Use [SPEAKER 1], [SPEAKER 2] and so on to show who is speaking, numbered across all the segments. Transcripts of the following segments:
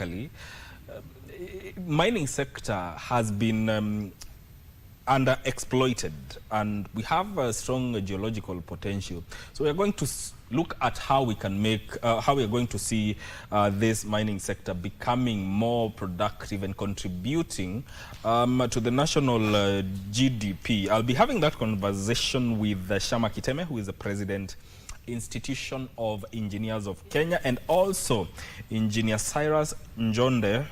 [SPEAKER 1] locally, mining sector has been underexploited, and we have a strong geological potential. So we are going to look at how we can make, how we are going to see this mining sector becoming more productive and contributing to the national GDP. I'll be having that conversation with Shama Kiteme, who is the president Institution of Engineers of Kenya, and also Engineer Cyrus Njonde,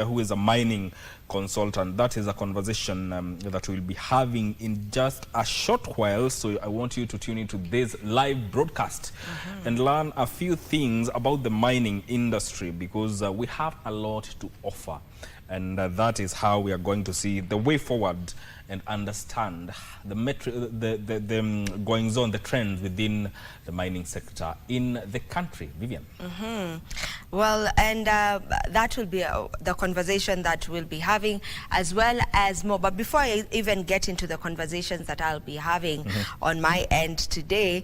[SPEAKER 1] who is a mining consultant. That is a conversation that we'll be having in just a short while. So I want you to tune into this live broadcast and learn a few things about the mining industry, because we have a lot to offer. And that is how we are going to see the way forward and understand the goings on, the trends within the mining sector in the country. Vivian.
[SPEAKER 2] Well, and that will be the conversation that we'll be having, as well as more. But before I even get into the conversations that I'll be having on my end today,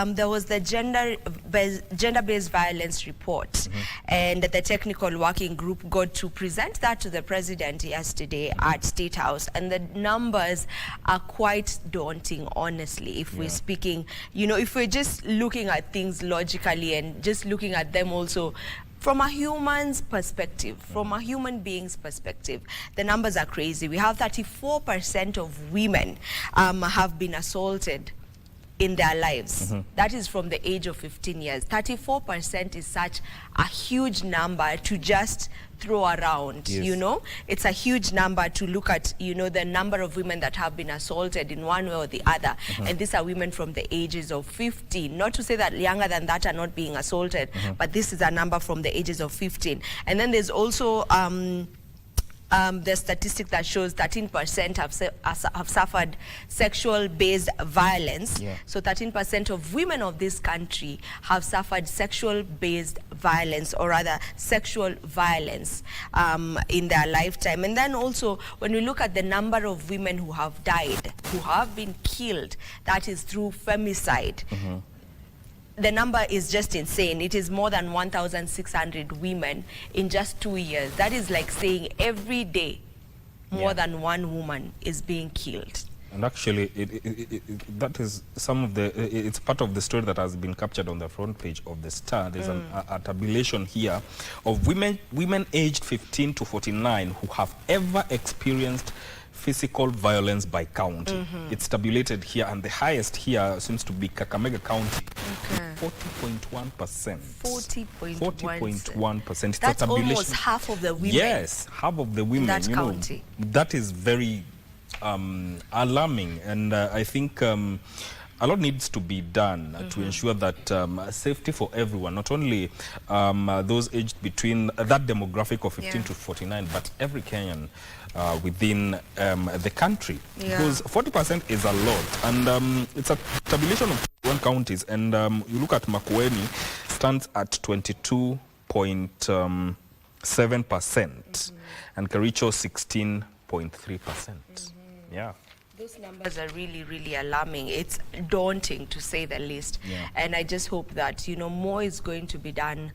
[SPEAKER 2] there was the gender-based violence report, and the technical working group got to present that to the president yesterday at State House, and the numbers are quite daunting, honestly. If we're speaking, you know, if we're just looking at things logically and just looking at them also from a human's perspective, from a human being's perspective, the numbers are crazy. We have 34% of women have been assaulted in their lives. That is from the age of 15 years. 34% is such a huge number to just throw around, you know. It's a huge number to look at, you know, the number of women that have been assaulted in one way or the other. And these are women from the ages of 15. Not to say that younger than that are not being assaulted, but this is a number from the ages of 15. And then there's also the statistic that shows 13% have suffered sexual-based violence. So 13% of women of this country have suffered sexual-based violence, or rather sexual violence in their lifetime. And then also, when we look at the number of women who have died, who have been killed, that is through femicide, the number is just insane. It is more than 1,600 women in just 2 years. That is like saying every day more than one woman is being killed.
[SPEAKER 1] And actually, that is some of the, it's part of the story that has been captured on the front page of the Star. There's a tabulation here of women aged 15 to 49 who have ever experienced physical violence by county. It's tabulated here, and the highest here seems to be Kakamega County. 40.1%. 40.1%.
[SPEAKER 2] That's almost half of the women.
[SPEAKER 1] Yes, half of the women in that county. That is very alarming, and I think a lot needs to be done to ensure that safety for everyone, not only those aged between that demographic of 15 to 49, but every Kenyan within the country. Because 40% is a lot, and it's a tabulation of 1 counties, and you look at Makueni stands at 22.7%, and Kericho 16.3%.
[SPEAKER 2] Those numbers are really, really alarming. It's daunting, to say the least. And I just hope that, you know, more is going to be done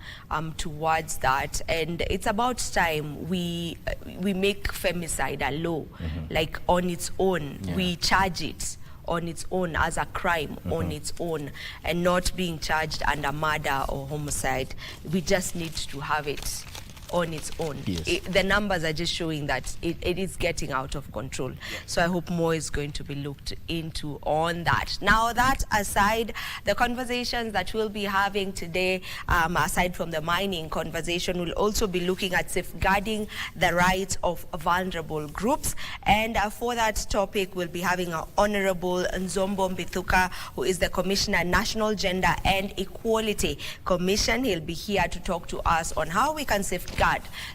[SPEAKER 2] towards that. And it's about time we make femicide a law, like on its own. We charge it on its own as a crime on its own, and not being charged under murder or homicide. We just need to have it on its own. The numbers are just showing that it is getting out of control. So I hope more is going to be looked into on that. Now, that aside, the conversations that we'll be having today, aside from the mining conversation, we'll also be looking at safeguarding the rights of vulnerable groups. And for that topic, we'll be having Honorable Nzombo Mbithuka, who is the Commissioner, National Gender and Equality Commission. He'll be here to talk to us on how we can safeguard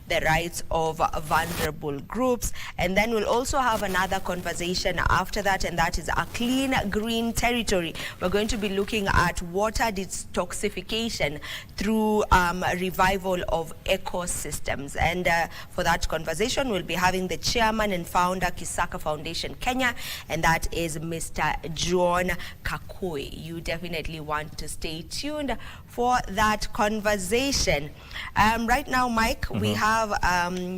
[SPEAKER 2] the rights of vulnerable groups. And then we'll also have another conversation after that, and that is a clean green territory. We're going to be looking at water detoxification through revival of ecosystems. And for that conversation, we'll be having the chairman and founder, Kisaka Foundation Kenya, and that is Mr. John Kakui. You definitely want to stay tuned for that conversation. Right now, my Mike, we have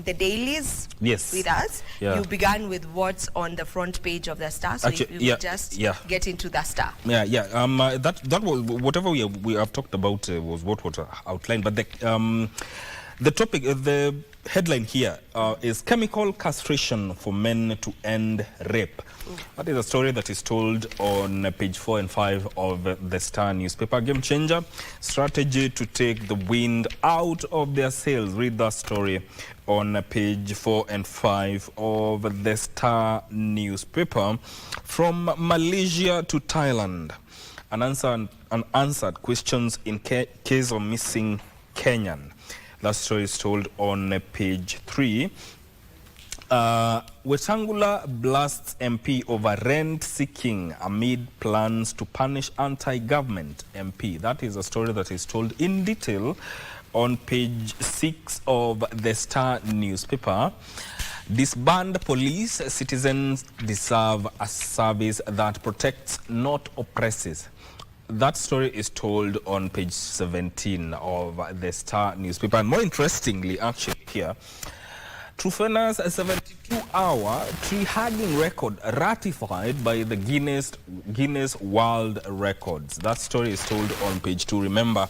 [SPEAKER 2] the dailies with us.
[SPEAKER 1] Yeah.
[SPEAKER 2] You began with what's on the front page of the Star, so
[SPEAKER 1] Actually,
[SPEAKER 2] if you would just get into the Star.
[SPEAKER 1] That was whatever we have talked about was what was outlined, but the topic, the headline here is chemical castration for men to end rape. That is a story that is told on page 4 and 5 of the Star newspaper. Game changer, strategy to take the wind out of their sails. Read that story on page 4 and 5 of the Star newspaper. From Malaysia to Thailand, unanswered questions in case of missing Kenyan. That story is told on page 3. Wetangula blasts MP over rent seeking amid plans to punish anti-government MP. That is a story that is told in detail on page 6 of the Star newspaper. Disband police, citizens deserve a service that protects, not oppresses. That story is told on page 17 of the Star newspaper. And more interestingly, actually here, Trufena's 72-hour tree hugging record ratified by the Guinness World Records. That story is told on page 2. Remember,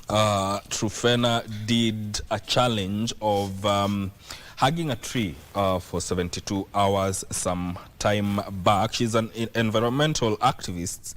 [SPEAKER 1] Trufena did a challenge of hugging a tree for 72 hours some time back. She's an environmental activist.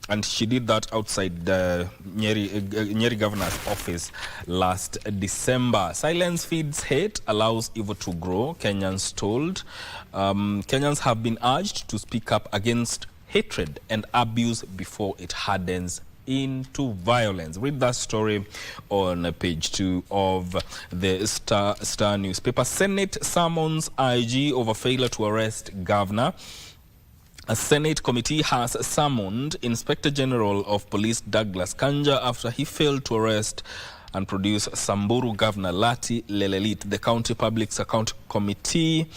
[SPEAKER 1] And she did that outside the Nyeri governor's office last December. Silence feeds hate, allows evil to grow, Kenyans told. Kenyans have been urged to speak up against hatred and abuse before it hardens into violence. Read that story on page 2 of the Star newspaper. Senate summons IG over failure to arrest governor. A Senate committee has summoned Inspector General of Police Douglas Kanja after he failed to arrest and produce Samburu Governor Lati Lelelit. The County Public Accounts Committee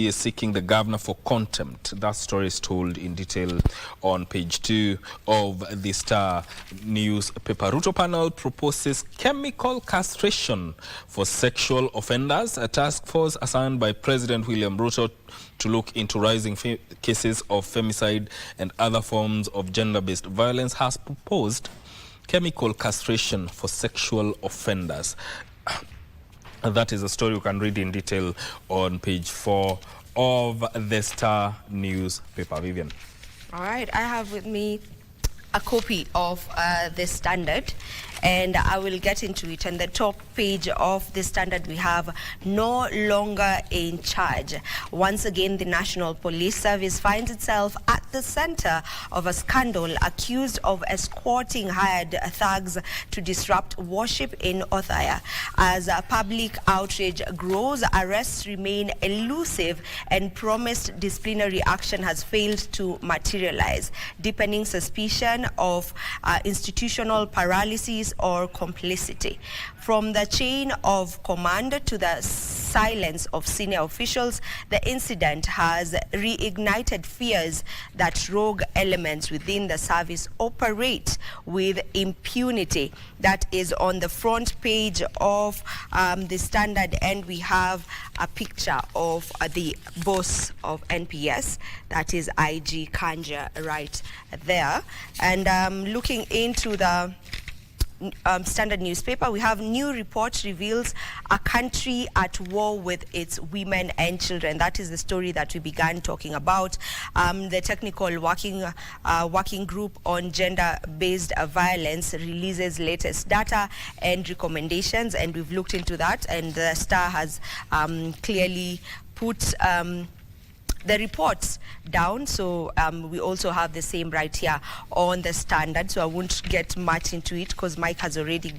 [SPEAKER 1] is seeking the governor for contempt. That story is told in detail on page 2 of the Star newspaper. Ruto panel proposes chemical castration for sexual offenders. A task force assigned by President William Ruto to look into rising cases of femicide and other forms of gender-based violence has proposed chemical castration for sexual offenders. That is a story you can read in detail on page 4 of the Star newspaper. Vivian.
[SPEAKER 2] All right, I have with me a copy of the Standard, and I will get into it. On the top page of the Standard, we have no longer in charge. Once again, the National Police Service finds itself at the center of a scandal, accused of escorting hired thugs to disrupt worship in Othaya. As public outrage grows, arrests remain elusive, and promised disciplinary action has failed to materialize, deepening suspicion of institutional paralysis or complicity. From the chain of command to the silence of senior officials, the incident has reignited fears that rogue elements within the service operate with impunity. That is on the front page of the Standard, and we have a picture of the boss of NPS, that is IG Kanja, right there. And looking into the Standard newspaper, we have new report reveals a country at war with its women and children. That is the story that we began talking about. The technical working group on gender-based violence releases latest data and recommendations, and we've looked into that, and the Star has clearly put the reports down. So we also have the same right here on the Standard, so I won't get much into it because Mike has already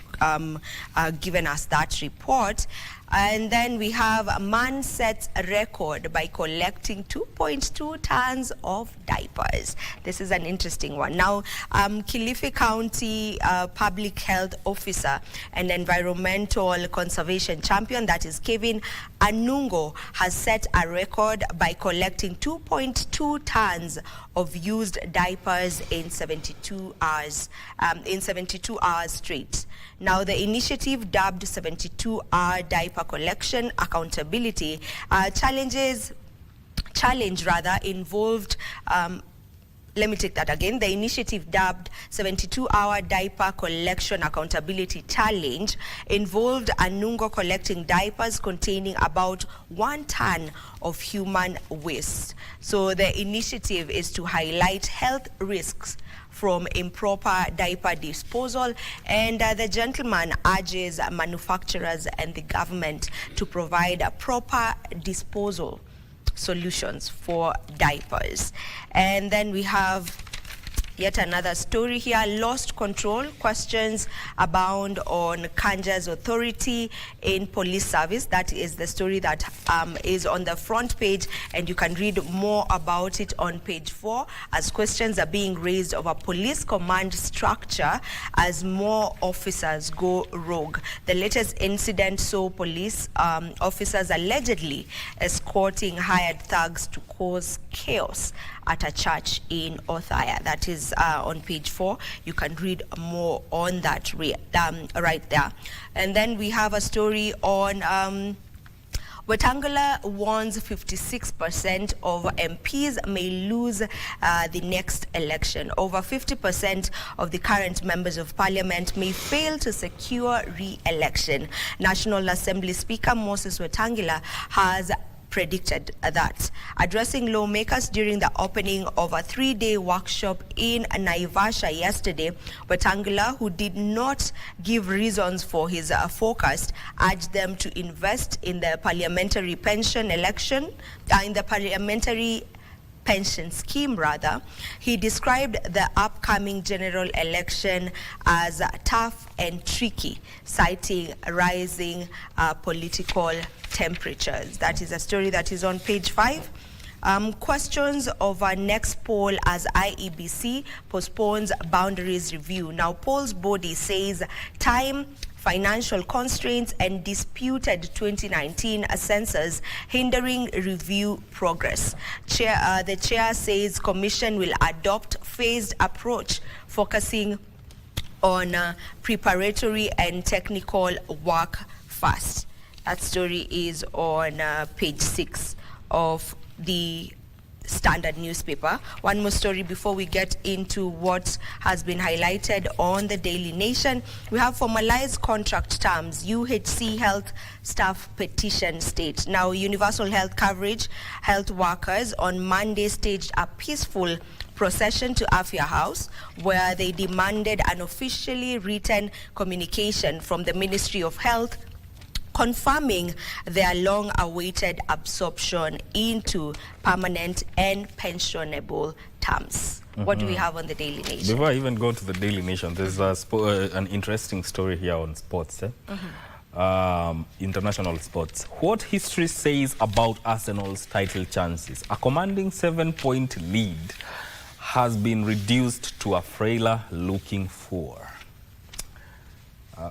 [SPEAKER 2] given us that report. And then we have a man sets a record by collecting 2.2 tons of diapers. This is an interesting one. Now, Kilifi County public health officer and environmental conservation champion, that is Kevin Anungo has set a record by collecting 2.2 tons of used diapers in 72 hours straight. Now, the initiative, dubbed 72-hour diaper collection accountability challenge involved let me take that again. The initiative, dubbed 72-hour diaper collection accountability challenge, involved Anungo collecting diapers containing about 1 ton of human waste. So the initiative is to highlight health risks from improper diaper disposal, and the gentleman urges manufacturers and the government to provide a proper disposal solutions for diapers. And then we have yet another story here. Lost control, questions abound on Kanja's authority in police service. That is the story that is on the front page, and you can read more about it on page 4, as questions are being raised over police command structure as more officers go rogue. The latest incident saw police officers allegedly escorting hired thugs to cause chaos at a church in Othaya. That is on page 4. You can read more on that right there. And then we have a story on Wetangula warns 56% of MPs may lose the next election. Over 50% of the current members of parliament may fail to secure re-election. National Assembly Speaker Moses Wetangula has predicted that. Addressing lawmakers during the opening of a 3-day workshop in Naivasha yesterday, Wetangula, who did not give reasons for his forecast, urged them to invest in the parliamentary pension scheme rather. He described the upcoming general election as tough and tricky, citing rising political temperatures. That is a story that is on page 5. Questions of our next poll as IEBC postpones boundaries review. Now, poll's body says time, financial constraints, and disputed 2019 census hindering review progress. The chair says commission will adopt phased approach, focusing on preparatory and technical work first. That story is on page 6 of the Standard newspaper. One more story before we get into what has been highlighted on the Daily Nation. We have formalized contract terms. UHC health staff petition state. Now, universal health coverage health workers on Monday staged a peaceful procession to Afia House, where they demanded an officially written communication from the Ministry of Health confirming their long-awaited absorption into permanent and pensionable terms. What do we have on the Daily Nation?
[SPEAKER 1] Before I even go to the Daily Nation, there's an interesting story here on sports. International sports. What history says about Arsenal's title chances? A commanding 7-point lead has been reduced to a frailer looking 4.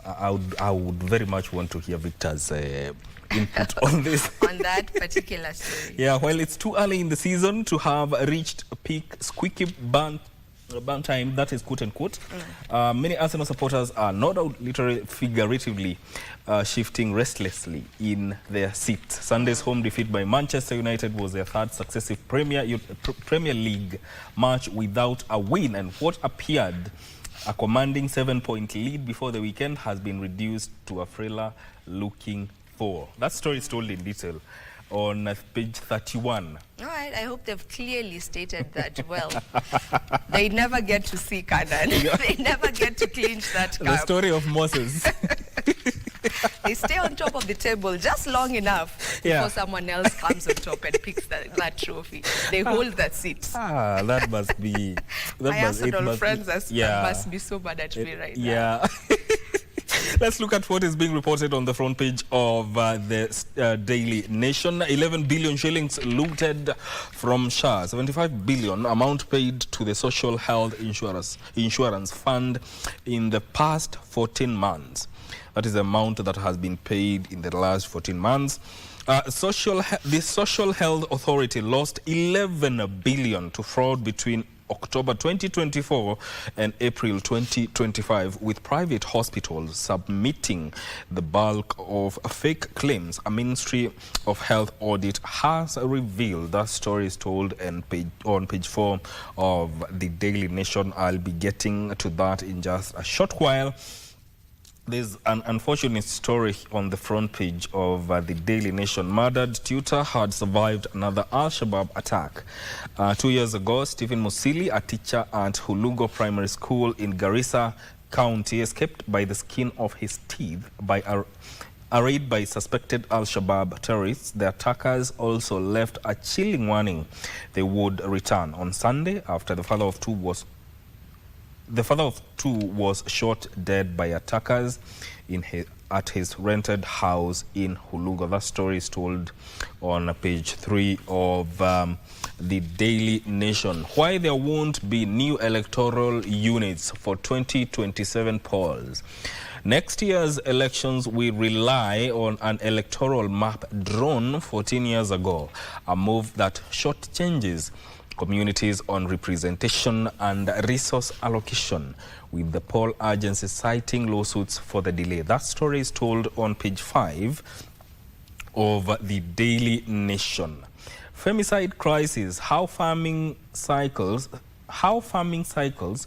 [SPEAKER 1] I would very much want to hear Victor's input on this.
[SPEAKER 2] On that particular story.
[SPEAKER 1] Yeah, while it's too early in the season to have reached peak squeaky bun time, that is quote unquote, many Arsenal supporters are no doubt literally figuratively shifting restlessly in their seats. Sunday's home defeat by Manchester United was their 3rd successive Premier League match without a win, and what appeared a commanding 7-point lead before the weekend has been reduced to a frailer looking 4. That story is told in detail on page 31.
[SPEAKER 2] All right, I hope they've clearly stated that well. They never get to see Canaan. They never get to clinch that cup.
[SPEAKER 1] The story of Moses.
[SPEAKER 2] They stay on top of the table just long enough before someone else comes on top and picks that trophy. They hold that seat.
[SPEAKER 1] That must be...
[SPEAKER 2] My Arsenal friends must be so bad at me right now.
[SPEAKER 1] Yeah. Let's look at what is being reported on the front page of the Daily Nation. 11 billion shillings looted from SHA. 75 billion amount paid to the Social Health Insurance Fund in the past 14 months. That is the amount that has been paid in the last 14 months. The Social Health Authority lost 11 billion to fraud between October 2024 and April 2025, with private hospitals submitting the bulk of fake claims. A Ministry of Health audit has revealed. That story is told on page 4 of the Daily Nation. I'll be getting to that in just a short while. There's an unfortunate story on the front page of the Daily Nation. Murdered tutor had survived another Al-Shabaab attack. 2 years ago, Stephen Musili, a teacher at Hulugo Primary School in Garissa County, escaped by the skin of his teeth by a raid by suspected Al-Shabaab terrorists. The attackers also left a chilling warning they would return. On Sunday, after the father of two was shot dead by attackers at his rented house in Hulugo. That story is told on page 3 of the Daily Nation. Why there won't be new electoral units for 2027 polls. Next year's elections will rely on an electoral map drawn 14 years ago, a move that shortchanges communities on representation and resource allocation, with the poll agency citing lawsuits for the delay. That story is told on page 5 of the Daily Nation. Femicide crisis, how farming cycles,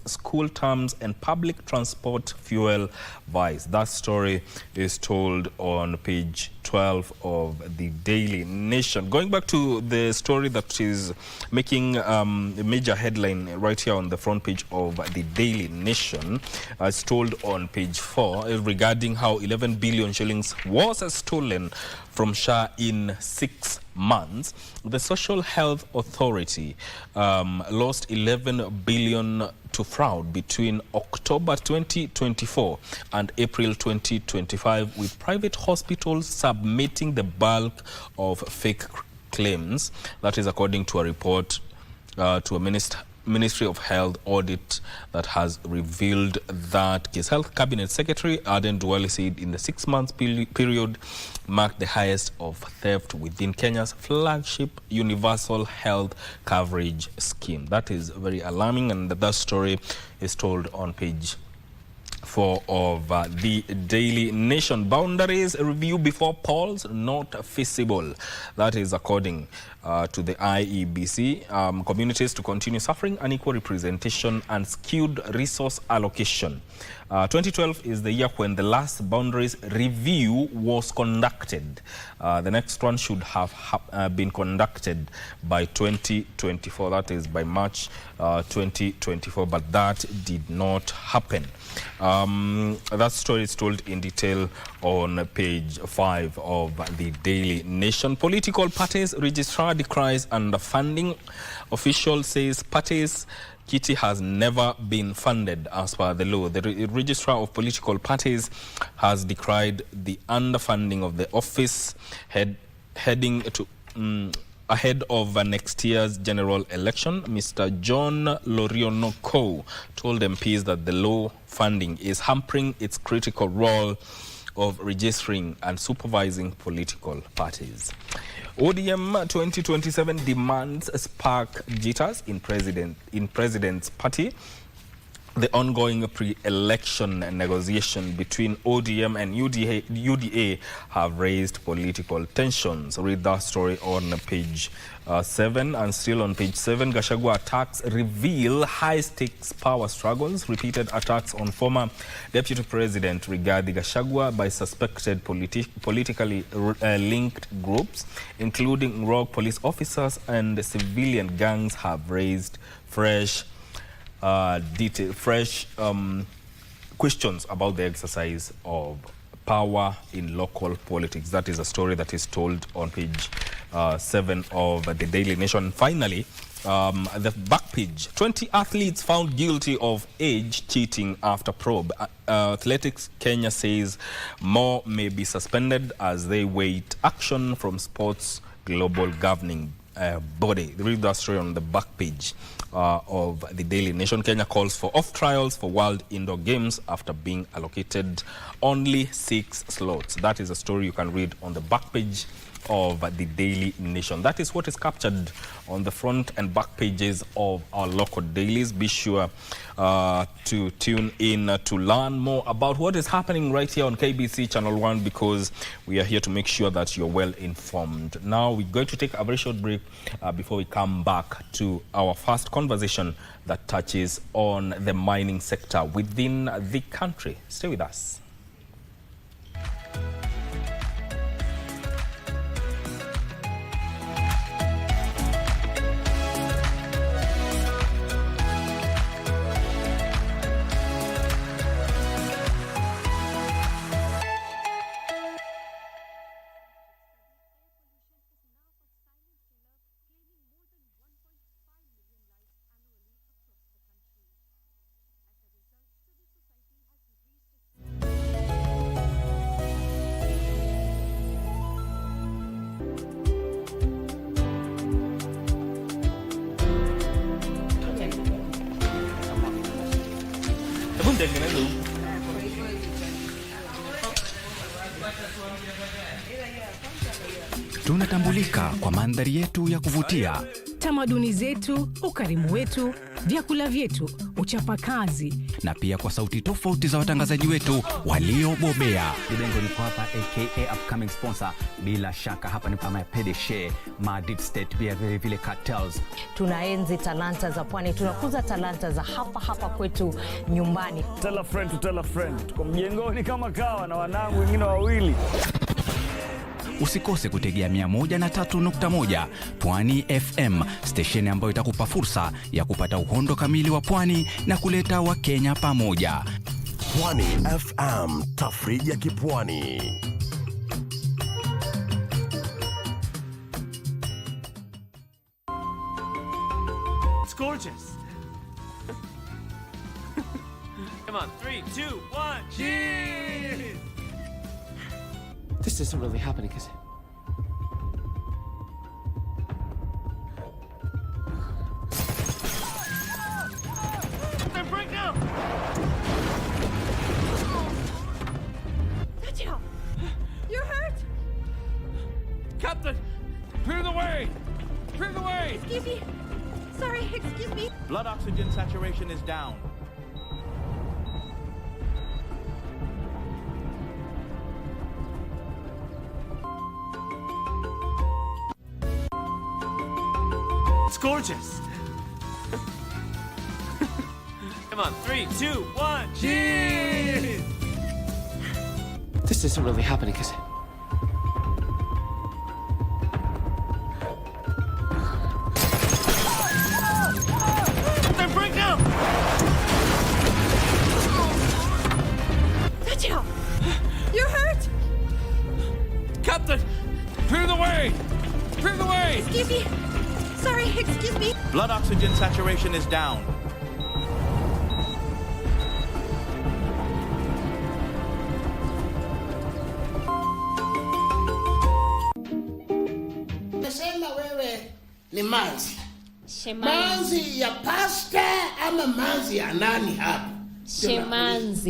[SPEAKER 1] school terms and public transport fuel vice. That story is told on page 12 of the Daily Nation. Going back to the story that is making a major headline right here on the front page of the Daily Nation, it's told on page 4 regarding how 11 billion shillings was stolen from SHA in 6 months. The Social Health Authority lost 11 billion to fraud between October 2024 and April 2025, with private hospitals submitting the bulk of fake claims. That is according to a report to a Ministry of Health audit that has revealed that case. Health Cabinet Secretary Aden Duale said in the 6 months period marked the highest of theft within Kenya's flagship universal health coverage scheme. That is very alarming, and that story is told on page 4 of the Daily Nation. Boundaries review before polls not feasible. That is according to the IEBC. Communities to continue suffering unequal representation and skewed resource allocation. 2012 is the year when the last boundaries review was conducted. The next one should have been conducted by 2024. That is by March 2024, but that did not happen. That story is told in detail on page 5 of the Daily Nation. Political parties registrar decries underfunding. Official says parties kitty has never been funded as per the law. The registrar of political parties has decried the underfunding of the office heading to ahead of next year's general election. Mr. John Lorionoko told MPs that the low funding is hampering its critical role of registering and supervising political parties. ODM 2027 demands spark jitters in president's party. The ongoing pre-election negotiation between ODM and UDA have raised political tensions. Read that story on page 7. And still on page 7, Gachagua attacks reveal high-stakes power struggles. Repeated attacks on former Deputy President Rigathi Gachagua by suspected politically linked groups, including rogue police officers and civilian gangs, have raised fresh questions about the exercise of power in local politics. That is a story that is told on page 7 of the Daily Nation. Finally, the back page, 20 athletes found guilty of age cheating after probe. Athletics Kenya says more may be suspended as they wait action from sports global governing body. Read that story on the back page of the Daily Nation. Kenya calls for off trials for World Indoor Games after being allocated only 6 slots. That is a story you can read on the back page of the Daily Nation. That is what is captured on the front and back pages of our local dailies. Be sure to tune in to learn more about what is happening right here on KBC Channel 1, because we are here to make sure that you're well informed. Now we're going to take a very short break before we come back to our first conversation that touches on the mining sector within the country. Stay with us.
[SPEAKER 3] Tunatambulika kwa mandhari yetu ya kuvutia,
[SPEAKER 4] tamaduni zetu, ukarimu wetu, vyakula vyetu, uchapakazi,
[SPEAKER 3] na pia kwa sauti tofauti za watangazaji wetu waliobobea.
[SPEAKER 5] Libengo liko hapa aka upcoming sponsor. Bila shaka hapa ni kama PDG, ma deep state, pia vile cartels.
[SPEAKER 6] Tunaenzi talanta za pwani, tunakuza talanta za hapa kwetu nyumbani.
[SPEAKER 7] Tell a friend to tell a friend. Tuko mjengoni kama kawa na wanangu wengine wawili.
[SPEAKER 3] Usikose kutegea 103.1 Pwani FM, station ambayo itakupa fursa ya kupata uhondo kamili wa pwani na kuleta Wakenya pamoja.
[SPEAKER 8] Pwani FM, tafrija ya kipwani.
[SPEAKER 7] It's gorgeous. Come on, 3, 2, 1, cheers!
[SPEAKER 9] This isn't really happening, is it?
[SPEAKER 7] Then break now!
[SPEAKER 10] Satya! You're hurt?
[SPEAKER 7] Captain! Clear the way! Clear the way!
[SPEAKER 10] Excuse me. Sorry, excuse me.
[SPEAKER 11] Blood oxygen saturation is down.
[SPEAKER 7] It's gorgeous. Come on, 3, 2, 1, cheers!
[SPEAKER 9] This isn't really happening, is it?
[SPEAKER 7] Then break now!
[SPEAKER 10] Satya! You're hurt?
[SPEAKER 7] Captain! Clear the way! Clear the way!
[SPEAKER 10] Excuse me. Sorry, excuse me.
[SPEAKER 11] Blood oxygen saturation is down.
[SPEAKER 12] Nasema wewe ni manzi. Manzi ya pasta ama manzi ya nani hapa?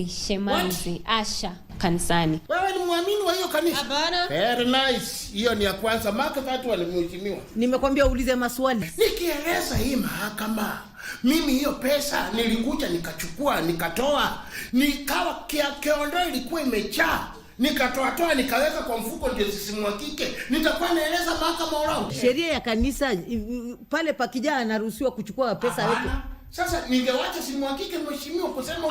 [SPEAKER 13] Shemanzi, Asha kanisani.
[SPEAKER 12] Wewe ni muamini wa hiyo kanisa?
[SPEAKER 10] Hapana.
[SPEAKER 12] Very nice. Hiyo ni ya kwanza. Maka watu walimheshimiwa.
[SPEAKER 6] Nimekwambia uulize maswali.
[SPEAKER 12] Nikieleza hii mahakama, mimi hiyo pesa nilikuja nikachukua, nikatoa, nikawa kiondoa ilikuwa imejaa. Nikatoa nikaweka kwa mfuko ndio sisimwakike. Nitakuwa naeleza mahakama urao.
[SPEAKER 6] Sheria ya kanisa pale pakijana anaruhusiwa kuchukua pesa yote.
[SPEAKER 12] Sasa ningewacha simwakike mheshimiwa kusema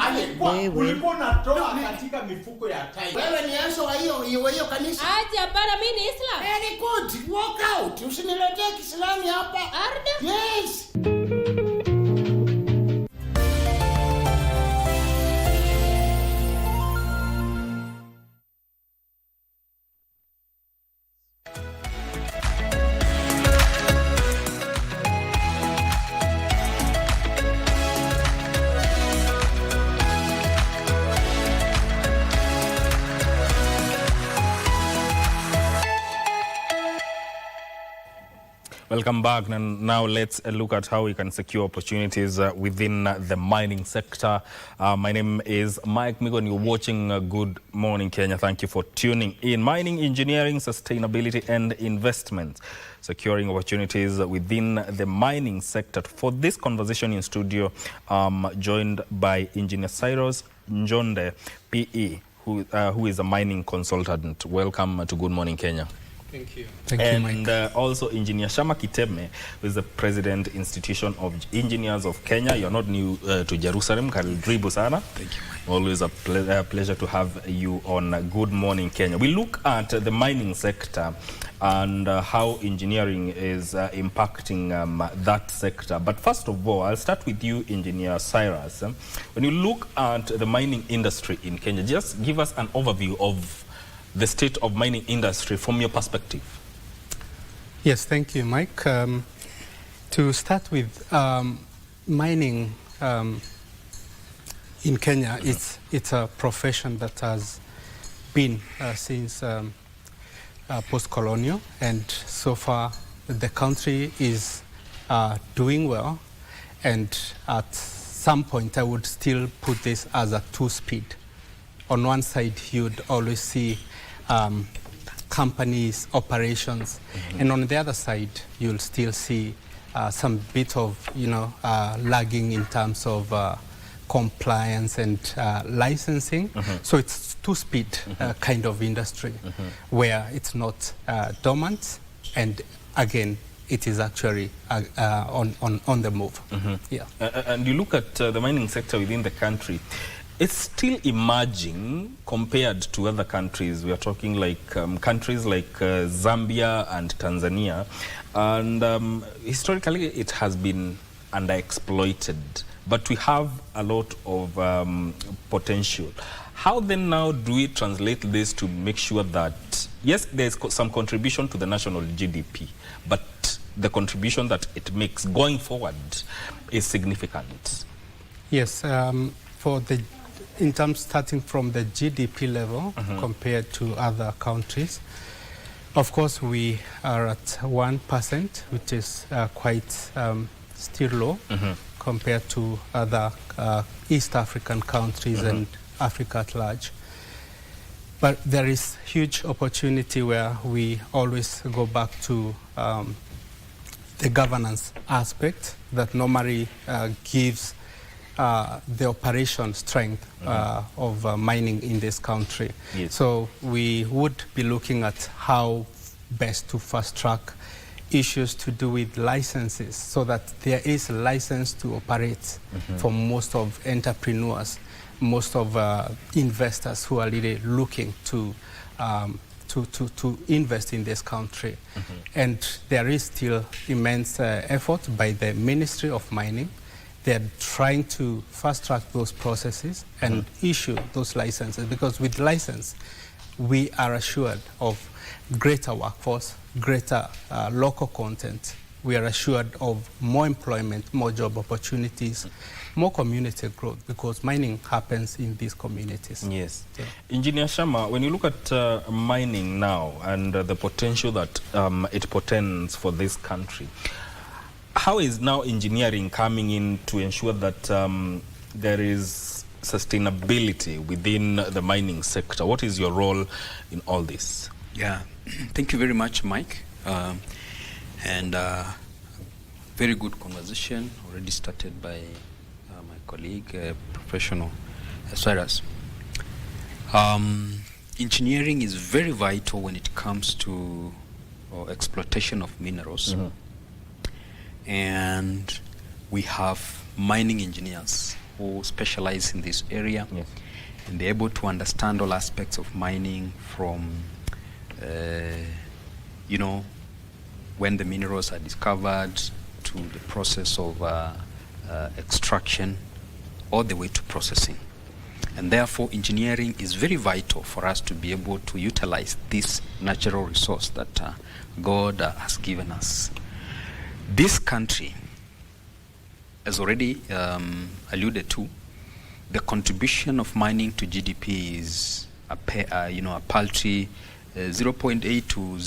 [SPEAKER 14] ulikuwa unatoa katika mifuko ya tai.
[SPEAKER 12] Wewe ni aso wa hiyo kanisa?
[SPEAKER 13] Aje hapana, mimi ni Islam.
[SPEAKER 12] Very good. Walk out. Usiniletee Kiislamu hapa.
[SPEAKER 13] Arda?
[SPEAKER 12] Yes.
[SPEAKER 1] Welcome back. And now let's look at how we can secure opportunities within the mining sector. My name is Mike Migo and you're watching Good Morning Kenya. Thank you for tuning in. Mining, engineering, sustainability and investment. Securing opportunities within the mining sector. For this conversation in studio, joined by Engineer Cyrus Njonde, PE, who is a mining consultant. Welcome to Good Morning Kenya.
[SPEAKER 15] Thank you.
[SPEAKER 1] And also Engineer Shama Kiteme, who is the President Institution of Engineers of Kenya. You're not new to Jerusalem. Karibu sana.
[SPEAKER 15] Thank you, Mike.
[SPEAKER 1] Always a pleasure to have you on Good Morning Kenya. We look at the mining sector and how engineering is impacting that sector. But first of all, I'll start with you, Engineer Cyrus. When you look at the mining industry in Kenya, just give us an overview of the state of mining industry from your perspective.
[SPEAKER 15] Yes, thank you, Mike. To start with, mining in Kenya, it's a profession that has been since post-colonial, and so far the country is doing well, and at some point I would still put this as a two-speed. On one side, you'd always see companies, operations, and on the other side, you'll still see some bit of, lagging in terms of compliance and licensing. So it's two-speed kind of industry where it's not dormant, and again, it is actually on the move. Yeah.
[SPEAKER 1] And you look at the mining sector within the country, it's still emerging compared to other countries. We are talking like countries like Zambia and Tanzania. And historically, it has been underexploited. But we have a lot of potential. How then now do we translate this to make sure that, yes, there's some contribution to the national GDP, but the contribution that it makes going forward is significant?
[SPEAKER 15] Yes, in terms starting from the GDP level compared to other countries, of course we are at 1%, which is quite still low compared to other East African countries and Africa at large. But there is huge opportunity where we always go back to the governance aspect that normally gives the operation strength of mining in this country.
[SPEAKER 1] Yes.
[SPEAKER 15] So we would be looking at how best to fast track issues to do with licenses so that there is a license to operate for most of entrepreneurs, most of investors who are really looking to invest in this country. And there is still immense effort by the Ministry of Mining. They're trying to fast track those processes and issue those licenses, because with license, we are assured of greater workforce, greater local content. We are assured of more employment, more job opportunities, more community growth, because mining happens in these communities.
[SPEAKER 1] Yes.
[SPEAKER 15] Yeah.
[SPEAKER 1] Engineer Shama, when you look at mining now and the potential that it portends for this country, how is now engineering coming in to ensure that there is sustainability within the mining sector? What is your role in all this?
[SPEAKER 16] Yeah, thank you very much, Mike. And very good conversation already started by my colleague, professional Cyrus. Engineering is very vital when it comes to exploitation of minerals. And we have mining engineers who specialize in this area, and they're able to understand all aspects of mining from, when the minerals are discovered to the process of extraction, all the way to processing. And therefore, engineering is very vital for us to be able to utilize this natural resource that God has given us. This country, as already alluded to, the contribution of mining to GDP is a paltry 0.8 to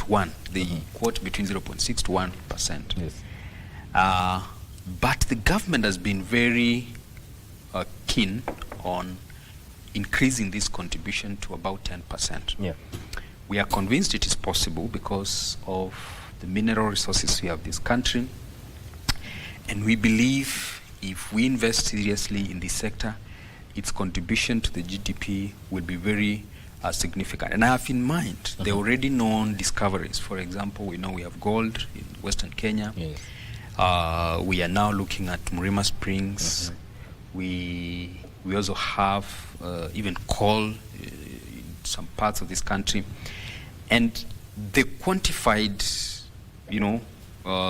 [SPEAKER 16] 1, the quote between 0.6 to 1%.
[SPEAKER 1] Yes.
[SPEAKER 16] But the government has been very keen on increasing this contribution to about 10%.
[SPEAKER 1] Yeah.
[SPEAKER 16] We are convinced it is possible because of the mineral resources we have in this country, and we believe if we invest seriously in this sector, its contribution to the GDP will be very significant. And I have in mind the already known discoveries. For example, we know we have gold in Western Kenya.
[SPEAKER 1] Yes.
[SPEAKER 16] We are now looking at Murima Springs. We also have even coal in some parts of this country. And the quantified,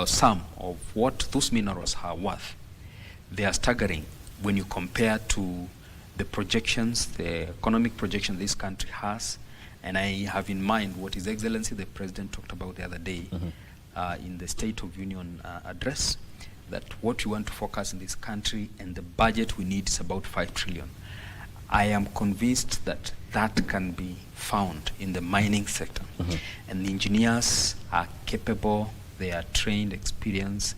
[SPEAKER 16] sum of what those minerals are worth, they are staggering when you compare to the projections, the economic projection this country has. And I have in mind what His Excellency the President talked about the other day in the State of Union address, that what we want to focus in this country and the budget we need is about 5 trillion. I am convinced that that can be found in the mining sector. And the engineers are capable, they are trained, experienced,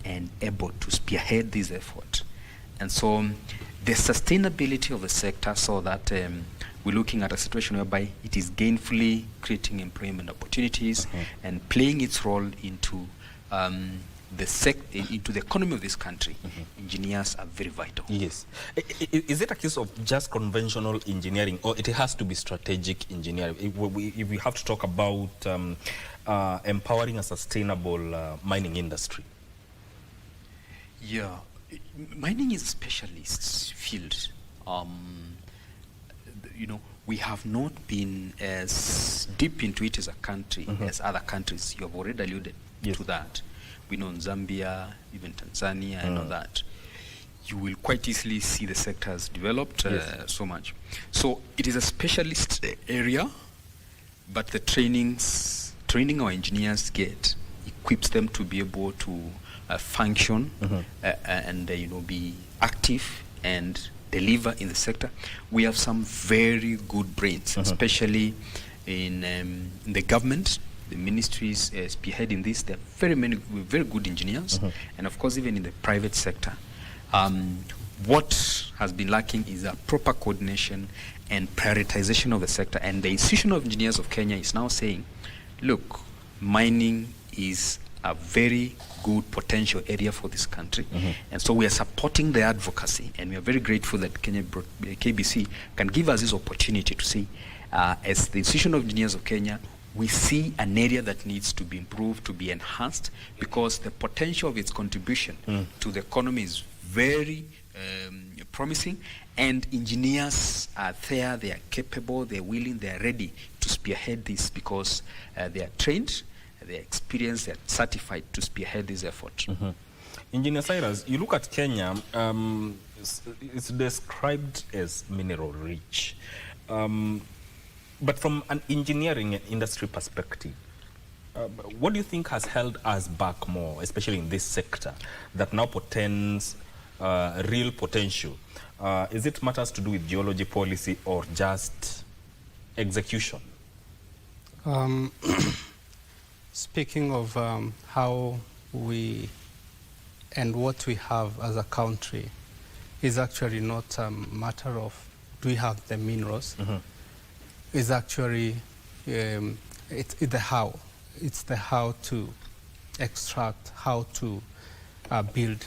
[SPEAKER 16] and able to spearhead this effort. And so the sustainability of the sector, so that we're looking at a situation whereby it is gainfully creating employment opportunities and playing its role into into the economy of this country. Engineers are very vital.
[SPEAKER 1] Yes. Is it a case of just conventional engineering, or it has to be strategic engineering? If we have to talk about empowering a sustainable mining industry.
[SPEAKER 16] Yeah, mining is a specialist field. We have not been as deep into it as a country as other countries. You have already alluded to that. We know in Zambia, even Tanzania, and all that. You will quite easily see the sector has developed so much. So it is a specialist area, but the training our engineers get equips them to be able to function and be active and deliver in the sector. We have some very good brains, especially in the government. The ministries spearheading this. There are very good engineers, and of course even in the private sector. What has been lacking is a proper coordination and prioritization of the sector. And the Institution of Engineers of Kenya is now saying, look, mining is a very good potential area for this country. And so we are supporting the advocacy, and we are very grateful that KBC can give us this opportunity to say, as the Institution of Engineers of Kenya, we see an area that needs to be improved, to be enhanced, because the potential of its contribution to the economy is very promising, and engineers are there, they are capable, they are willing, they are ready to spearhead this, because they are trained, they are experienced, they are certified to spearhead this effort.
[SPEAKER 1] Engineer Cyrus, you look at Kenya, it's described as mineral rich. But from an engineering and industry perspective, what do you think has held us back more, especially in this sector, that now portends real potential? Is it matters to do with geology policy or just execution?
[SPEAKER 15] Speaking of how we and what we have as a country is actually not a matter of do we have the minerals. Is actually it's the how. It's the how to extract, how to build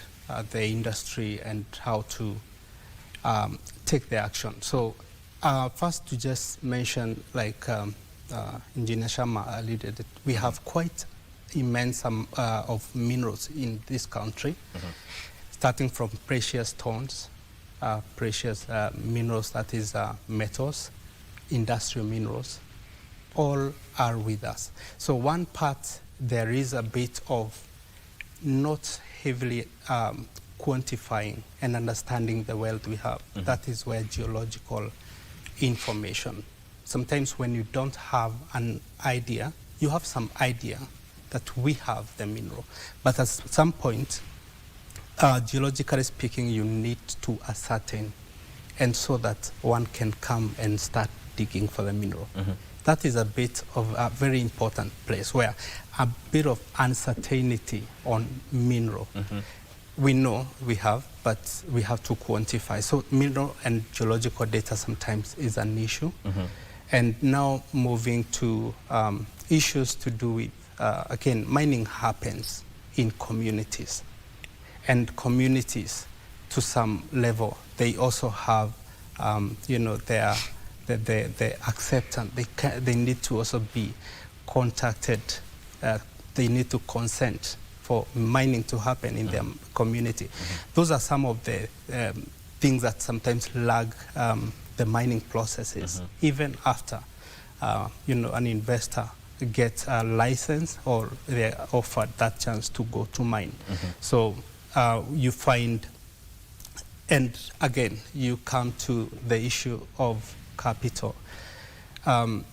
[SPEAKER 15] the industry, and how to take the action. So first to just mention, like Engineer Sharma alluded, we have quite immense of minerals in this country, starting from precious stones, precious minerals, that is metals, industrial minerals, all are with us. So one part, there is a bit of not heavily quantifying and understanding the wealth we have. That is where geological information, sometimes when you don't have an idea, you have some idea that we have the mineral, but at some point, geologically speaking, you need to ascertain, and so that one can come and start digging for the mineral. that is a bit of a very important place where a bit of uncertainty on mineral. We know we have, but we have to quantify. So mineral and geological data sometimes is an issue. And now moving to issues to do with, again, mining happens in communities. And communities, to some level, they also have, you know, their acceptance. They need to also be contacted. They need to consent for mining to happen in their community. Those are some of the things that sometimes lag the mining processes, even after you know, an investor gets a license or they're offered that chance to go to mine. So you find, and again, you come to the issue of capital.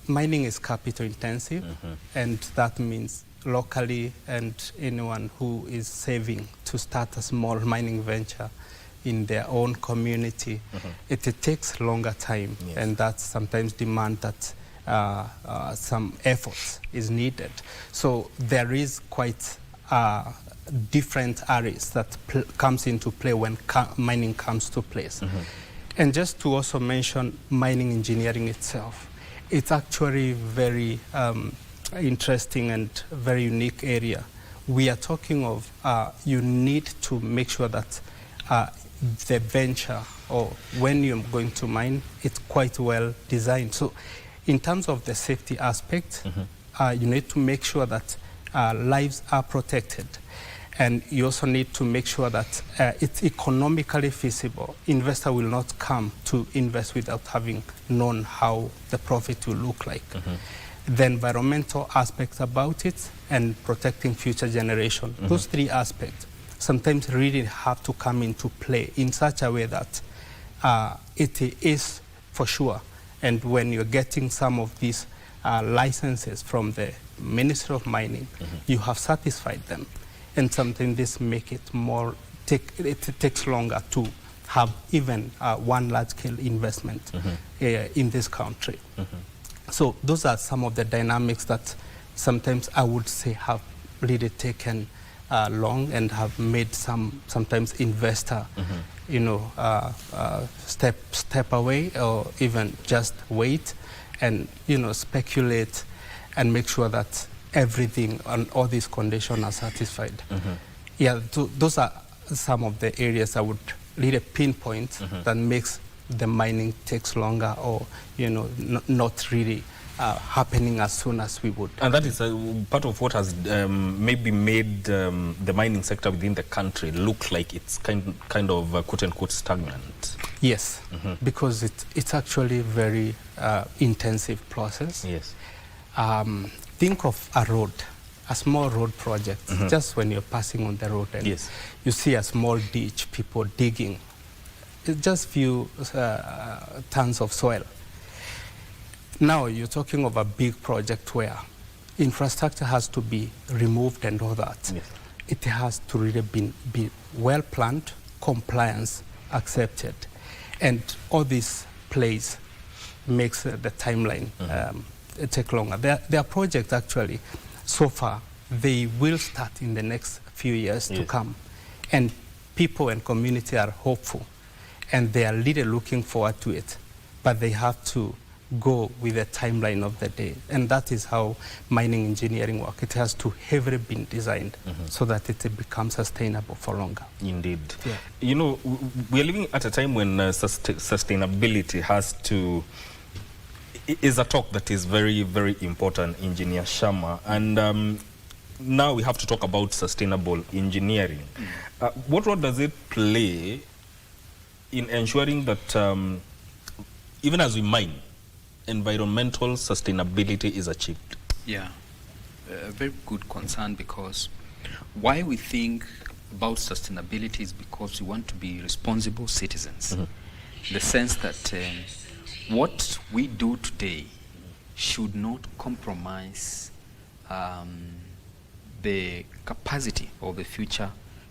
[SPEAKER 15] Mining is capital intensive, and that means locally, and anyone who is saving to start a small mining venture in their own community, it takes longer time, and that sometimes demand that some effort is needed. So there is quite different areas that comes into play when mining comes to place. And just to also mention mining engineering itself, it's actually very interesting and very unique area. We are talking of you need to make sure that the venture, or when you're going to mine, it's quite well designed. So in terms of the safety aspect, you need to make sure that lives are protected. And you also need to make sure that it's economically feasible. Investor will not come to invest without having known how the profit will look like. The environmental aspects about it and protecting future generation. Those three aspects sometimes really have to come into play in such a way that it is for sure. And when you're getting some of these licenses from the Ministry of Mining, you have satisfied them. And something this make it more, it takes longer to have even one large-scale investment in this country. So those are some of the dynamics that sometimes I would say have really taken long and have made sometimes investor, you know, step away, or even just wait and, you know, speculate and make sure that everything and all these conditions are satisfied. Yeah, those are some of the areas I would really pinpoint that makes the mining takes longer, or, you know, not really happening as soon as we would.
[SPEAKER 1] And that is part of what has maybe made the mining sector within the country look like it's kind of quote-unquote stagnant.
[SPEAKER 15] Yes, because it's actually very intensive process.
[SPEAKER 1] Yes.
[SPEAKER 15] Think of a road, a small road project, just when you're passing on the road and you see a small ditch, people digging. It's just few tons of soil. Now you're talking of a big project where infrastructure has to be removed and all that. It has to really be well planned, compliance accepted, and all this plays makes the timeline take longer. Their projects actually, so far, they will start in the next few years to come, and people and community are hopeful, and they are really looking forward to it, but they have to go with the timeline of the day, and that is how mining engineering work. It has to heavily been designed so that it becomes sustainable for longer.
[SPEAKER 1] Indeed. You know, we are living at a time when sustainability is a talk that is very, very important, Engineer Sharma, and now we have to talk about sustainable engineering. What role does it play in ensuring that even as we mine, environmental sustainability is achieved?
[SPEAKER 16] Yeah, a very good concern, because why we think about sustainability is because we want to be responsible citizens. In the sense that what we do today should not compromise the capacity of the future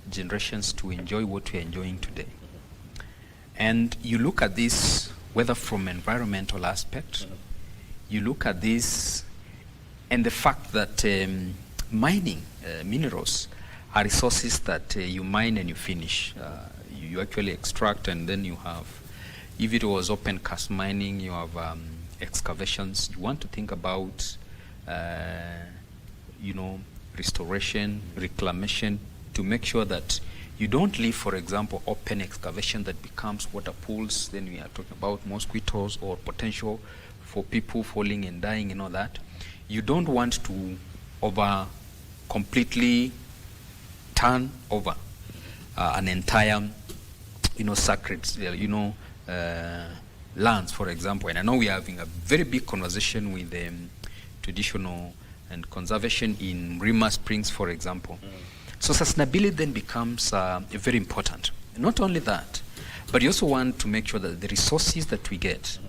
[SPEAKER 16] generations to enjoy what we are enjoying today. And you look at this whether from environmental aspect, you look at this and the fact that mining minerals are resources that you mine and you finish. You actually extract and then you have, if it was open cast mining, you have excavations. You want to think about, restoration, reclamation, to make sure that you don't leave, for example, open excavation that becomes water pools. Then we are talking about mosquitoes or potential for people falling and dying and all that. You don't want to completely turn over an entire, sacred, lands, for example. And I know we are having a very big conversation with traditional and conservation in Rima Springs, for example. So sustainability then becomes very important. Not only that, but you also want to make sure that the resources that we get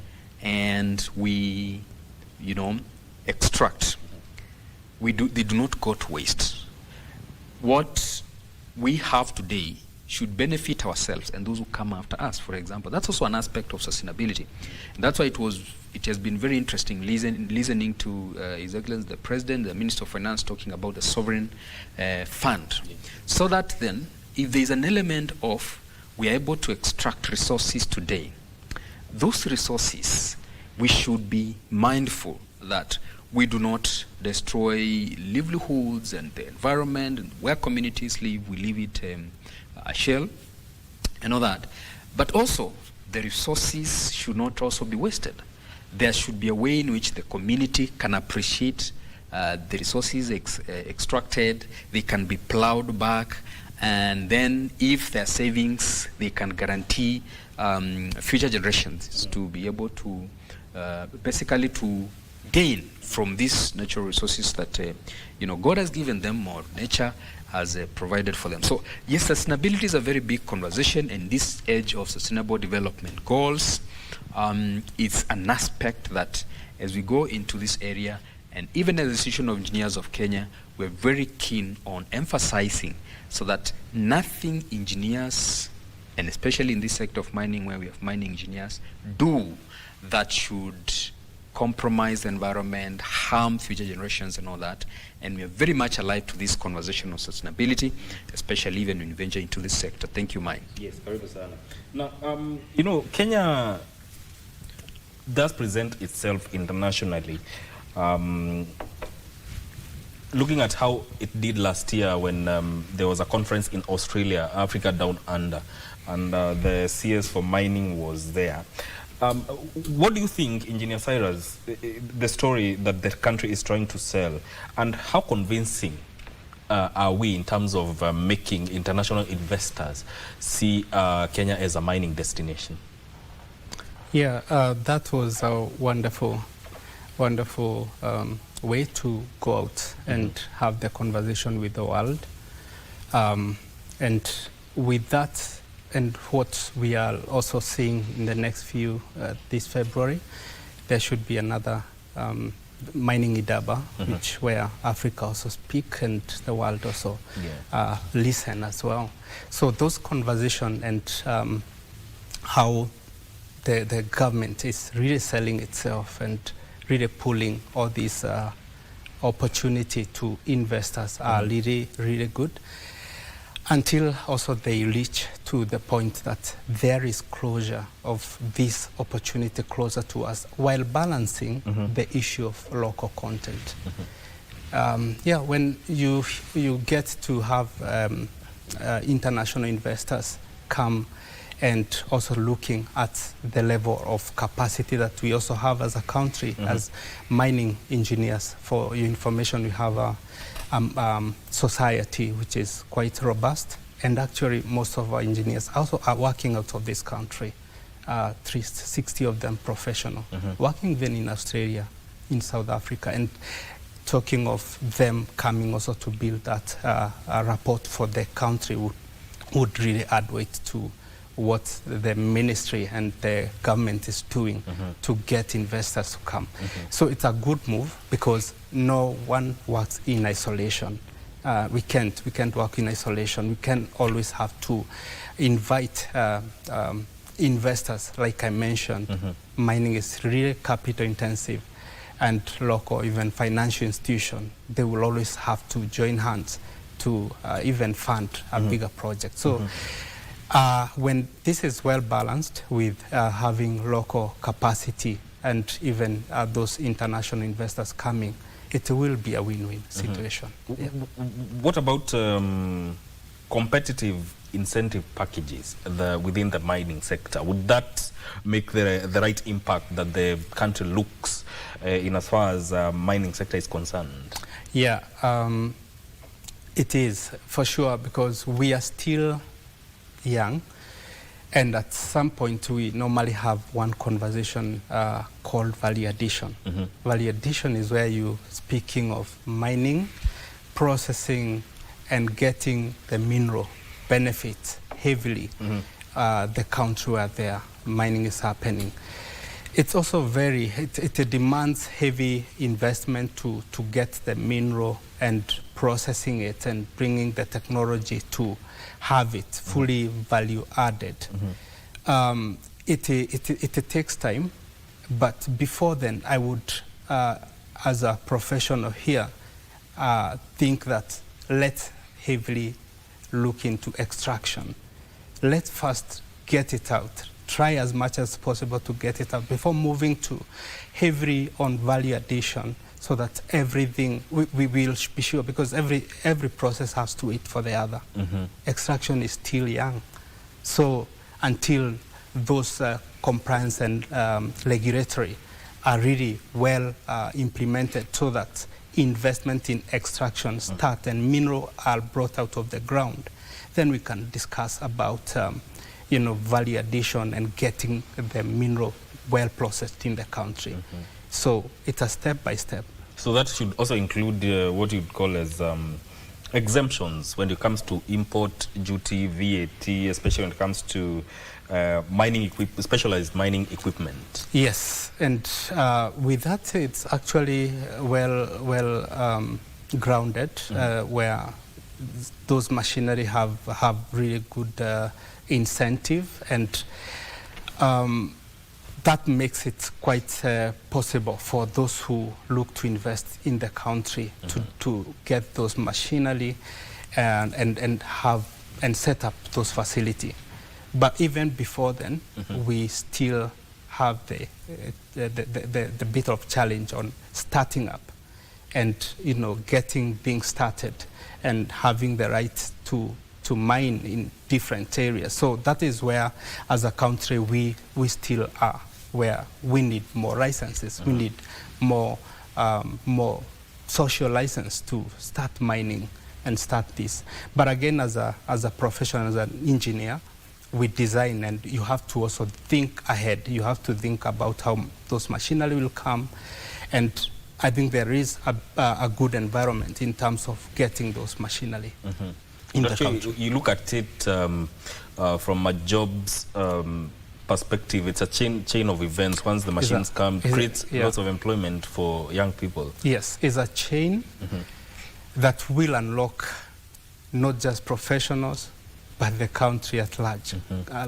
[SPEAKER 16] and we, extract, they do not go to waste. What we have today should benefit ourselves and those who come after us, for example. That's also an aspect of sustainability. And that's why it has been very interesting listening to His Excellency the President, the Minister of Finance talking about the sovereign fund. So that then, if there is an element of we are able to extract resources today, those resources, we should be mindful that we do not destroy livelihoods and the environment, and where communities live, we leave it a shell and all that. But also, the resources should not also be wasted. There should be a way in which the community can appreciate the resources extracted, they can be plowed back, and then if there are savings, they can guarantee future generations to be able to basically to gain from these natural resources that God has given them, or nature has provided for them. So yes, sustainability is a very big conversation in this age of sustainable development goals. It's an aspect that as we go into this area, and even as the Institution of Engineers of Kenya, we're very keen on emphasizing so that nothing engineers, and especially in this sector of mining where we have mining engineers, do that should compromise the environment, harm future generations and all that. And we are very much alive to this conversation of sustainability, especially even when we venture into this sector. Thank you, Mike.
[SPEAKER 1] Yes, karibu sana. Now, Kenya does present itself internationally. Looking at how it did last year when there was a conference in Australia, Africa Down Under, and the CS for mining was there. What do you think, Engineer Cyrus, the story that the country is trying to sell, and how convincing are we in terms of making international investors see Kenya as a mining destination?
[SPEAKER 15] Yeah, that was a wonderful way to go out and have the conversation with the world. And with that, and what we are also seeing in the next few, this February, there should be another mining Idaba, where Africa also speak and the world also listen as well. So those conversations and how the government is really selling itself and really pulling all these opportunity to investors are really, really good, until also they reach to the point that there is closure of this opportunity closer to us, while balancing the issue of local content. When you get to have international investors come and also looking at the level of capacity that we also have as a country, as mining engineers. For your information, we have a society which is quite robust, and actually most of our engineers also are working out of this country, 360 of them professional, working then in Australia, in South Africa, and talking of them coming also to build that a rapport for the country would really add weight to what the ministry and the government is doing to get investors to come. So it's a good move, because no one works in isolation. We can't work in isolation. We can always have to invite investors. Like I mentioned, mining is really capital intensive. and local, even financial institution, they will always have to join hands to even fund a bigger project. So when this is well balanced with having local capacity and even those international investors coming, it will be a win-win situation.
[SPEAKER 1] What about competitive incentive packages within the mining sector? Would that make the right impact that the country looks in as far as mining sector is concerned?
[SPEAKER 15] Yeah, it is for sure, because we are still young, and at some point we normally have one conversation called value addition. Value addition is where you speaking of mining, processing, and getting the mineral benefits heavily the country where their mining is happening. It's also it demands heavy investment to get the mineral and processing it and bringing the technology to have it fully value added. It takes time, but before then I would, as a professional here, think that let's heavily look into extraction. Let's first get it out. Try as much as possible to get it out before moving to heavily on value addition, so that everything, we will be sure, because every process has to eat for the other. Extraction is still young. So until those compliance and regulatory are really well implemented, so that investment in extraction start and mineral are brought out of the ground, then we can discuss about value addition and getting the mineral well processed in the country. So it's a step by step.
[SPEAKER 1] So that should also include what you'd call as exemptions when it comes to import duty, VAT, especially when it comes to specialized mining equipment.
[SPEAKER 15] Yes, and with that, it's actually well grounded, where those machinery have really good incentive, and that makes it quite possible for those who look to invest in the country to get those machinery and set up those facilities. But even before then, we still have the bit of challenge on starting up and being started and having the right to mine in different areas. So that is where, as a country, we still are, where we need more licenses. We need more social license to start mining and start this. But again, as a professional, as an engineer, we design, and you have to also think ahead. You have to think about how those machinery will come, and I think there is a good environment in terms of getting those machinery in the country.
[SPEAKER 1] You look at it from a jobs perspective. It's a chain of events. Once the machines come, creates lots of employment for young people.
[SPEAKER 15] Yes, it's a chain that will unlock not just professionals, but the country at large.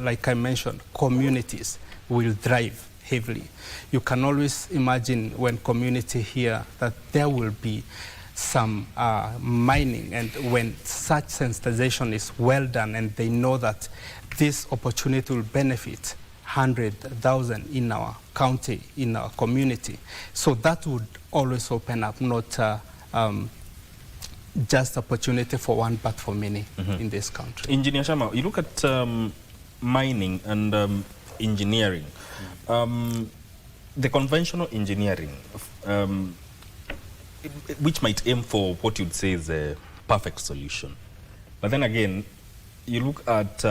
[SPEAKER 15] Like I mentioned, communities will drive heavily. You can always imagine when community hear that there will be some mining, and when such sensitization is well done and they know that this opportunity will benefit 100,000 in our county, in our community. So that would always open up not just opportunity for one, but for many in this country.
[SPEAKER 1] Engineer Shama, you look at mining and engineering. The conventional engineering, which might aim for what you'd say is a perfect solution. But then again, you look at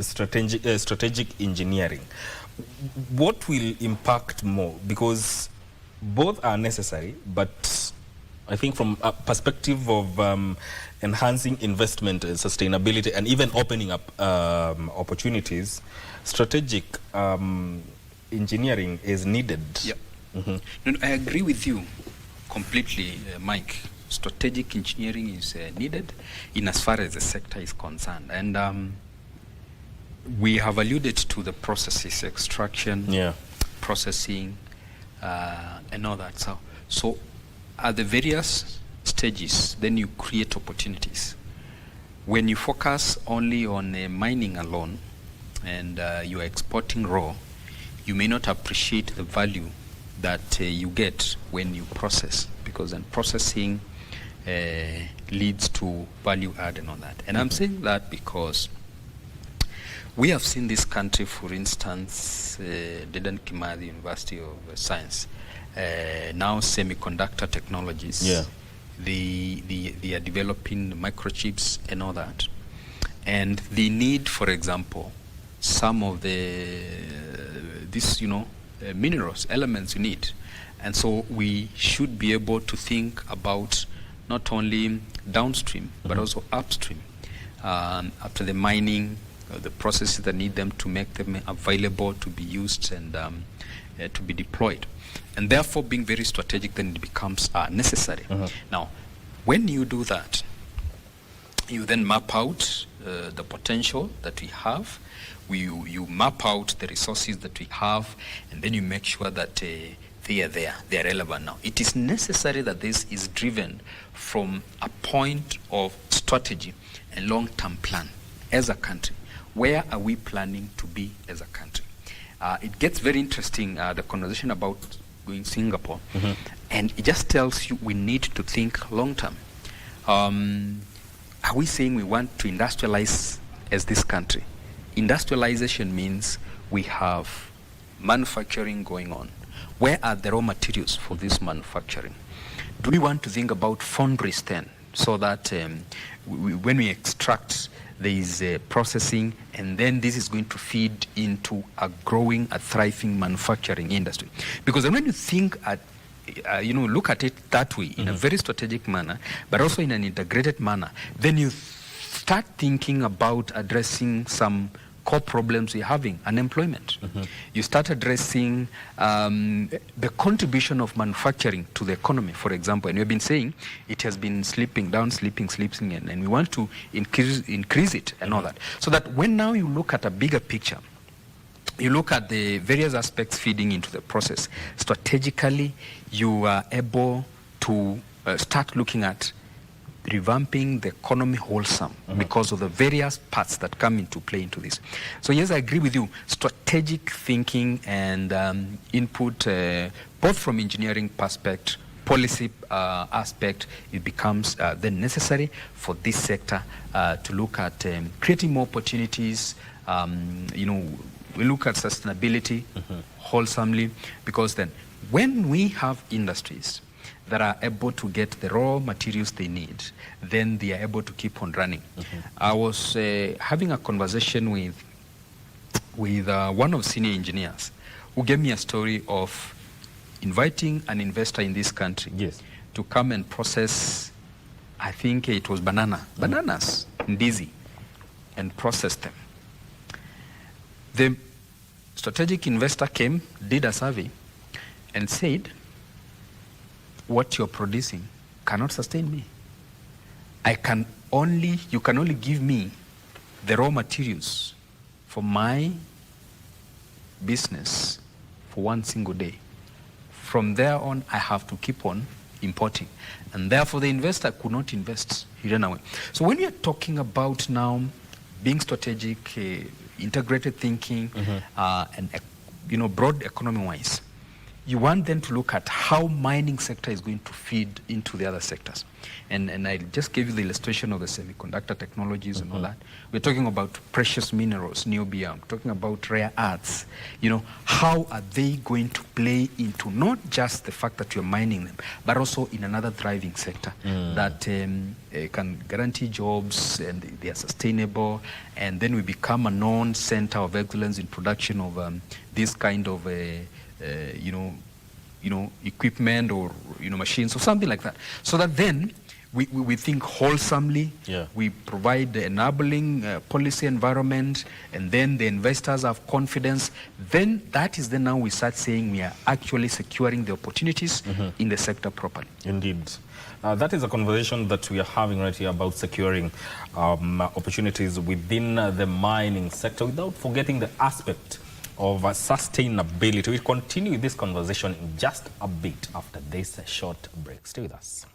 [SPEAKER 1] strategic engineering. What will impact more? Because both are necessary, but I think from a perspective of enhancing investment and sustainability and even opening up opportunities, strategic engineering is needed.
[SPEAKER 16] No, I agree with you completely, Mike. Strategic engineering is needed in as far as the sector is concerned. And we have alluded to the processes, extraction, processing, and all that. So at the various stages, then you create opportunities. When you focus only on mining alone and you are exporting raw, you may not appreciate the value that you get when you process, because then processing leads to value add and all that. And I'm saying that because we have seen this country, for instance, Dedan Kimathi University of Science, now semiconductor technologies.
[SPEAKER 1] Yeah.
[SPEAKER 16] They are developing microchips and all that. And they need, for example, some of these, minerals, elements you need. And so we should be able to think about not only downstream, but also upstream. After the mining, the processes that need them to make them available to be used and to be deployed. And therefore, being very strategic, then it becomes necessary. Now, when you do that, you then map out the potential that we have. You map out the resources that we have, and then you make sure that they are there, they are relevant now. It is necessary that this is driven from a point of strategy and long-term plan as a country. Where are we planning to be as a country? It gets very interesting, the conversation about going Singapore, and it just tells you we need to think long-term. Are we saying we want to industrialize as this country? Industrialization means we have manufacturing going on. Where are the raw materials for this manufacturing? Do we want to think about foundries then, so that when we extract, there is processing, and then this is going to feed into a growing, a thriving manufacturing industry? Because when you think at, look at it that way, in a very strategic manner, but also in an integrated manner, then you start thinking about addressing some core problems we're having, unemployment. You start addressing the contribution of manufacturing to the economy, for example. And we've been saying it has been slipping, and we want to increase it and all that. So that when now you look at a bigger picture, you look at the various aspects feeding into the process, strategically you are able to start looking at revamping the economy wholesome because of the various parts that come into play into this. So yes, I agree with you. Strategic thinking and input, both from engineering perspective, policy aspect, it becomes then necessary for this sector to look at creating more opportunities. We look at sustainability wholesomely, because then when we have industries that are able to get the raw materials they need, then they are able to keep on running. I was having a conversation with one of senior engineers who gave me a story of inviting an investor in this country to come and process, I think it was bananas, ndizi, and process them. The strategic investor came, did a survey, and said, what you're producing cannot sustain me. You can only give me the raw materials for my business for one single day. From there on, I have to keep on importing. And therefore, the investor could not invest. He ran away. So when we are talking about now being strategic, integrated thinking, and broad economy-wise, you want them to look at how mining sector is going to feed into the other sectors. And I just gave you the illustration of the semiconductor technologies and all that. We're talking about precious minerals, niobium, talking about rare earths. How are they going to play into not just the fact that you're mining them, but also in another thriving sector that can guarantee jobs, and they are sustainable, and then we become a known center of excellence in production of this kind of equipment or machines or something like that. So that then we think wholesomely, we provide the enabling policy environment, and then the investors have confidence. Then that is then now we start saying we are actually securing the opportunities in the sector properly.
[SPEAKER 1] Indeed. That is a conversation that we are having right here about securing opportunities within the mining sector, without forgetting the aspect of sustainability. We'll continue this conversation in just a bit after this short break. Stay with us.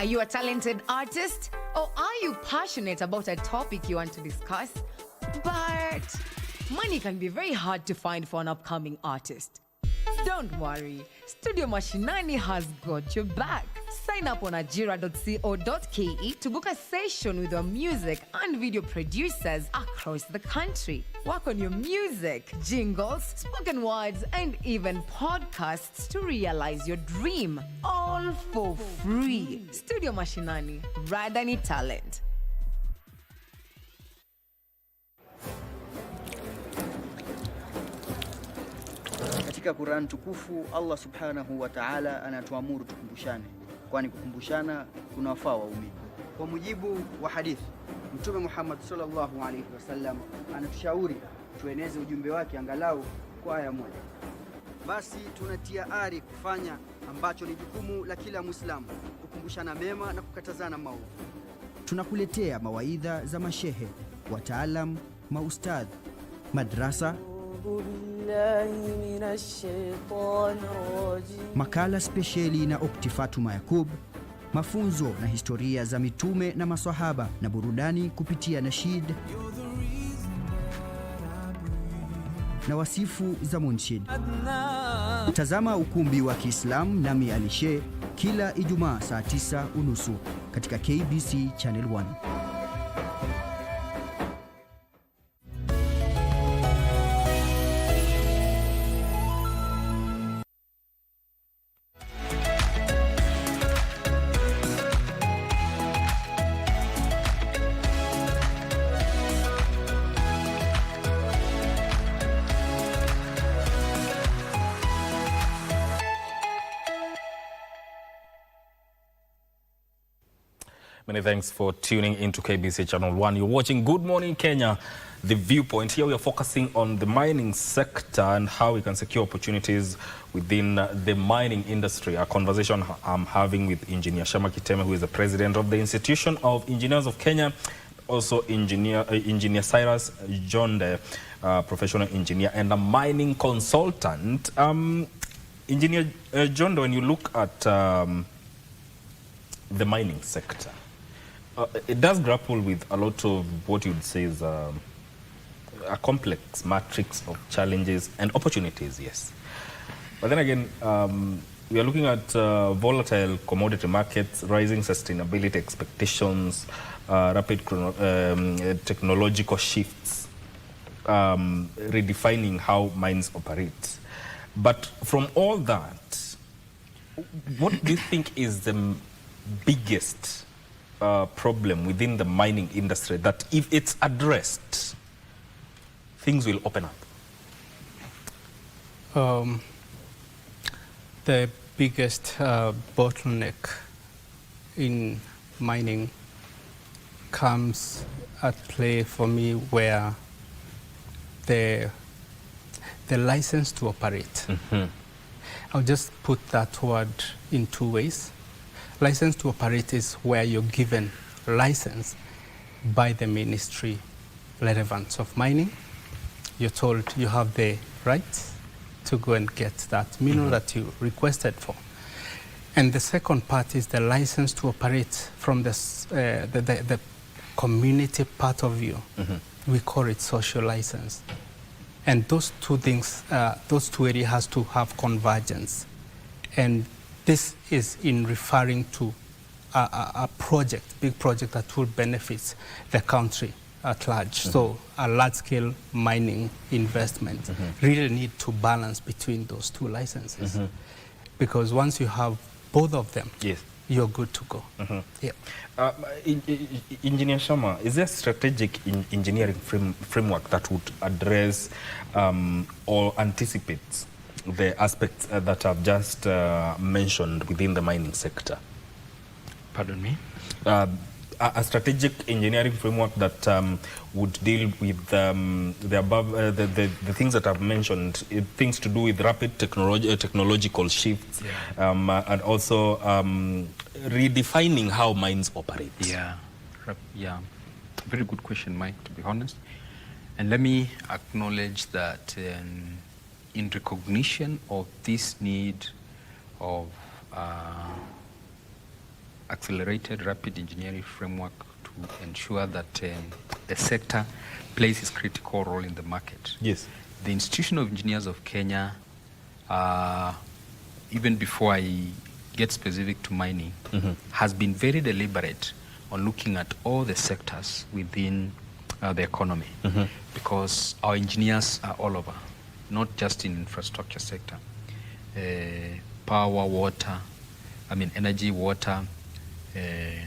[SPEAKER 17] Are you a talented artist? Or are you passionate about a topic you want to discuss? But money can be very hard to find for an upcoming artist. Don't worry, Studio Mashinani has got your back. Sign up on ajira.co.ke to book a session with your music and video producers across the country. Work on your music, jingles, spoken words, and even podcasts to realize your dream. All for free. Studio Mashinani, Radani Talent.
[SPEAKER 18] Katika Qur'an tukufu Allah subhanahu wa ta'ala anatuamuru tukumbushane, kwani kukumbushana kunawafaa waumini. Kwa mujibu wa hadithi, Mtume Muhammad sallallahu alaihi wasallam anatushauri tueneze ujumbe wake angalau kwa aya moja. Basi tunatia ari kufanya ambacho ni jukumu la kila Muislamu, kukumbushana mema na kukatazana maovu. Tunakuletea mawaidha za mashehe, wataalam, maustadh, madrasa, makala spesheli na Optifatuma Yakub, mafunzo na historia za mitume na maswahaba, na burudani kupitia nashid na wasifu za munshid. Tazama ukumbi wa Kiislamu nami Alishe kila Ijumaa saa 9:30 katika KBC Channel 1.
[SPEAKER 1] Many thanks for tuning into KBC Channel 1. You're watching Good Morning Kenya, The Viewpoint. Here we are focusing on the mining sector and how we can secure opportunities within the mining industry. A conversation I'm having with Engineer Shama Kiteme, who is the president of the Institution of Engineers of Kenya, also Engineer Cyrus Jonde, professional engineer and a mining consultant. Engineer Jonde, when you look at the mining sector, it does grapple with a lot of what you'd say is a complex matrix of challenges and opportunities, yes. But then again, we are looking at volatile commodity markets, rising sustainability expectations, rapid technological shifts, redefining how mines operate. But from all that, what do you think is the biggest problem within the mining industry that if it's addressed, things will open up?
[SPEAKER 15] The biggest bottleneck in mining comes at play for me where the license to operate. I'll just put that word in two ways. License to operate is where you're given license by the ministry relevant of mining. You're told you have the right to go and get that mineral that you requested for. And the second part is the license to operate from the community part of you. We call it social license. And those two things, those two areas has to have convergence. And this is in referring to a project, big project that will benefit the country at large. So a large-scale mining investment really need to balance between those two licenses. Because once you have both of them, you're good to go. Yeah.
[SPEAKER 1] Engineer Shama, is there a strategic engineering framework that would address or anticipate the aspects that I've just mentioned within the mining sector?
[SPEAKER 16] Pardon me?
[SPEAKER 1] A strategic engineering framework that would deal with the above the things that I've mentioned, things to do with rapid technological shifts, and also redefining how mines operate.
[SPEAKER 16] Yeah, very good question, Mike, to be honest. And let me acknowledge that in recognition of this need of accelerated rapid engineering framework to ensure that the sector plays its critical role in the market.
[SPEAKER 1] Yes.
[SPEAKER 16] The Institution of Engineers of Kenya, even before I get specific to mining, has been very deliberate on looking at all the sectors within the economy, because our engineers are all over, not just in infrastructure sector, power, water, energy, water,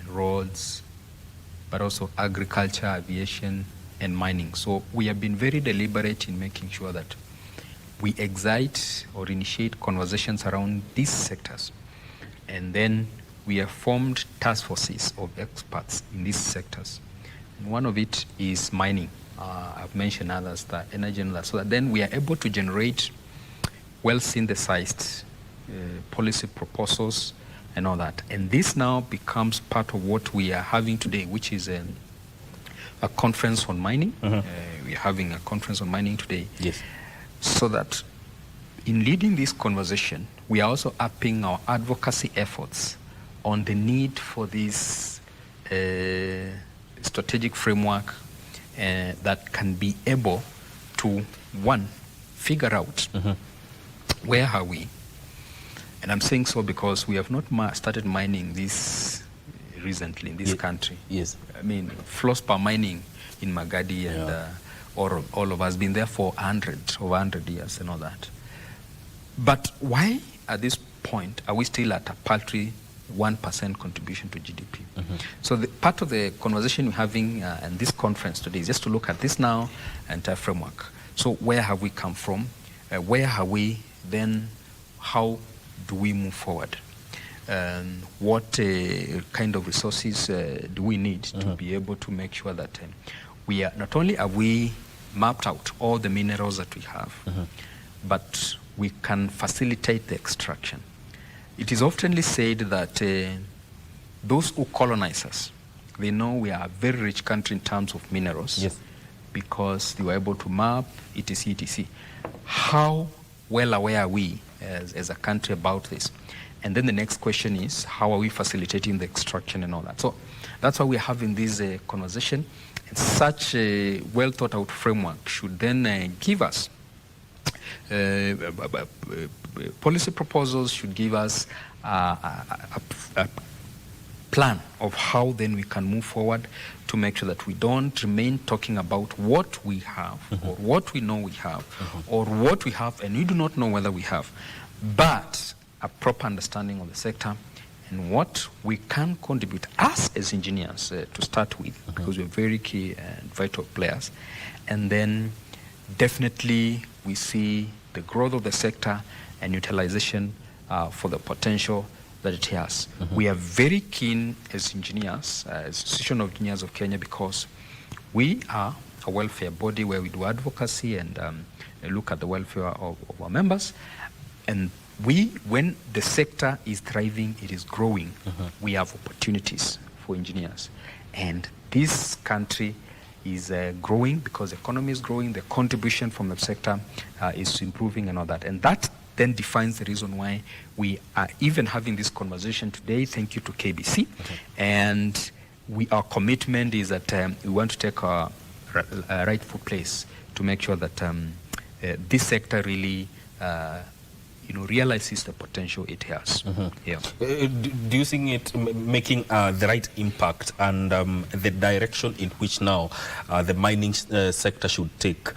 [SPEAKER 16] roads, but also agriculture, aviation, and mining. So we have been very deliberate in making sure that we excite or initiate conversations around these sectors. And then we have formed task forces of experts in these sectors. And one of it is mining. I've mentioned others, the energy and that. So that then we are able to generate well-synthesized policy proposals and all that. And this now becomes part of what we are having today, which is a conference on mining. We are having a conference on mining today.
[SPEAKER 1] Yes.
[SPEAKER 16] So that in leading this conversation, we are also upping our advocacy efforts on the need for this strategic framework that can be able to, one, figure out where are we. And I'm saying so because we have not started mining this recently in this country.
[SPEAKER 1] Yes.
[SPEAKER 16] Fluorspar mining in Magadi and all of us been there for over 100 years and all that. But why at this point are we still at a paltry 1% contribution to GDP? So the part of the conversation we're having and this conference today is just to look at this now entire framework. So where have we come from? Where are we then? How do we move forward? What kind of resources do we need to be able to make sure that we are not only have we mapped out all the minerals that we have, but we can facilitate the extraction. It is often said that those who colonize us, they know we are a very rich country in terms of minerals, because they were able to map etc. etc. How well aware are we as a country about this? And then the next question is, how are we facilitating the extraction and all that? So that's why we're having this conversation. And such a well thought out framework should then give us policy proposals, should give us a plan of how then we can move forward to make sure that we don't remain talking about what we have or what we know we have or what we have and we do not know whether we have, but a proper understanding of the sector and what we can contribute us as engineers to start with, because we're very key and vital players. And then definitely we see the growth of the sector and utilization for the potential that it has. We are very keen as engineers, as Institution of Engineers of Kenya, because we are a welfare body where we do advocacy and look at the welfare of our members. And when the sector is thriving, it is growing, we have opportunities for engineers. And this country is growing because the economy is growing, the contribution from the sector is improving and all that. And that then defines the reason why we are even having this conversation today. Thank you to KBC. And our commitment is that we want to take our rightful place to make sure that this sector really realizes the potential it has.
[SPEAKER 1] Do you think it making the right impact and the direction in which now the mining sector should take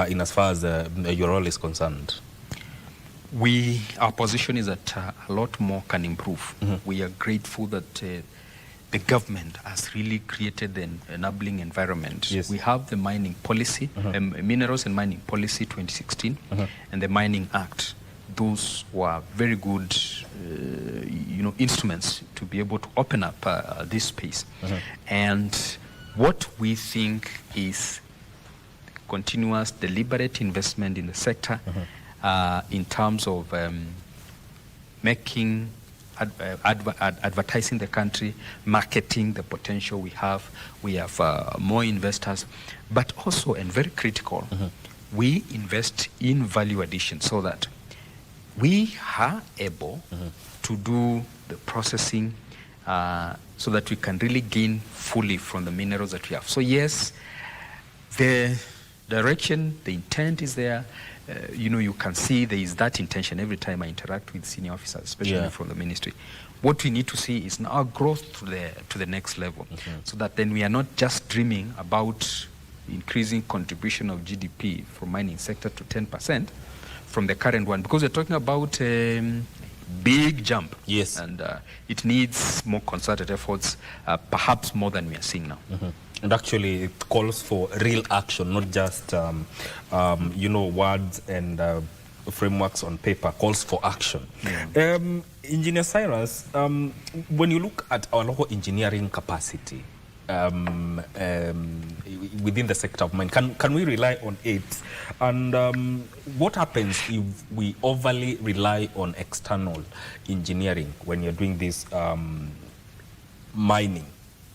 [SPEAKER 1] in as far as your role is concerned?
[SPEAKER 16] Our position is that a lot more can improve. We are grateful that the government has really created an enabling environment.
[SPEAKER 1] Yes.
[SPEAKER 16] We have the mining policy, Minerals and Mining Policy 2016, and the Mining Act. Those were very good, instruments to be able to open up this space. And what we think is continuous, deliberate investment in the sector in terms of making, advertising the country, marketing the potential we have. We have more investors, but also, and very critical, we invest in value addition so that we are able to do the processing so that we can really gain fully from the minerals that we have. So yes, the direction, the intent is there. You can see there is that intention every time I interact with senior officers, especially from the ministry. What we need to see is now growth to the next level, so that then we are not just dreaming about increasing contribution of GDP from mining sector to 10% from the current one, because we're talking about big jump.
[SPEAKER 1] Yes.
[SPEAKER 16] And it needs more concerted efforts, perhaps more than we are seeing now.
[SPEAKER 1] And actually, it calls for real action, not just, words and frameworks on paper. Calls for action.
[SPEAKER 16] Yeah.
[SPEAKER 1] Engineer Cyrus, when you look at our local engineering capacity within the sector of mine, can we rely on it? And what happens if we overly rely on external engineering when you're doing this mining,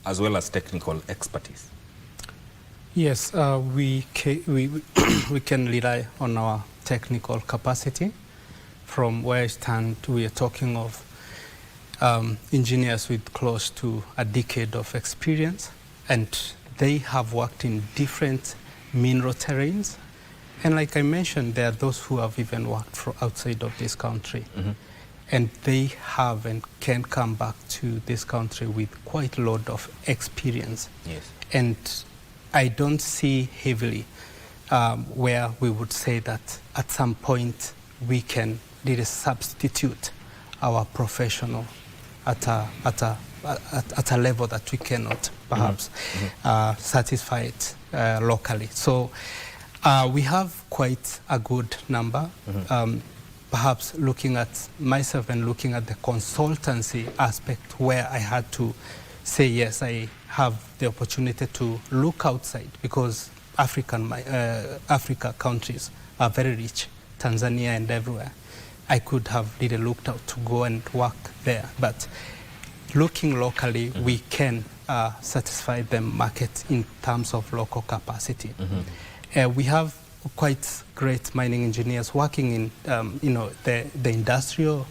[SPEAKER 1] as well as technical expertise?
[SPEAKER 15] Yes, we can rely on our technical capacity. From where I stand, we are talking of engineers with close to a decade of experience, and they have worked in different mineral terrains. And like I mentioned, there are those who have even worked from outside of this country. And they have and can come back to this country with quite a lot of experience.
[SPEAKER 1] Yes.
[SPEAKER 15] And I don't see heavily where we would say that at some point we can really substitute our professional at a level that we cannot perhaps satisfy it locally. So we have quite a good number. Perhaps looking at myself and looking at the consultancy aspect, where I had to say, yes, I have the opportunity to look outside, because Africa countries are very rich, Tanzania and everywhere. I could have really looked out to go and work there, but looking locally, we can satisfy the market in terms of local capacity. We have quite great mining engineers working in the industrial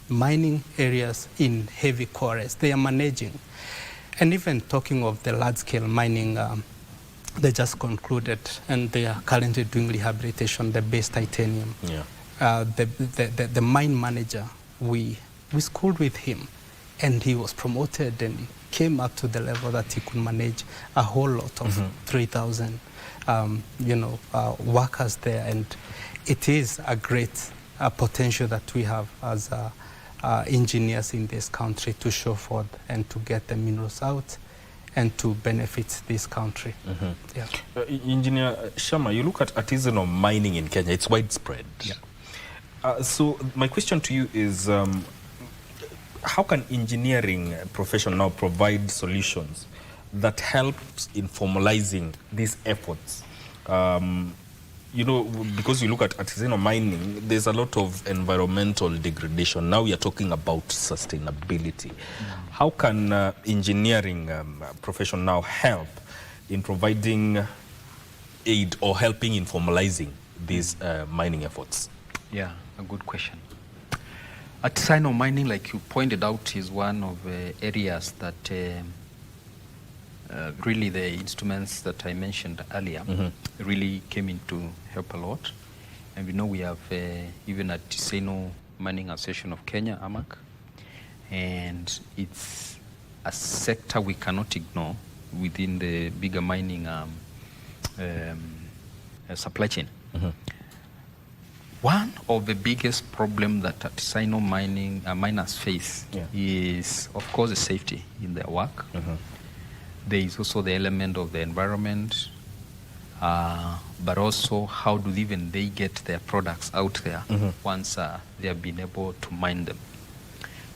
[SPEAKER 15] mining areas in heavy quarries. They are managing. And even talking of the large-scale mining, they just concluded, and they are currently doing rehabilitation, the base titanium. The mine manager, we schooled with him, and he was promoted, and he came up to the level that he could manage a whole lot of 3,000 workers there. And it is a great potential that we have as engineers in this country to show forth and to get the minerals out and to benefit this country.
[SPEAKER 1] Engineer Shama, you look at artisanal mining in Kenya, it's widespread. So my question to you is, how can engineering profession now provide solutions that helps in formalizing these efforts? Because you look at artisanal mining, there's a lot of environmental degradation. Now we are talking about sustainability. How can engineering profession now help in providing aid or helping in formalizing these mining efforts?
[SPEAKER 16] Yeah, a good question. Artisanal mining, like you pointed out, is one of the areas that really the instruments that I mentioned earlier really came in to help a lot. And we know we have even Artisanal Mining Association of Kenya, AMAC, and it's a sector we cannot ignore within the bigger mining supply chain. One of the biggest problems that artisanal miners face is, of course, the safety in their work. There is also the element of the environment, but also how do even they get their products out there once they have been able to mine them.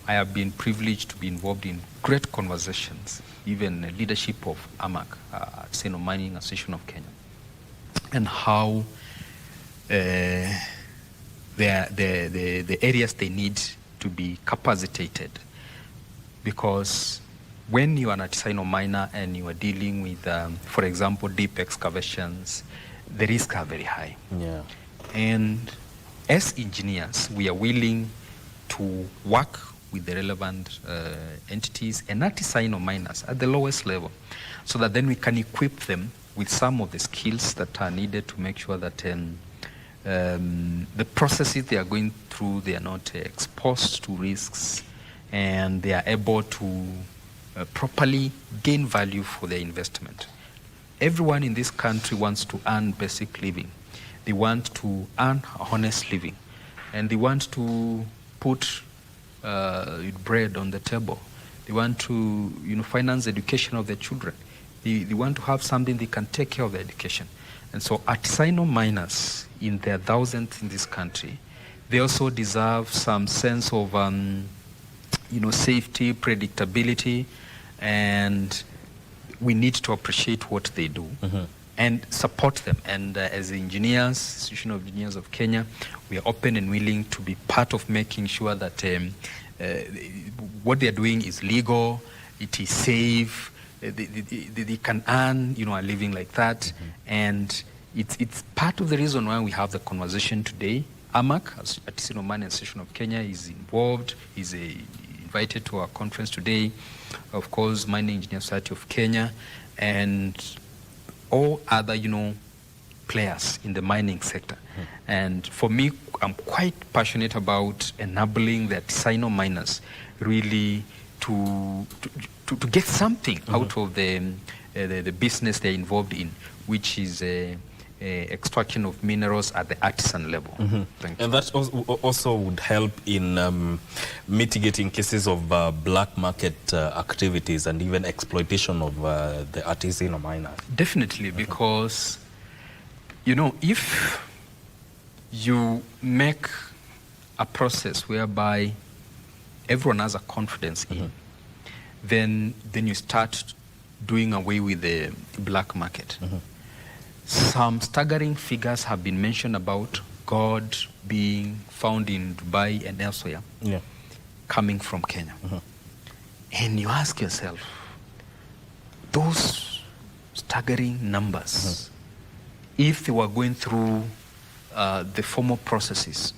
[SPEAKER 16] I have been privileged to be involved in great conversations, even leadership of AMAC, Artisanal Mining Association of Kenya, and how the areas they need to be capacitated. Because when you are an artisanal miner and you are dealing with, for example, deep excavations, the risks are very high.
[SPEAKER 1] Yeah.
[SPEAKER 16] And as engineers, we are willing to work with the relevant entities and artisanal miners at the lowest level, so that then we can equip them with some of the skills that are needed to make sure that the processes they are going through, they are not exposed to risks, and they are able to properly gain value for their investment. Everyone in this country wants to earn basic living. They want to earn a honest living, and they want to put bread on the table. They want to, finance the education of their children. They want to have something they can take care of their education. And so artisanal miners, in their thousands in this country, they also deserve some sense of, safety, predictability, and we need to appreciate what they do and support them. And as engineers, Association of Engineers of Kenya, we are open and willing to be part of making sure that what they are doing is legal, it is safe, they can earn, a living like that. And it's part of the reason why we have the conversation today. AMAC, Artisanal Mining Association of Kenya, is involved, is invited to our conference today. Of course, Mining Engineer Society of Kenya, and all other, players in the mining sector. And for me, I'm quite passionate about enabling the artisanal miners really to get something out of the business they're involved in, which is extraction of minerals at the artisan level. Thank you.
[SPEAKER 1] And that also would help in mitigating cases of black market activities and even exploitation of the artisanal miners.
[SPEAKER 16] Definitely, because, if you make a process whereby everyone has a confidence in, then you start doing away with the black market. Some staggering figures have been mentioned about gold being found in Dubai and elsewhere, coming from Kenya. And you ask yourself, those staggering numbers, if they were going through the formal processes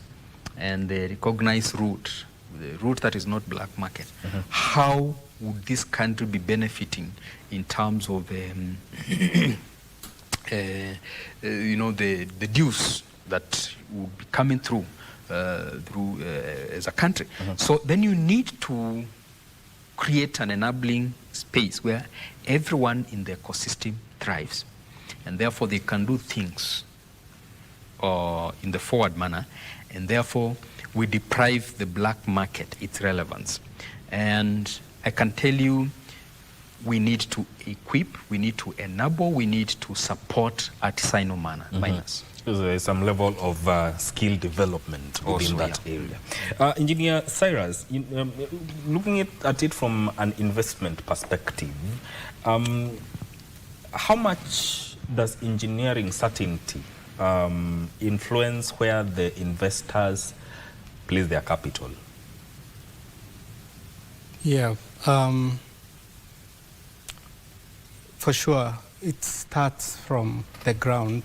[SPEAKER 16] and the recognized route, the route that is not black market, how would this country be benefiting in terms of the dues that would be coming through as a country? So then you need to create an enabling space where everyone in the ecosystem thrives, and therefore they can do things in the forward manner, and therefore we deprive the black market its relevance. And I can tell you, we need to equip, we need to enable, we need to support artisanal miners.
[SPEAKER 1] So there is some level of skill development within that area. Engineer Cyrus, looking at it from an investment perspective, how much does engineering certainty influence where the investors place their capital?
[SPEAKER 15] Yeah. For sure, it starts from the ground,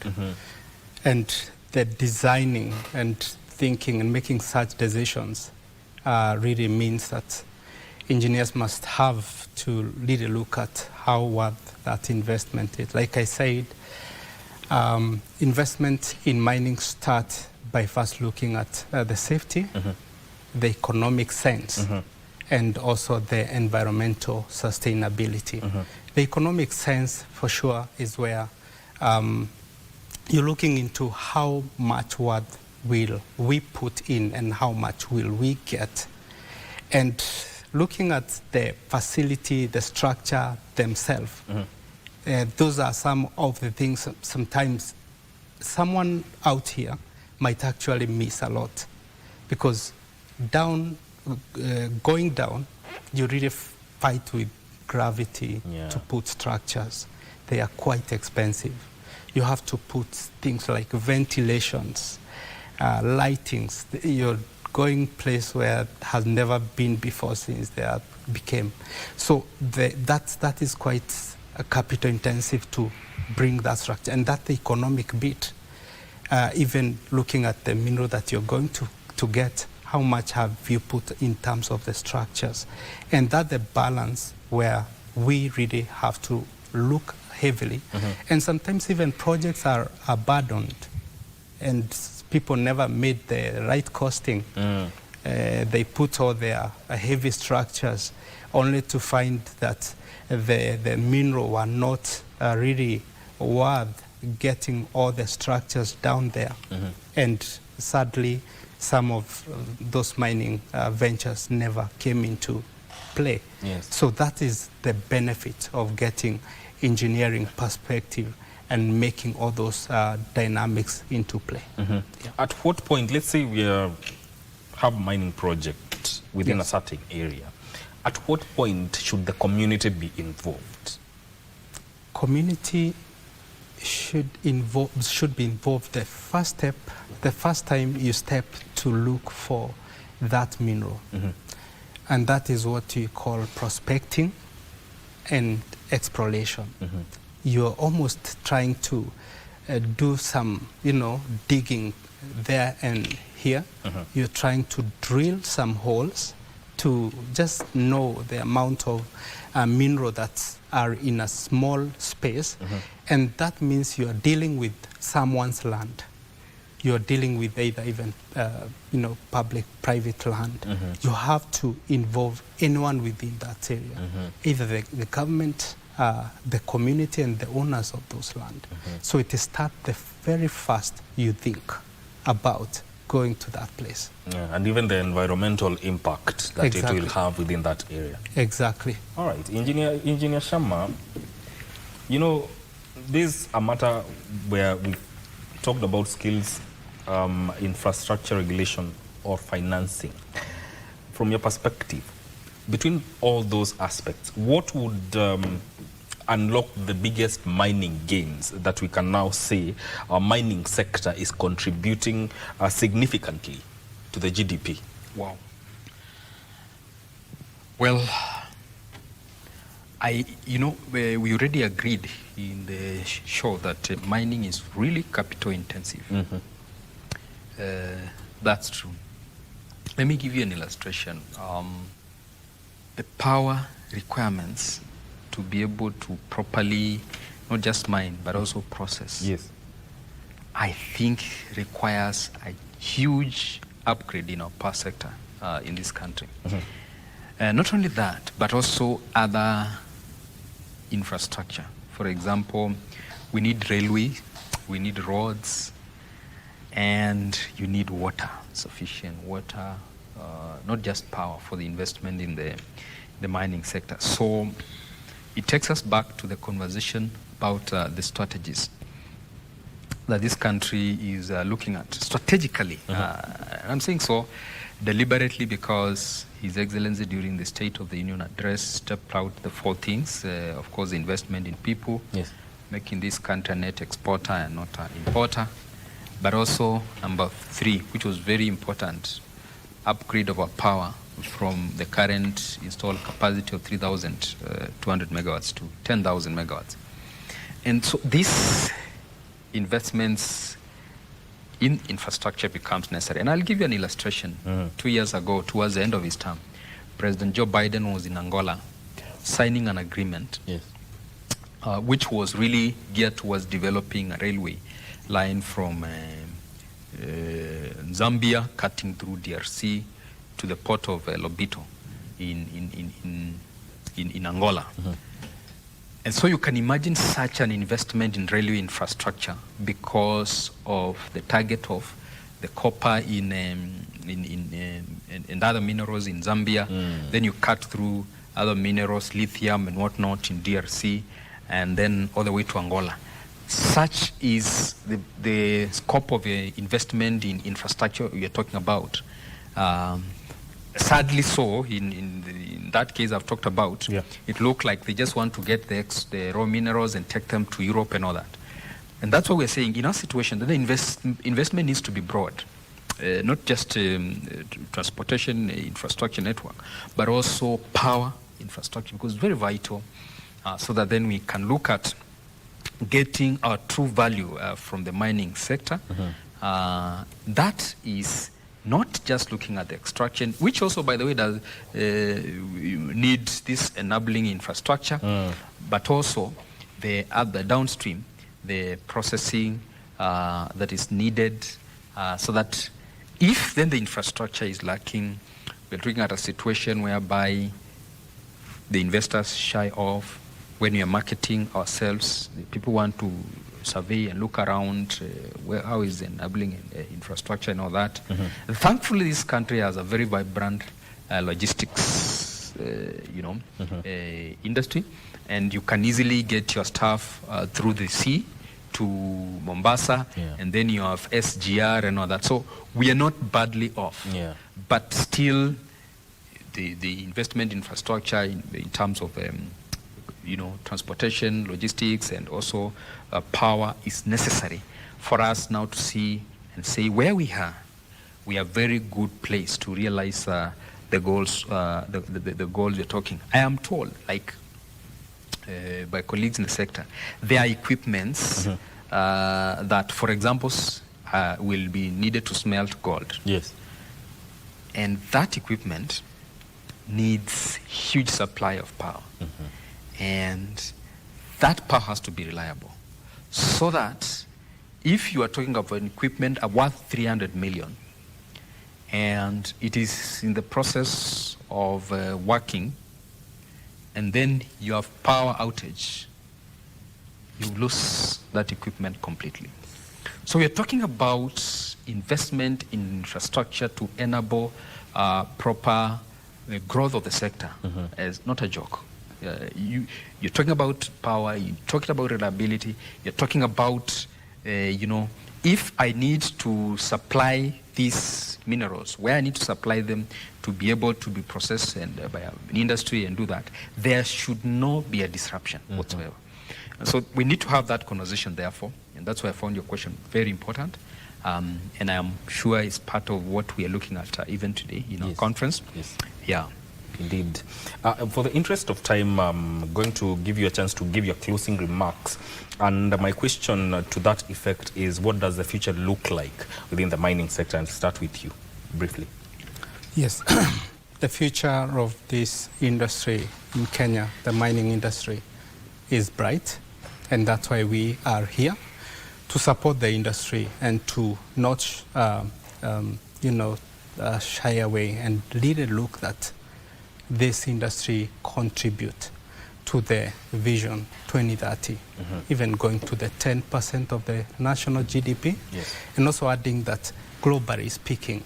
[SPEAKER 15] and the designing and thinking and making such decisions really means that engineers must have to really look at how worth that investment is. Like I said, investment in mining starts by first looking at the safety, the economic sense, and also the environmental sustainability. The economic sense, for sure, is where you're looking into how much worth will we put in and how much will we get. And looking at the facility, the structure themselves, those are some of the things sometimes someone out here might actually miss a lot, because going down, you really fight with gravity to put structures. They are quite expensive. You have to put things like ventilations, lightings. You're going place where has never been before since they became. So that is quite capital intensive to bring that structure, and that's the economic bit. Even looking at the mineral that you're going to get, how much have you put in terms of the structures? And that's the balance where we really have to look heavily. And sometimes even projects are abandoned and people never made the right costing. They put all their heavy structures only to find that the mineral were not really worth getting all the structures down there. And sadly, some of those mining ventures never came into play. So that is the benefit of getting engineering perspective and making all those dynamics into play.
[SPEAKER 1] At what point, let's say we have mining project within a certain area, at what point should the community be involved?
[SPEAKER 15] Community should be involved the first time you step to look for that mineral. And that is what we call prospecting and exploration. You're almost trying to do some, digging there and here. You're trying to drill some holes to just know the amount of mineral that are in a small space. And that means you are dealing with someone's land. You are dealing with either even public, private land. You have to involve anyone within that area, either the government, the community, and the owners of those land. So it starts the very first you think about going to that place.
[SPEAKER 1] And even the environmental impact that it will have within that area.
[SPEAKER 15] Exactly.
[SPEAKER 1] All right, Engineer Shamma, this is a matter where we talked about skills, infrastructure regulation, or financing. From your perspective, between all those aspects, what would unlock the biggest mining gains that we can now say our mining sector is contributing significantly to the GDP?
[SPEAKER 16] Wow. Well, we already agreed in the show that mining is really capital intensive. That's true. Let me give you an illustration. The power requirements to be able to properly, not just mine, but also process, I think requires a huge upgrade in our power sector in this country. Not only that, but also other infrastructure. For example, we need railway, we need roads, and you need water, sufficient water, not just power for the investment in the mining sector. So it takes us back to the conversation about the strategies that this country is looking at strategically. I'm saying so deliberately because His Excellency during the State of the Union address stepped out the 4 things. Of course, investment in people, making this country a net exporter and not an importer. But also number 3, which was very important, upgrade of our power from the current installed capacity of 3,200 megawatts to 10,000 megawatts. And so these investments in infrastructure becomes necessary. And I'll give you an illustration. 2 years ago, towards the end of his term, President Joe Biden was in Angola signing an agreement which was really geared towards developing a railway line from Zambia, cutting through DRC, to the port of Lobito in Angola. And so you can imagine such an investment in railway infrastructure because of the target of the copper in other minerals in Zambia. Then you cut through other minerals, lithium and whatnot in DRC, and then all the way to Angola. Such is the scope of investment in infrastructure we are talking about. Sadly so, in that case I've talked about, it looked like they just want to get the raw minerals and take them to Europe and all that. And that's what we're saying. In our situation, the investment needs to be broad. Not just transportation infrastructure network, but also power infrastructure, because it's very vital, so that then we can look at getting our true value from the mining sector. That is not just looking at the extraction, which also, by the way, does need this enabling infrastructure, but also the downstream, the processing that is needed, so that if then the infrastructure is lacking, we're looking at a situation whereby the investors shy off. When we are marketing ourselves, the people want to survey and look around how is the enabling infrastructure and all that. Thankfully, this country has a very vibrant logistics industry, and you can easily get your stuff through the sea to Mombasa, and then you have SGR and all that. So we are not badly off, but still the investment infrastructure in terms of transportation, logistics, and also power is necessary for us now to see and say where we are very good place to realize the goals we're talking. I am told, like by colleagues in the sector, there are equipments that, for example, will be needed to smelt gold.
[SPEAKER 1] Yes.
[SPEAKER 16] And that equipment needs huge supply of power. And that power has to be reliable. So that if you are talking of an equipment worth 300 million, and it is in the process of working, and then you have power outage, you lose that equipment completely. So we are talking about investment in infrastructure to enable proper growth of the sector. As not a joke. You're talking about power, you're talking about reliability, you're talking about, if I need to supply these minerals, where I need to supply them to be able to be processed and by an industry and do that, there should not be a disruption whatsoever. And so we need to have that conversation, therefore, and that's why I found your question very important. And I am sure it's part of what we are looking at even today in our conference. Yeah.
[SPEAKER 1] Indeed. For the interest of time, I'm going to give you a chance to give your closing remarks. And my question to that effect is, what does the future look like within the mining sector? And start with you, briefly.
[SPEAKER 15] Yes. The future of this industry in Kenya, the mining industry, is bright. And that's why we are here, to support the industry and to not, shy away and really look that this industry contribute to the vision 2030, even going to the 10% of the national GDP, and also adding that globally speaking,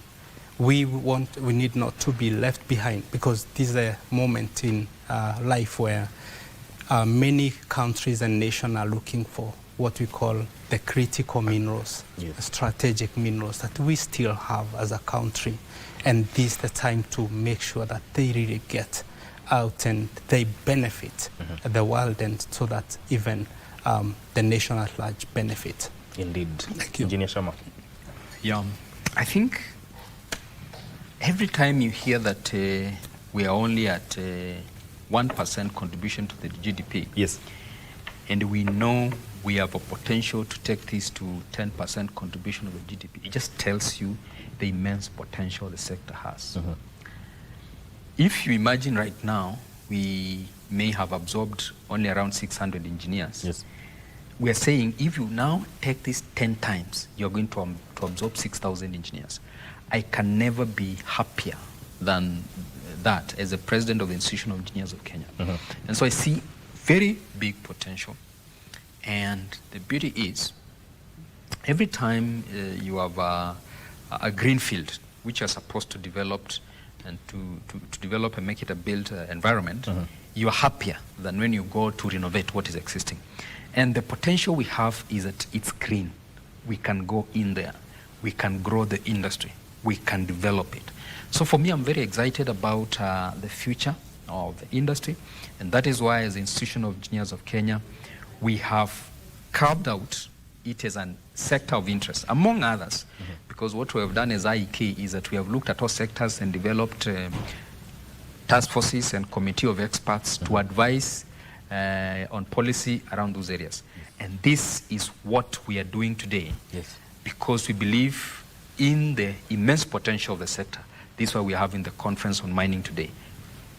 [SPEAKER 15] we need not to be left behind, because this is a moment in life where many countries and nations are looking for what we call the critical minerals, strategic minerals that we still have as a country. And this is the time to make sure that they really get out and they benefit the world, and so that even the nation at large benefit.
[SPEAKER 1] Indeed.
[SPEAKER 15] Thank you.
[SPEAKER 1] Engineer Sharma.
[SPEAKER 16] Yeah, I think every time you hear that we are only at 1% contribution to the GDP, and we know we have a potential to take this to 10% contribution of the GDP, it just tells you the immense potential the sector has. If you imagine right now, we may have absorbed only around 600 engineers. We are saying if you now take this 10 times, you're going to absorb 6,000 engineers. I can never be happier than that as the president of the Institution of Engineers of Kenya. And so I see very big potential. And the beauty is, every time you have a green field, which you're supposed to develop and to develop and make it a built environment, you are happier than when you go to renovate what is existing. And the potential we have is that it's green. We can go in there. We can grow the industry. We can develop it. So for me, I'm very excited about the future of the industry. And that is why, as the Institution of Engineers of Kenya, we have carved out it as a sector of interest, among others, because what we have done as IEK is that we have looked at all sectors and developed task forces and committee of experts to advise on policy around those areas. And this is what we are doing today, because we believe in the immense potential of the sector. This is why we are having the conference on mining today.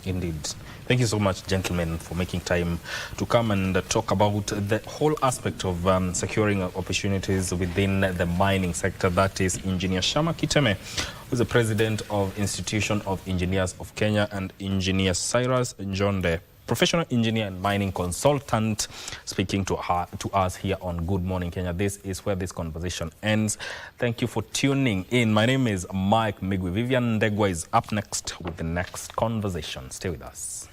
[SPEAKER 1] Indeed. Thank you so much, gentlemen, for making time to come and talk about the whole aspect of securing opportunities within the mining sector. That is Engineer Shama Kiteme, who is the president of Institution of Engineers of Kenya, and Engineer Cyrus Njonde, professional engineer and mining consultant, speaking to us here on Good Morning Kenya. This is where this conversation ends. Thank you for tuning in. My name is Mike Migwi. Vivian Ndegwa is up next with the next conversation. Stay with us.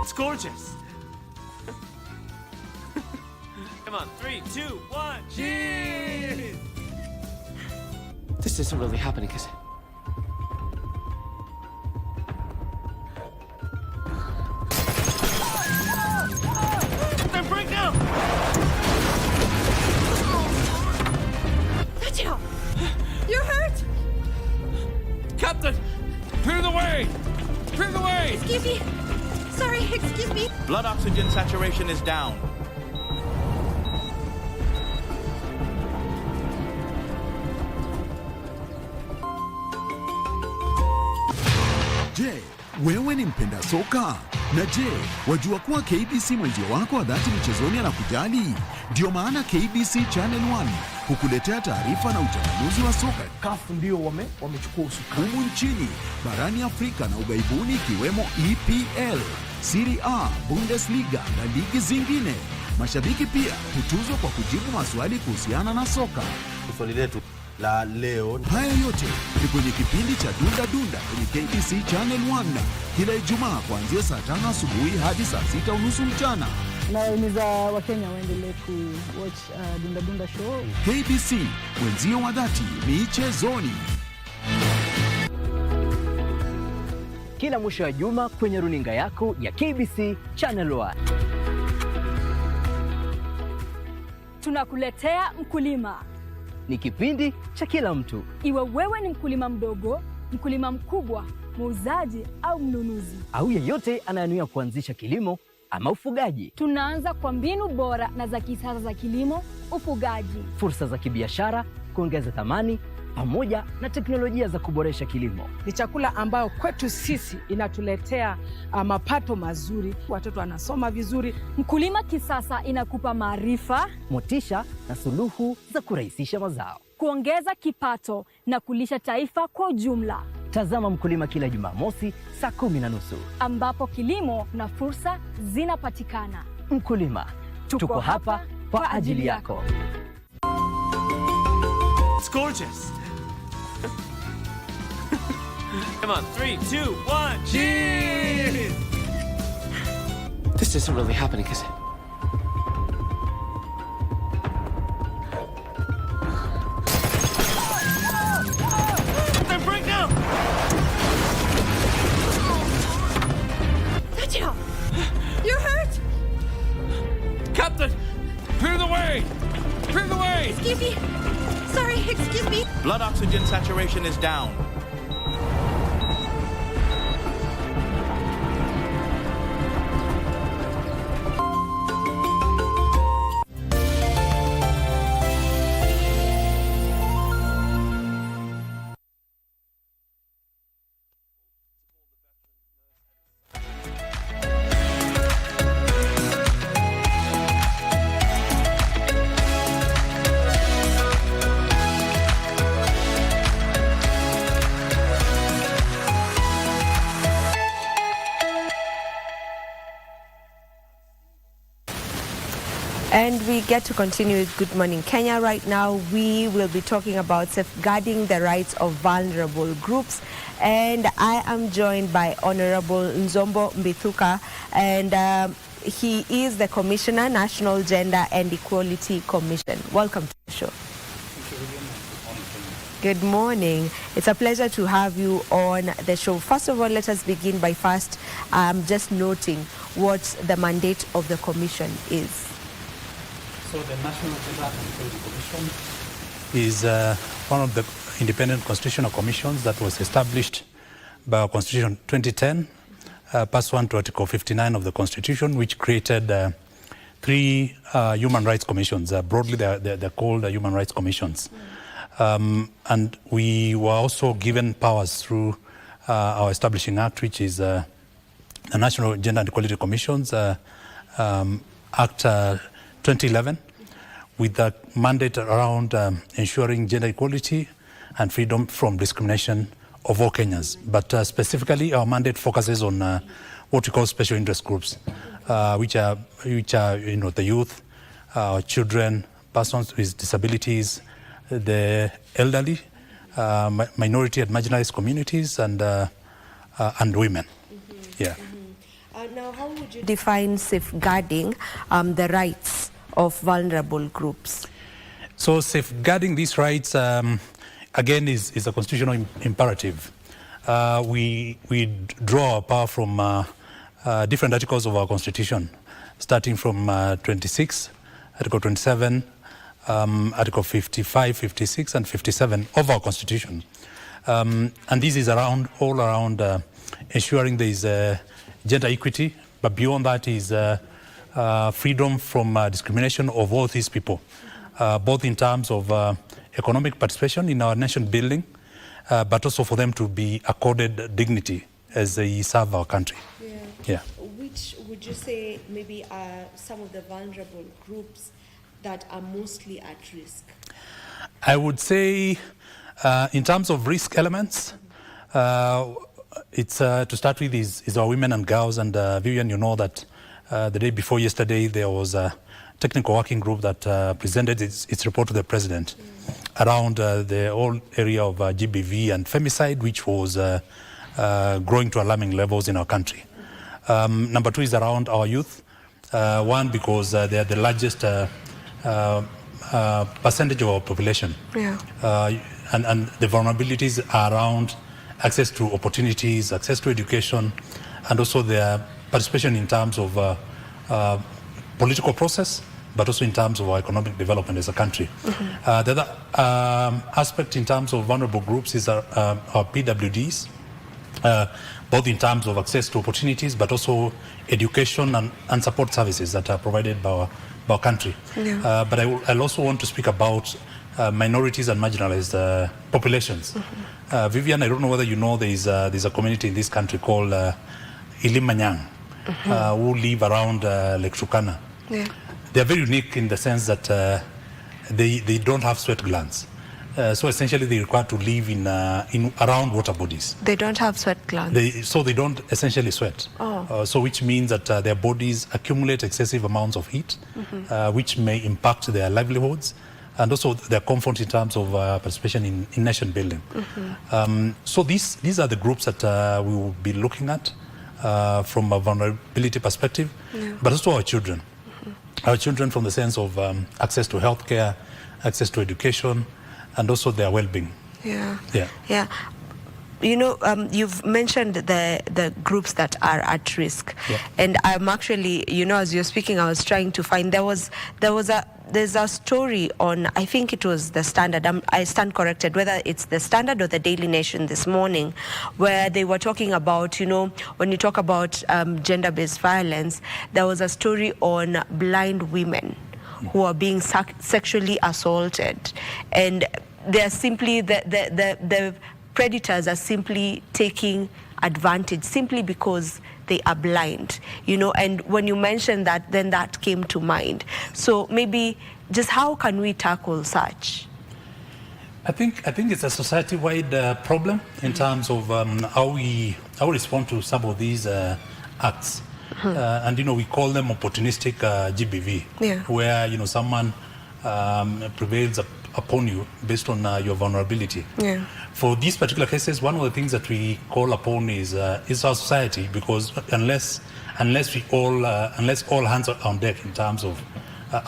[SPEAKER 7] It's gorgeous. Come on, 3, 2, 1, cheers!
[SPEAKER 9] This isn't really happening, is it?
[SPEAKER 7] Then break down!
[SPEAKER 10] Gotcha! You're hurt?
[SPEAKER 7] Captain! Clear the way! Clear the way!
[SPEAKER 10] Excuse me. Sorry, excuse me.
[SPEAKER 11] Blood oxygen saturation is down.
[SPEAKER 19] Je, wewe ni mpenda soka? Na je, wajua kuwa KBC mwenzio wako wa dhati michezoni anakujali? Ndio maana KBC Channel 1 hukuletea taarifa na uchanganuzi wa soka.
[SPEAKER 14] CAF ndio wamechukua usukani
[SPEAKER 19] humu nchini, barani Afrika na ugaibuni, ikiwemo EPL, Serie A, Bundesliga na ligi zingine. Mashabiki pia hutuzwa kwa kujibu maswali kuhusiana na soka.
[SPEAKER 14] Swali letu la leo.
[SPEAKER 19] Haya yote ni kwenye kipindi cha Dunda Dunda kwenye KBC Channel 1 kila Ijumaa kuanzia saa 5 asubuhi hadi saa 6:30 mchana.
[SPEAKER 20] Nawahimiza Wakenya waendelee ku-watch Dunda Dunda show.
[SPEAKER 19] KBC, mwenzio wa dhati michezoni.
[SPEAKER 21] Kila mwisho wa juma kwenye runinga yako ya KBC Channel 1.
[SPEAKER 22] Tunakuletea Mkulima.
[SPEAKER 21] Ni kipindi cha kila mtu.
[SPEAKER 22] Iwe wewe ni mkulima mdogo, mkulima mkubwa, muuzaji au mnunuzi,
[SPEAKER 21] au yeyote anayenuia kuanzisha kilimo ama ufugaji.
[SPEAKER 22] Tunaanza kwa mbinu bora na za kisasa za kilimo, ufugaji,
[SPEAKER 21] fursa za kibiashara, kuongeza thamani, pamoja na teknolojia za kuboresha kilimo.
[SPEAKER 20] Ni chakula ambayo kwetu sisi inatuletea mapato mazuri, watoto wanasoma vizuri.
[SPEAKER 22] Mkulima Kisasa inakupa maarifa,
[SPEAKER 21] motisha na suluhu za kurahisisha mazao,
[SPEAKER 22] kuongeza kipato na kulisha taifa kwa ujumla.
[SPEAKER 21] Tazama Mkulima kila Jumamosi saa 10:30,
[SPEAKER 22] ambapo kilimo na fursa zinapatikana.
[SPEAKER 21] Mkulima, tuko hapa kwa ajili yako.
[SPEAKER 7] It's gorgeous. Come on, 3, 2, 1, cheers!
[SPEAKER 9] This isn't really happening, is it?
[SPEAKER 7] Then break down!
[SPEAKER 10] Gotcha! You're hurt?
[SPEAKER 7] Captain, clear the way! Clear the way!
[SPEAKER 10] Excuse me. Sorry, excuse me.
[SPEAKER 11] Blood oxygen saturation is down.
[SPEAKER 2] And we get to continue with Good Morning Kenya. Right now, we will be talking about safeguarding the rights of vulnerable groups. And I am joined by Honorable Nzombo Mbithuka, and he is the Commissioner, National Gender and Equality Commission. Welcome to the show. Good morning. It's a pleasure to have you on the show. First of all, let us begin by first just noting what the mandate of the Commission is.
[SPEAKER 4] So the National Gender and Equality Commission is one of the independent constitutional commissions that was established by our Constitution 2010, pursuant to Article 59 of the Constitution, which created three human rights commissions. Broadly, they're called human rights commissions. And we were also given powers through our establishing act, which is the National Gender and Equality Commissions Act 2011, with the mandate around ensuring gender equality and freedom from discrimination of all Kenyans. But specifically, our mandate focuses on what we call special interest groups, which are the youth, children, persons with disabilities, the elderly, minority and marginalized communities, and women. Yeah.
[SPEAKER 2] Now, how would you define safeguarding the rights of vulnerable groups?
[SPEAKER 4] So safeguarding these rights, again, is a constitutional imperative. We draw our power from different articles of our Constitution, starting from 26, Article 27, Article 55, 56, and 57 of our Constitution. And this is all around ensuring there is gender equity, but beyond that is freedom from discrimination of all these people, both in terms of economic participation in our nation building, but also for them to be accorded dignity as they serve our country. Yeah.
[SPEAKER 2] Which would you say maybe are some of the vulnerable groups that are mostly at risk?
[SPEAKER 4] I would say in terms of risk elements, it's to start with is our women and girls. And Vivian, you know that the day before yesterday there was a technical working group that presented its report to the president around the whole area of GBV and femicide, which was growing to alarming levels in our country. Number two is around our youth. One, because they are the largest percentage of our population.
[SPEAKER 2] Yeah.
[SPEAKER 4] And the vulnerabilities are around access to opportunities, access to education, and also their participation in terms of political process, but also in terms of our economic development as a country. The other aspect in terms of vulnerable groups is our PWDs, both in terms of access to opportunities, but also education and support services that are provided by our country.
[SPEAKER 2] Yeah.
[SPEAKER 4] But I'll also want to speak about minorities and marginalized populations. Vivian, I don't know whether you know there's a community in this country called Ilimanyang, who live around Lake Turkana.
[SPEAKER 2] Yeah.
[SPEAKER 4] They're very unique in the sense that they don't have sweat glands. So essentially they require to live in around water bodies.
[SPEAKER 2] They don't have sweat glands?
[SPEAKER 4] So they don't essentially sweat.
[SPEAKER 2] Oh.
[SPEAKER 4] So which means that their bodies accumulate excessive amounts of heat, which may impact their livelihoods and also their comfort in terms of participation in nation building. So these are the groups that we will be looking at from a vulnerability perspective, but also our children. Our children from the sense of access to healthcare, access to education, and also their well-being.
[SPEAKER 2] Yeah.
[SPEAKER 4] Yeah.
[SPEAKER 2] Yeah. You know, you've mentioned the groups that are at risk, and I'm actually, you know, as you're speaking, I was trying to find there's a story on, I think it was the Standard. I stand corrected whether it's the Standard or the Daily Nation this morning, where they were talking about, you know, when you talk about gender-based violence, there was a story on blind women who are being sexually assaulted, and they're simply the predators are simply taking advantage simply because they are blind, you know. And when you mentioned that, then that came to mind. So maybe just how can we tackle such?
[SPEAKER 4] I think it's a society-wide problem in terms of how we respond to some of these acts. And, we call them opportunistic GBV, where, someone prevails upon you based on your vulnerability. For these particular cases, one of the things that we call upon is our society, because unless all hands are on deck in terms of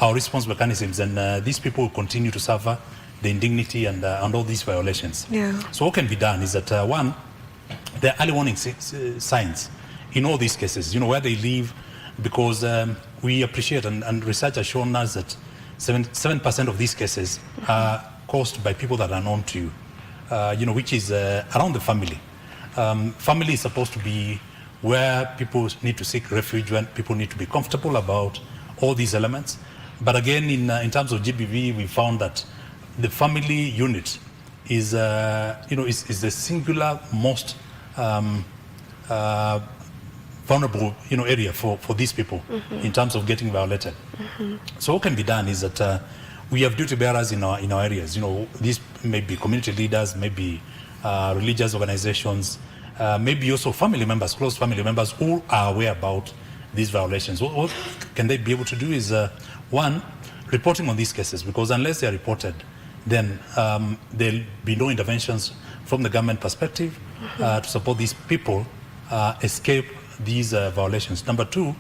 [SPEAKER 4] our response mechanisms, then these people will continue to suffer the indignity and all these violations. So what can be done is that one, there are early warning signs in all these cases, where they live, because we appreciate and research has shown us that 7% of these cases are caused by people that are known to you, which is around the family. Family is supposed to be where people need to seek refuge, when people need to be comfortable about all these elements. But again, in terms of GBV, we found that the family unit is the singular most vulnerable area for these people in terms of getting violated. So what can be done is that we have duty bearers in our areas. These may be community leaders, maybe religious organizations, maybe also family members, close family members who are aware about these violations. What can they be able to do is one, reporting on these cases, because unless they are reported, then there'll be no interventions from the government perspective to support these people escape these violations. Number two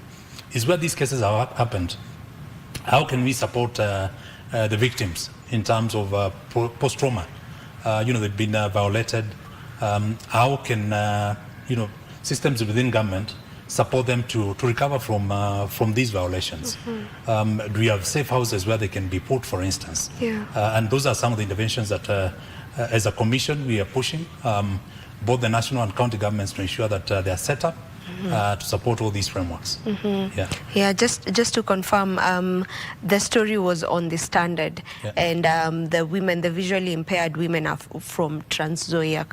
[SPEAKER 4] is where these cases have happened, how can we support the victims in terms of post-trauma? They've been violated. How can systems within government support them to recover from these violations? Do we have safe houses where they can be put, for instance? And those are some of the interventions that as a commission we are pushing both the national and county governments to ensure that they are set up to support all these frameworks.
[SPEAKER 2] Just to confirm, the story was on the Standard, and the visually impaired women are from Trans-Nzoia,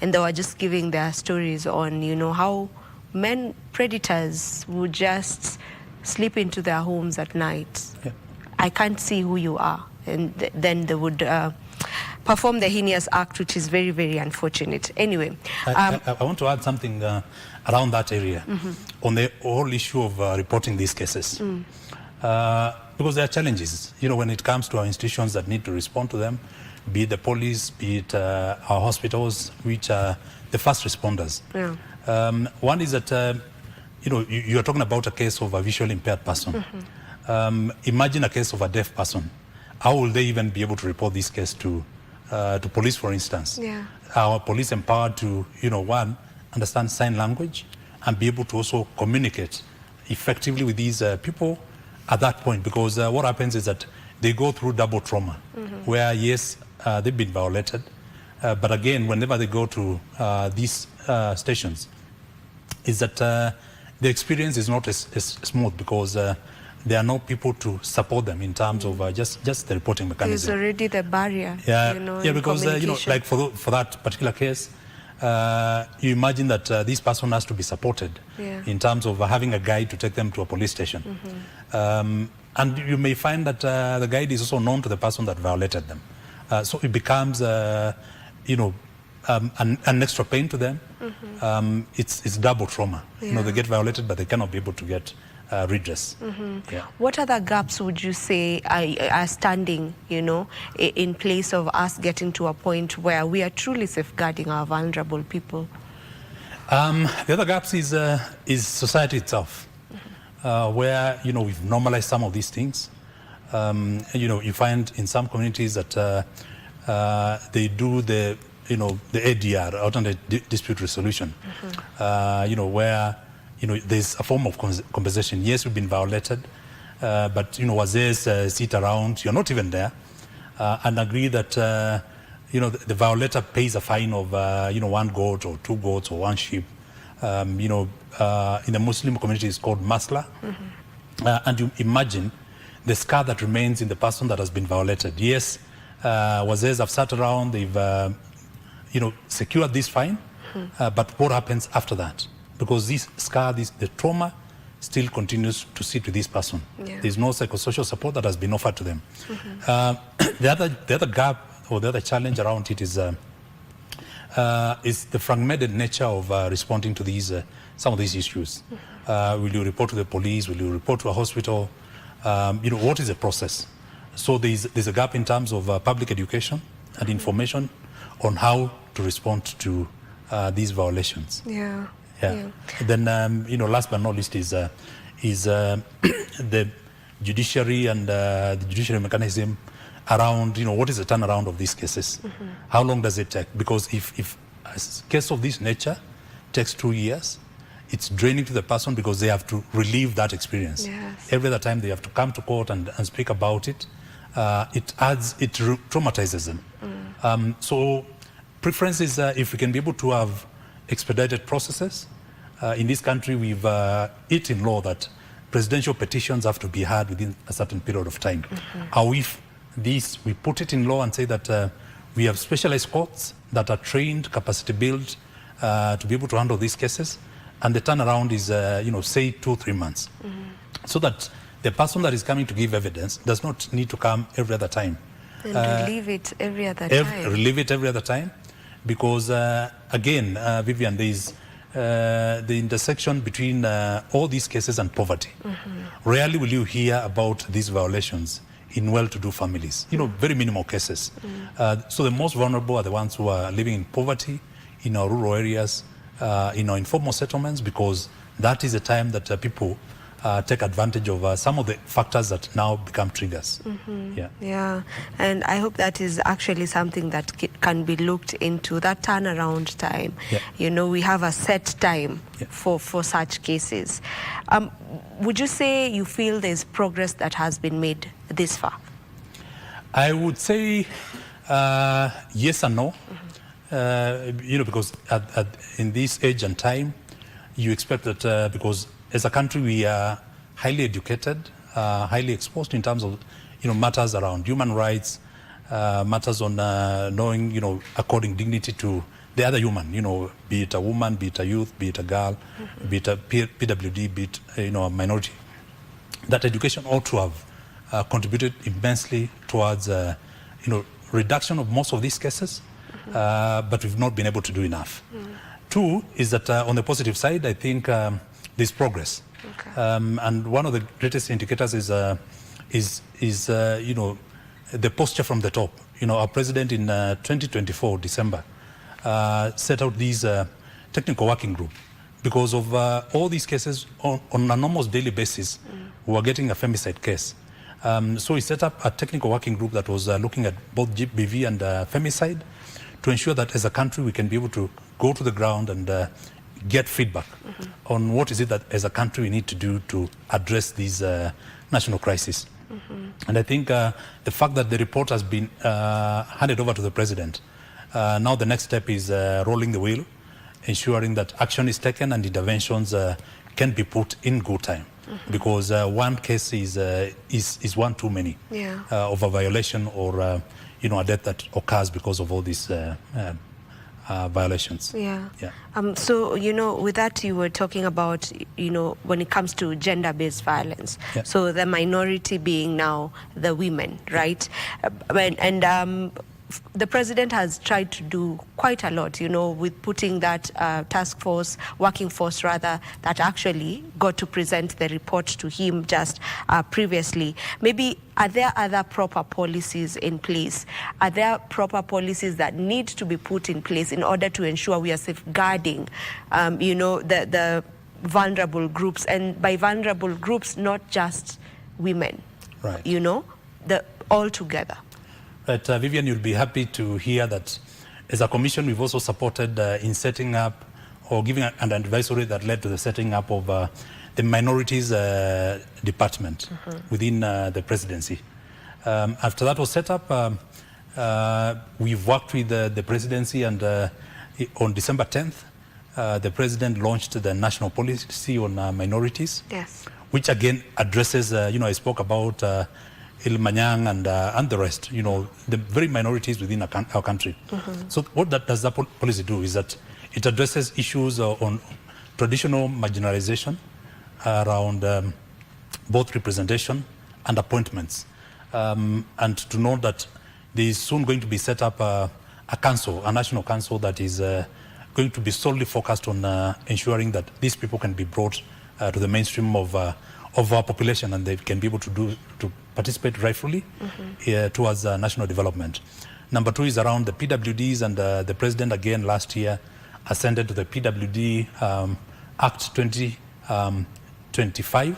[SPEAKER 2] and they were just giving their stories on how men predators would just slip into their homes at night. I can't see who you are, and then they would perform the heinous act, which is very, very unfortunate. Anyway,
[SPEAKER 4] I want to add something around that area on the whole issue of reporting these cases, because there are challenges, when it comes to our institutions that need to respond to them, be it the police, be it our hospitals, which are the first responders. One is that you are talking about a case of a visually impaired person. Imagine a case of a deaf person. How will they even be able to report this case to police, for instance? Are police empowered to, one, understand sign language and be able to also communicate effectively with these people at that point? Because what happens is that they go through double trauma, where, yes, they've been violated, but again, whenever they go to these stations, is that the experience is not as smooth, because there are no people to support them in terms of just the reporting mechanism.
[SPEAKER 2] There's already the barrier.
[SPEAKER 4] Because like for that particular case, you imagine that this person has to be supported in terms of having a guide to take them to a police station, and you may find that the guide is also known to the person that violated them, so it becomes an extra pain to them. It's double trauma. They get violated, but they cannot be able to get redress.
[SPEAKER 2] What other gaps would you say are standing, in place of us getting to a point where we are truly safeguarding our vulnerable people?
[SPEAKER 4] The other gaps is society itself, where we've normalized some of these things. You find in some communities that they do the ADR, alternate dispute resolution, where there's a form of compensation. Yes, we've been violated, but wazees sit around, you're not even there, and agree that the violator pays a fine of 1 goat or 2 goats or 1 sheep. In the Muslim community, it's called masla, and you imagine the scar that remains in the person that has been violated. Yes, wazees have sat around, they've secured this fine, but what happens after that? Because this scar, the trauma still continues to sit with this person. There's no psychosocial support that has been offered to them. The other gap or the other challenge around it is is the fragmented nature of responding to these some of these issues. Will you report to the police? Will you report to a hospital? What is the process? So there's a gap in terms of public education and information on how to respond to these violations.
[SPEAKER 2] Yeah.
[SPEAKER 4] Then, last but not least is the judiciary and the judiciary mechanism around, what is the turnaround of these cases? How long does it take? Because if a case of this nature takes 2 years, it's draining to the person because they have to relive that experience.
[SPEAKER 2] Yes.
[SPEAKER 4] Every other time they have to come to court and speak about it, it traumatizes them. So preference is if we can be able to have expedited processes. In this country, we've it in law that presidential petitions have to be heard within a certain period of time. How if we put it in law and say that we have specialized courts that are trained, capacity built to be able to handle these cases, and the turnaround is, say 2-3 months, so that the person that is coming to give evidence does not need to come every other time.
[SPEAKER 2] And relieve it every other time.
[SPEAKER 4] Relieve it every other time, because again, Vivian, there is the intersection between all these cases and poverty. Rarely will you hear about these violations in well-to-do families. Very minimal cases. So the most vulnerable are the ones who are living in poverty in our rural areas, in our informal settlements, because that is the time that people take advantage of some of the factors that now become triggers.
[SPEAKER 2] Yeah, and I hope that is actually something that can be looked into, that turnaround time. We have a set time for such cases. Would you say you feel there's progress that has been made this far?
[SPEAKER 4] I would say yes and no. Because in this age and time, you expect that because as a country we are highly educated, highly exposed in terms of matters around human rights, matters on knowing according dignity to the other human, be it a woman, be it a youth, be it a girl, be it a PWD, be it a minority. That education ought to have contributed immensely towards reduction of most of these cases. But we've not been able to do enough. Two is that on the positive side, I think there's progress. And one of the greatest indicators is the posture from the top. Our president in 2024, December, set out these technical working group because of all these cases on an almost daily basis. We were getting a femicide case. So he set up a technical working group that was looking at both GBV and femicide, to ensure that as a country we can be able to go to the ground and get feedback on what is it that as a country we need to do to address these national crises. And I think the fact that the report has been handed over to the president, now the next step is rolling the wheel, ensuring that action is taken and interventions can be put in good time. Because one case is one too many of a violation or a death that occurs because of all these violations.
[SPEAKER 2] So, with that you were talking about, when it comes to gender-based violence. So the minority being now the women, right? And the president has tried to do quite a lot, with putting that task force, working force rather, that actually got to present the report to him just previously. Maybe, are there other proper policies in place? Are there proper policies that need to be put in place in order to ensure we are safeguarding, the vulnerable groups? And by vulnerable groups, not just women, all together.
[SPEAKER 4] But Vivian, you'll be happy to hear that as a commission, we've also supported in setting up or giving an advisory that led to the setting up of the minorities department within the presidency. After that was set up, we've worked with the presidency, and on December 10th, the president launched the national policy on minorities, which again addresses, I spoke about Ilmanyang and the rest, the very minorities within our country. So what does that policy do is that it addresses issues on traditional marginalization around both representation and appointments. And to know that there is soon going to be set up a council, a national council that is going to be solely focused on ensuring that these people can be brought to the mainstream of our population, and they can be able to participate rightfully towards national development. Number 2 is around the PWDs, and the president again last year ascended to the PWD Act 2025.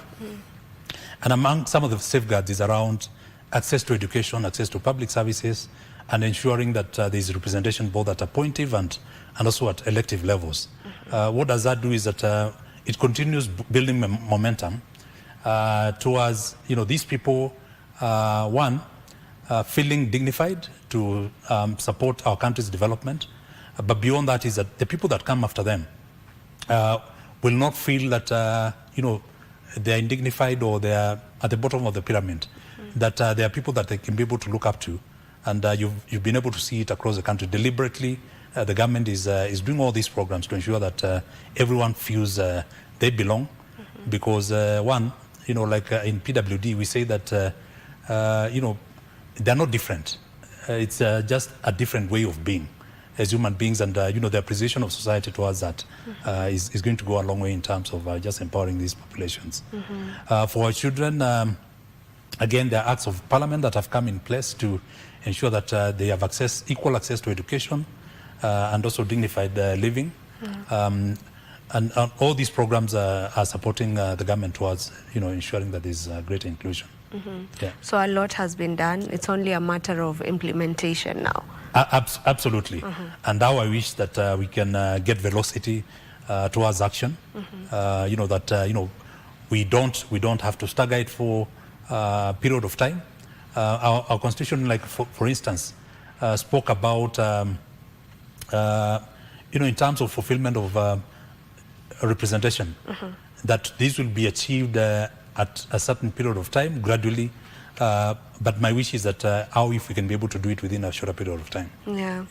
[SPEAKER 4] And among some of the safeguards is around access to education, access to public services, and ensuring that there is representation both at appointive and also at elective levels. What does that do is that it continues building momentum towards these people, feeling dignified to support our country's development. But beyond that is that the people that come after them will not feel that they are indignified or they are at the bottom of the pyramid. That there are people that they can be able to look up to, and you've been able to see it across the country. Deliberately, the government is doing all these programs to ensure that everyone feels they belong, because like in PWD, we say that they're not different. It's just a different way of being as human beings, and the appreciation of society towards that is going to go a long way in terms of just empowering these populations. For our children, again, there are acts of parliament that have come in place to ensure that they have equal access to education and also dignified living. And all these programs are supporting the government towards ensuring that there's greater inclusion. Yeah.
[SPEAKER 2] So a lot has been done. It's only a matter of implementation now.
[SPEAKER 4] Absolutely. And now I wish that we can get velocity towards action. That we don't have to stagger it for a period of time. Our constitution, like for instance, spoke about in terms of fulfillment of representation, that this will be achieved at a certain period of time, gradually. But my wish is that how if we can be able to do it within a shorter period of time.
[SPEAKER 2] Yeah.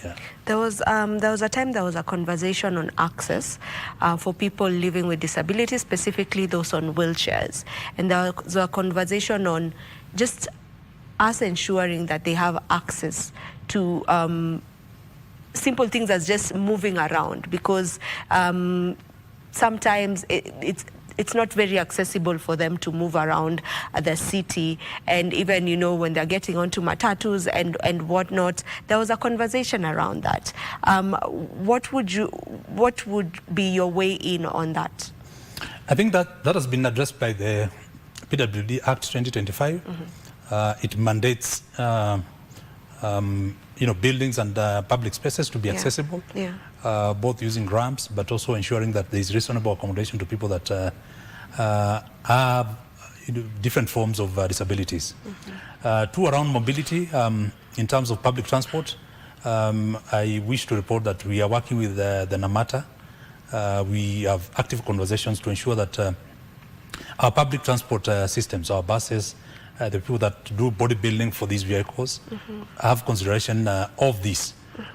[SPEAKER 2] There was a time there was a conversation on access for people living with disabilities, specifically those on wheelchairs, and there was a conversation on just us ensuring that they have access to simple things as just moving around, because sometimes it's not very accessible for them to move around the city, and even when they're getting onto matatus and whatnot. There was a conversation around that. What would be your way in on that?
[SPEAKER 4] I think that has been addressed by the PWD Act 2025. It mandates buildings and public spaces to be accessible, both using ramps, but also ensuring that there is reasonable accommodation to people that have different forms of disabilities. Two, around mobility, in terms of public transport, I wish to report that we are working with the NAMATA. We have active conversations to ensure that our public transport systems, our buses, the people that do bodybuilding for these vehicles have consideration of this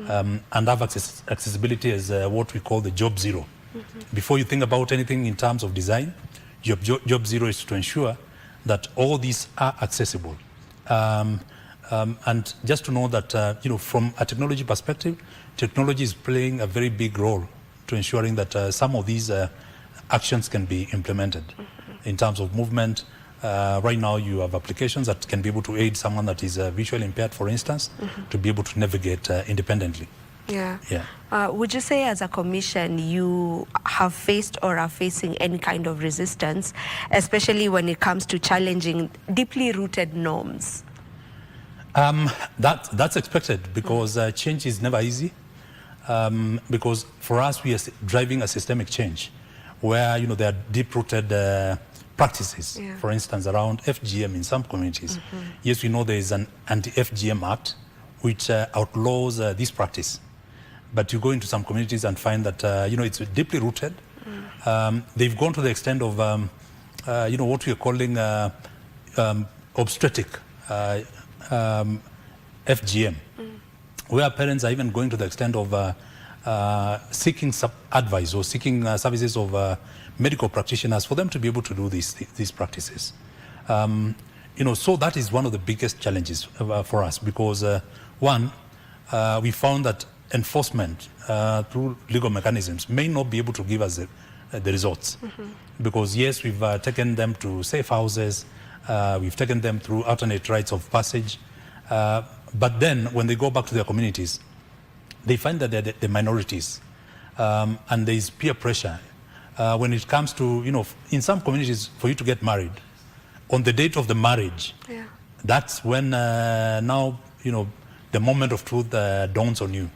[SPEAKER 4] and have accessibility as what we call the job zero. Before you think about anything in terms of design, job zero is to ensure that all these are accessible. And just to know that, from a technology perspective, technology is playing a very big role to ensuring that some of these actions can be implemented in terms of movement. Right now, you have applications that can be able to aid someone that is visually impaired, for instance, to be able to navigate independently.
[SPEAKER 2] Would you say as a commission you have faced or are facing any kind of resistance, especially when it comes to challenging deeply rooted norms?
[SPEAKER 4] That's expected, because change is never easy. Because for us, we are driving a systemic change where there are deep-rooted practices, for instance, around FGM in some communities. Yes, we know there is an anti-FGM act which outlaws this practice. But you go into some communities and find that, it's deeply rooted. They've gone to the extent of, what we are calling obstetric FGM, where parents are even going to the extent of seeking advice or seeking services of medical practitioners for them to be able to do these practices. So that is one of the biggest challenges for us, because one, we found that enforcement through legal mechanisms may not be able to give us the results. Because yes, we've taken them to safe houses, we've taken them through alternate rites of passage, but then when they go back to their communities, they find that they're the minorities, and there is peer pressure. When it comes to, in some communities, for you to get married, on the date of the marriage, that's when now, the moment of truth dawns on you.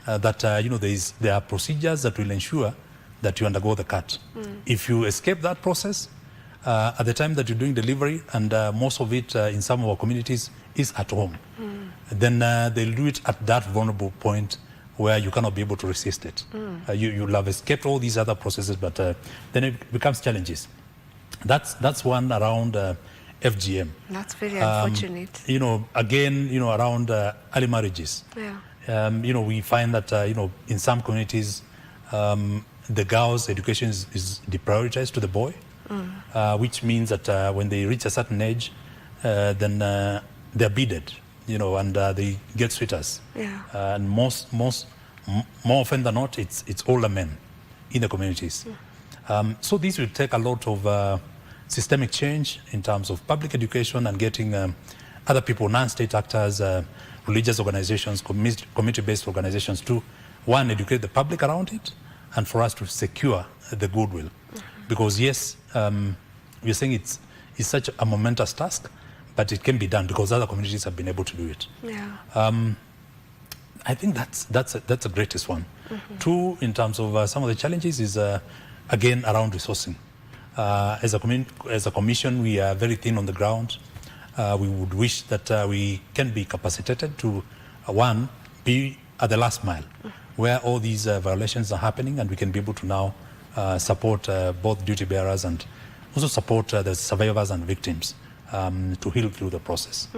[SPEAKER 4] That, there are procedures that will ensure that you undergo the cut. If you escape that process, at the time that you're doing delivery, and most of it in some of our communities is at home, then they'll do it at that vulnerable point where you cannot be able to resist it. You'll have escaped all these other processes, but then it becomes challenges. That's one around FGM.
[SPEAKER 2] That's very unfortunate.
[SPEAKER 4] Again, around early marriages. We find that, in some communities, the girl's education is deprioritized to the boy, which means that when they reach a certain age, then they're beaded, and they get sweaters. And more often than not, it's older men in the communities. So these will take a lot of systemic change in terms of public education and getting other people, non-state actors, religious organizations, community-based organizations to, one, educate the public around it, and for us to secure the goodwill. Because yes, we're saying it's such a momentous task, but it can be done because other communities have been able to do it. I think that's the greatest one. Two, in terms of some of the challenges, is again around resourcing. As a commission, we are very thin on the ground. We would wish that we can be capacitated to, one, be at the last mile, where all these violations are happening, and we can be able to now support both duty bearers and also support the survivors and victims to heal through the process.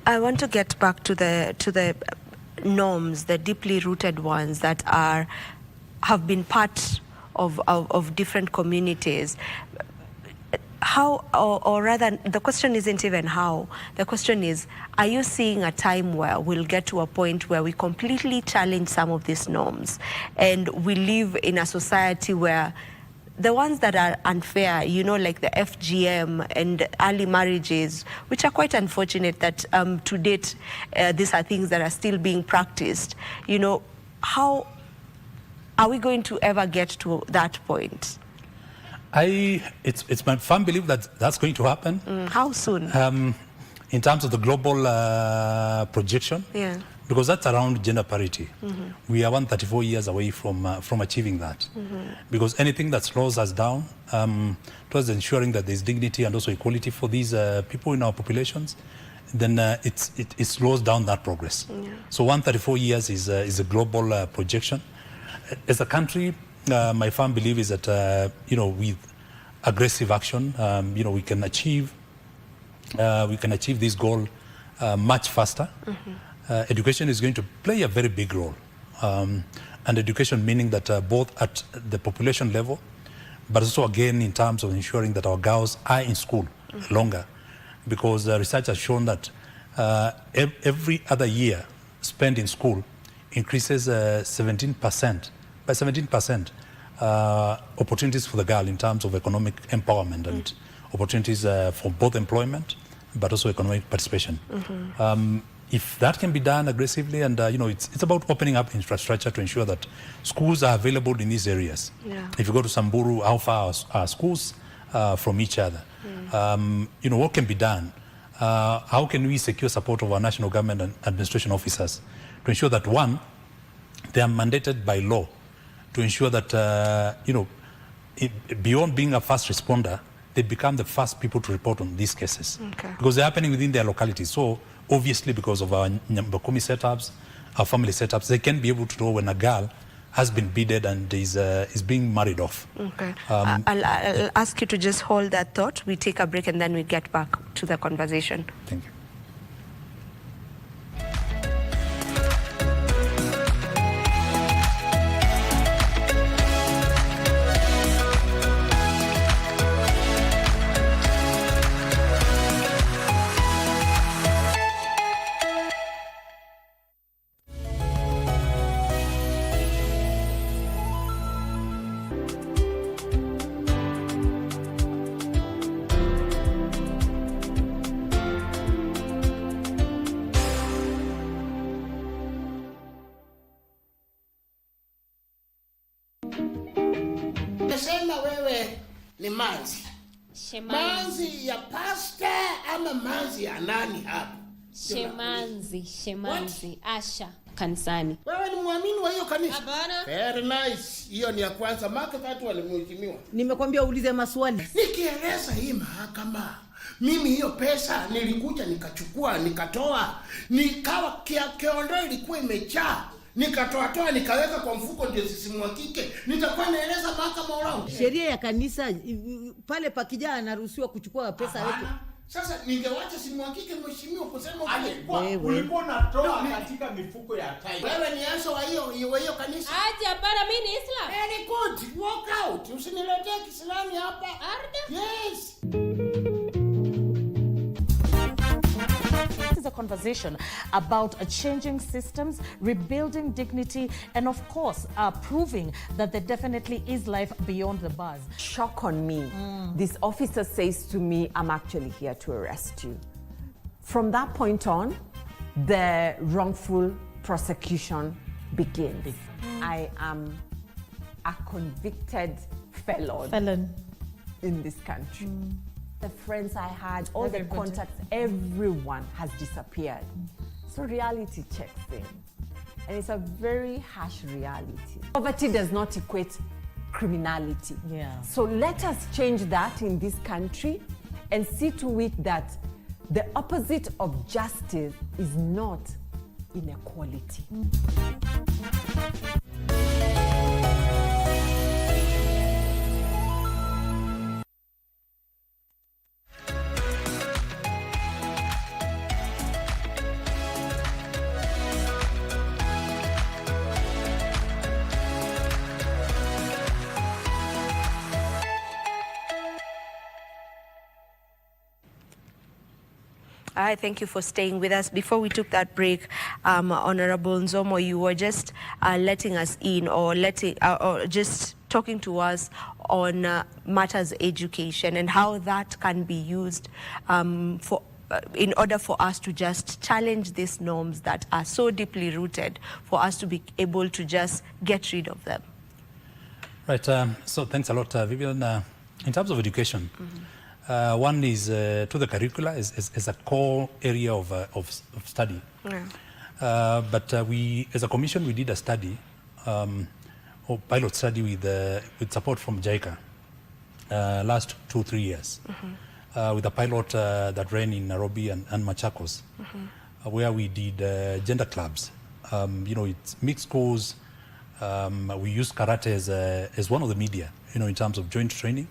[SPEAKER 2] I want to get back to the norms, the deeply rooted ones that have been part of different communities. How, or rather, the question isn't even how. The question is, are you seeing a time where we'll get to a point where we completely challenge some of these norms, and we live in a society where the ones that are unfair, like the FGM and early marriages, which are quite unfortunate that to date, these are things that are still being practiced. How are we going to ever get to that point?
[SPEAKER 4] It's my firm belief that that's going to happen.
[SPEAKER 2] How soon?
[SPEAKER 4] In terms of the global projection, because that's around gender parity. We are 134 years away from achieving that. Because anything that slows us down towards ensuring that there's dignity and also equality for these people in our populations, then it slows down that progress. So 134 years is a global projection. As a country, my firm belief is that with aggressive action, we can achieve this goal much faster. Education is going to play a very big role, and education meaning that both at the population level, but also again in terms of ensuring that our girls are in school longer, because research has shown that every other year spent in school increases 17%. By 17%, opportunities for the girl in terms of economic empowerment and opportunities for both employment, but also economic participation. If that can be done aggressively, and it's about opening up infrastructure to ensure that schools are available in these areas. If you go to Samburu, how far are schools from each other? What can be done? How can we secure support of our national government and administration officers to ensure that, one, they are mandated by law to ensure that, beyond being a first responder, they become the first people to report on these cases. Because they're happening within their localities. So obviously, because of our Nyambakumi setups, our family setups, they can be able to know when a girl has been beaded and is being married off.
[SPEAKER 2] I'll ask you to just hold that thought. We take a break and then we get back to the conversation.
[SPEAKER 4] Thank you.
[SPEAKER 12] Ni manzi. Manzi ya pasta ama manzi ya nani hapa?
[SPEAKER 13] Shemanzi. Asha kanisani.
[SPEAKER 12] Wewe ni muamini wa hiyo kanisa?
[SPEAKER 13] Hapana.
[SPEAKER 12] Very nice. Hiyo ni ya kwanza. Maka watu walimheshimiwa.
[SPEAKER 3] Nimekwambia uulize maswali.
[SPEAKER 12] Nikieleza hii mahakama, mimi hiyo pesa nilikuja nikachukua nikatoa, nikawa kiondoo ilikuwa imejaa, nikatoa nikaweka kwa mfuko ndio sisimwakike, nitakuwa naeleza mahakama urongo?
[SPEAKER 3] Sheria ya kanisa pale pakijaa anaruhusiwa kuchukua pesa yote.
[SPEAKER 12] Sasa ningewacha simwakike mheshimiwa kusema
[SPEAKER 14] ulikuwa unatoa katika mifuko ya tai.
[SPEAKER 12] Wewe ni aso wa hiyo kanisa?
[SPEAKER 13] Aje hapana, mimi ni Islam.
[SPEAKER 12] Very good. Walk out. Usiniletee Kiislamu hapa. Arda? Yes.
[SPEAKER 5] This is a conversation about changing systems, rebuilding dignity, and of course, proving that there definitely is life beyond the bars.
[SPEAKER 23] Shock on me. This officer says to me, I'm actually here to arrest you. From that point on, the wrongful prosecution begins. I am a convicted felon in this country. The friends I had, all the contacts, everyone has disappeared. So reality checks in. And it's a very harsh reality. Poverty does not equate criminality. So let us change that in this country and see to it that the opposite of justice is not inequality.
[SPEAKER 2] I thank you for staying with us. Before we took that break, Honorable Nzomo, you were just letting us in or just talking to us on matters education and how that can be used in order for us to just challenge these norms that are so deeply rooted, for us to be able to just get rid of them.
[SPEAKER 4] Right. So thanks a lot, Vivian. In terms of education, one is to the curricula is a core area of study. But we, as a commission, we did a study, or pilot study with support from JICA last 2-3 years, with a pilot that ran in Nairobi and Machakos, where we did gender clubs. You know, it's mixed schools. We use karate as one of the media, you know, in terms of joint training.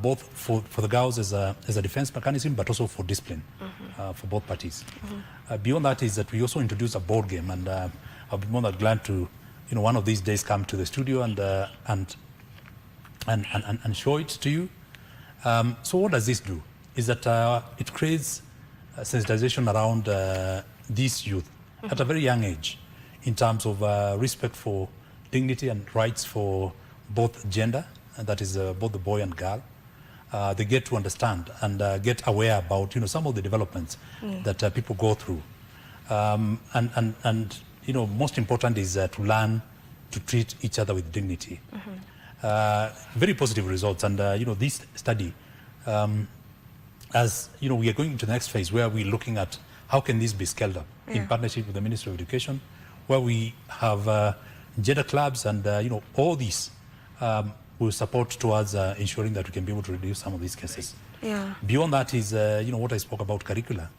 [SPEAKER 4] Both for the girls as a defense mechanism, but also for discipline for both parties. Beyond that is that we also introduce a board game, and I'll be more than glad to, you know, one of these days come to the studio and show it to you. So what does this do? Is that it creates sensitization around these youth at a very young age, in terms of respect for dignity and rights for both gender. And that is both the boy and girl. They get to understand and get aware about, you know, some of the developments that people go through. And you know, most important is to learn to treat each other with dignity. Very positive results. And you know, this study, as you know, we are going into the next phase where we're looking at how can this be scaled up in partnership with the Ministry of Education, where we have gender clubs and you know, all these will support towards ensuring that we can be able to reduce some of these cases. Beyond that is, you know, what I spoke about curricula.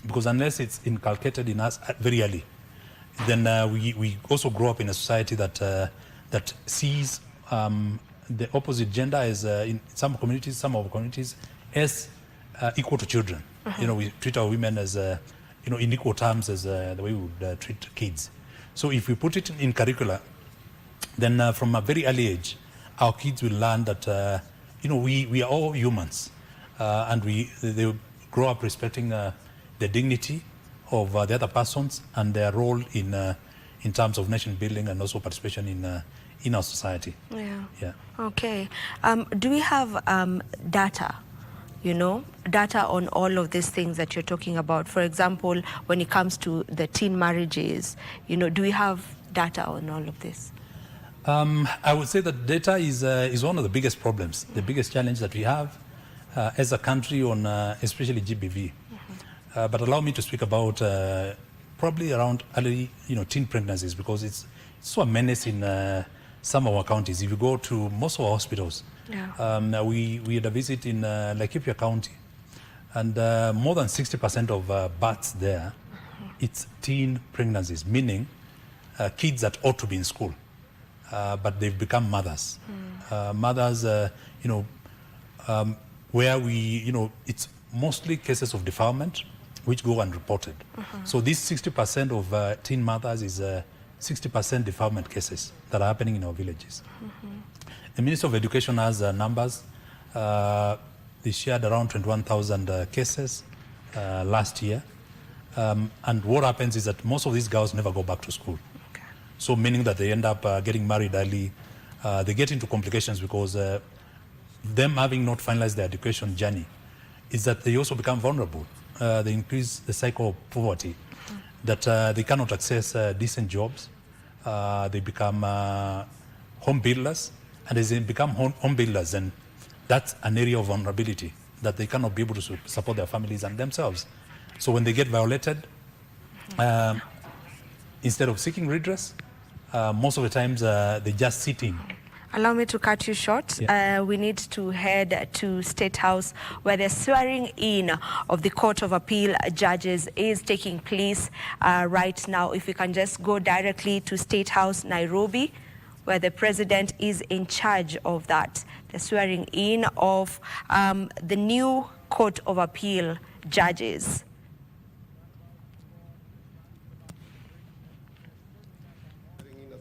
[SPEAKER 4] Because unless it's inculcated in us very early, then we also grow up in a society that sees the opposite gender as, in some communities, as equal to children. You know, we treat our women as, you know, in equal terms as the way we would treat kids. So if we put it in curricula, then from a very early age, our kids will learn that, you know, we are all humans, and they will grow up respecting the dignity of the other persons and their role in terms of nation building and also participation in our society.
[SPEAKER 2] Okay. Do we have data? You know, data on all of these things that you're talking about? For example, when it comes to the teen marriages, you know, do we have data on all of this?
[SPEAKER 4] I would say that data is one of the biggest problems, the biggest challenge that we have as a country on especially GBV. But allow me to speak about probably around early, teen pregnancies, because it's so a menace in some of our counties. If you go to most of our hospitals, we had a visit in Laikipia County, and more than 60% of births there, it's teen pregnancies, meaning kids that ought to be in school, but they've become mothers. Mothers, where it's mostly cases of defilement, which go unreported. So this 60% of teen mothers is 60% defilement cases that are happening in our villages. The Ministry of Education has numbers. They shared around 21,000 cases last year. And what happens is that most of these girls never go back to school. So meaning that they end up getting married early. They get into complications because them having not finalized their education journey is that they also become vulnerable. They increase the cycle of poverty, that they cannot access decent jobs. They become home builders, and as they become home builders, then that's an area of vulnerability that they cannot be able to support their families and themselves. So when they get violated, instead of seeking redress, most of the times they just sit in.
[SPEAKER 2] Allow me to cut you short.
[SPEAKER 4] Yeah.
[SPEAKER 2] We need to head to State House, where the swearing in of the Court of Appeal judges is taking place right now. If we can just go directly to State House, Nairobi, where the president is in charge of that, the swearing in of the new Court of Appeal judges.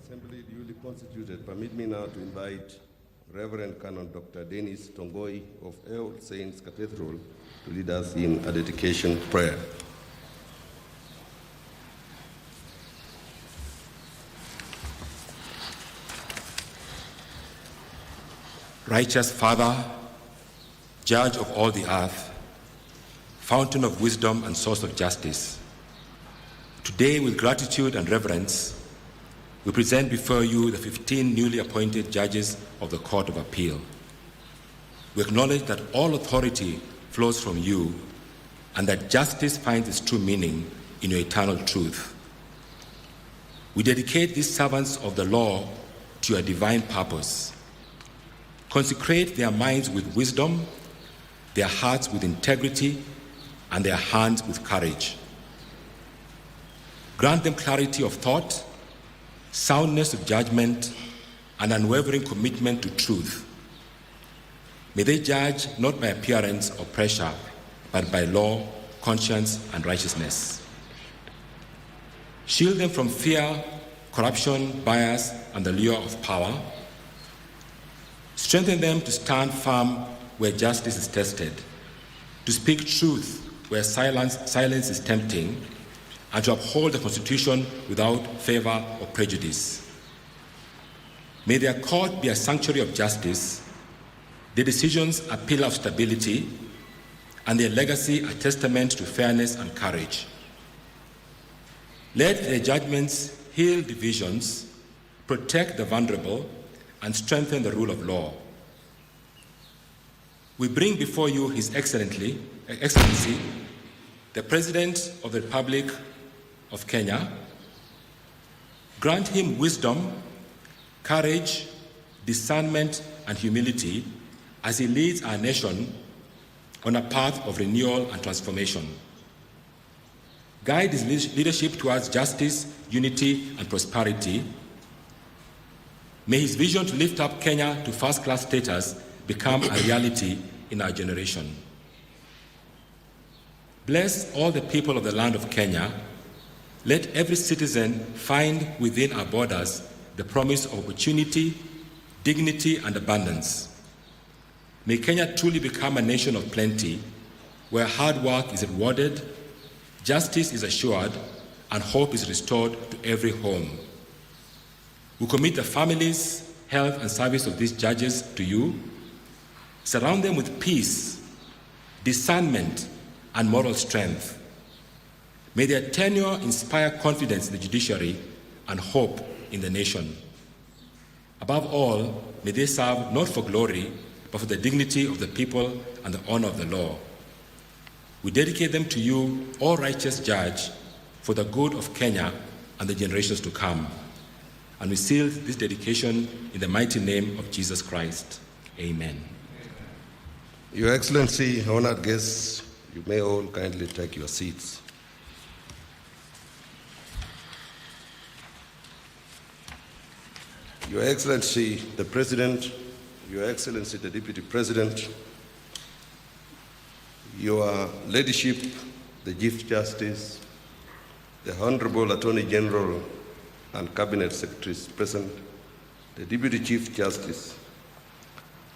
[SPEAKER 6] Assembly duly constituted. Permit me now to invite Reverend Canon Dr. Dennis Tongoi of All Saints Cathedral to lead us in a dedication prayer.
[SPEAKER 8] Righteous Father, Judge of all the earth, Fountain of wisdom and source of justice, today with gratitude and reverence, we present before you the 15 newly appointed judges of the Court of Appeal. We acknowledge that all authority flows from you and that justice finds its true meaning in your eternal truth. We dedicate these servants of the law to your divine purpose. Consecrate their minds with wisdom, their hearts with integrity, and their hands with courage. Grant them clarity of thought, soundness of judgment, and unwavering commitment to truth. May they judge not by appearance or pressure, but by law, conscience, and righteousness. Shield them from fear, corruption, bias, and the lure of power. Strengthen them to stand firm where justice is tested, to speak truth where silence is tempting, and to uphold the Constitution without favor or prejudice. May their court be a sanctuary of justice, their decisions a pillar of stability, and their legacy a testament to fairness and courage. Let their judgments heal divisions, protect the vulnerable, and strengthen the rule of law. We bring before you His Excellency, the President of the Republic of Kenya. Grant him wisdom, courage, discernment, and humility as he leads our nation on a path of renewal and transformation. Guide his leadership towards justice, unity, and prosperity. May his vision to lift up Kenya to first-class status become a reality in our generation. Bless all the people of the land of Kenya. Let every citizen find within our borders the promise of opportunity, dignity, and abundance. May Kenya truly become a nation of plenty, where hard work is rewarded, justice is assured, and hope is restored to every home. We commit the families, health, and service of these judges to you. Surround them with peace, discernment, and moral strength. May their tenure inspire confidence in the judiciary and hope in the nation. Above all, may they serve not for glory, but for the dignity of the people and the honor of the law. We dedicate them to you, O righteous Judge, for the good of Kenya and the generations to come. And we seal this dedication in the mighty name of Jesus Christ. Amen.
[SPEAKER 6] Your Excellency, honored guests, you may all kindly take your seats. Your Excellency, the President, Your Excellency, the Deputy President, Your Ladyship, the Chief Justice, the Honorable Attorney General and Cabinet Secretaries present, the Deputy Chief Justice,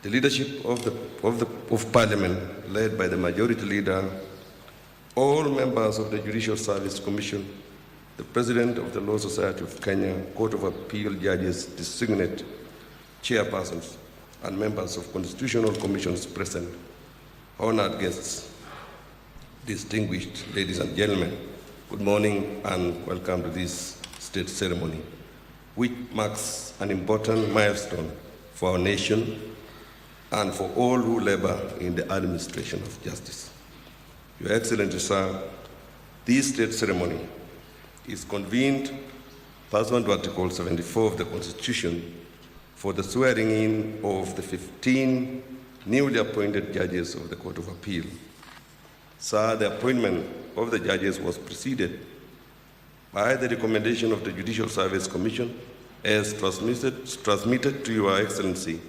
[SPEAKER 6] the leadership of Parliament led by the Majority Leader, all members of the Judicial Service Commission, the President of the Law Society of Kenya, Court of Appeal judges, designate chairpersons, and members of constitutional commissions present, honored guests, distinguished ladies and gentlemen, good morning and welcome to this state ceremony, which marks an important milestone for our nation and for all who labor in the administration of justice. Your Excellency, sir, this state ceremony is convened pursuant to Article 74 of the Constitution for the swearing in of the 15 newly appointed judges of the Court of Appeal. Sir, the appointment of the judges was preceded by the recommendation of the Judicial Service Commission as transmitted to Your Excellency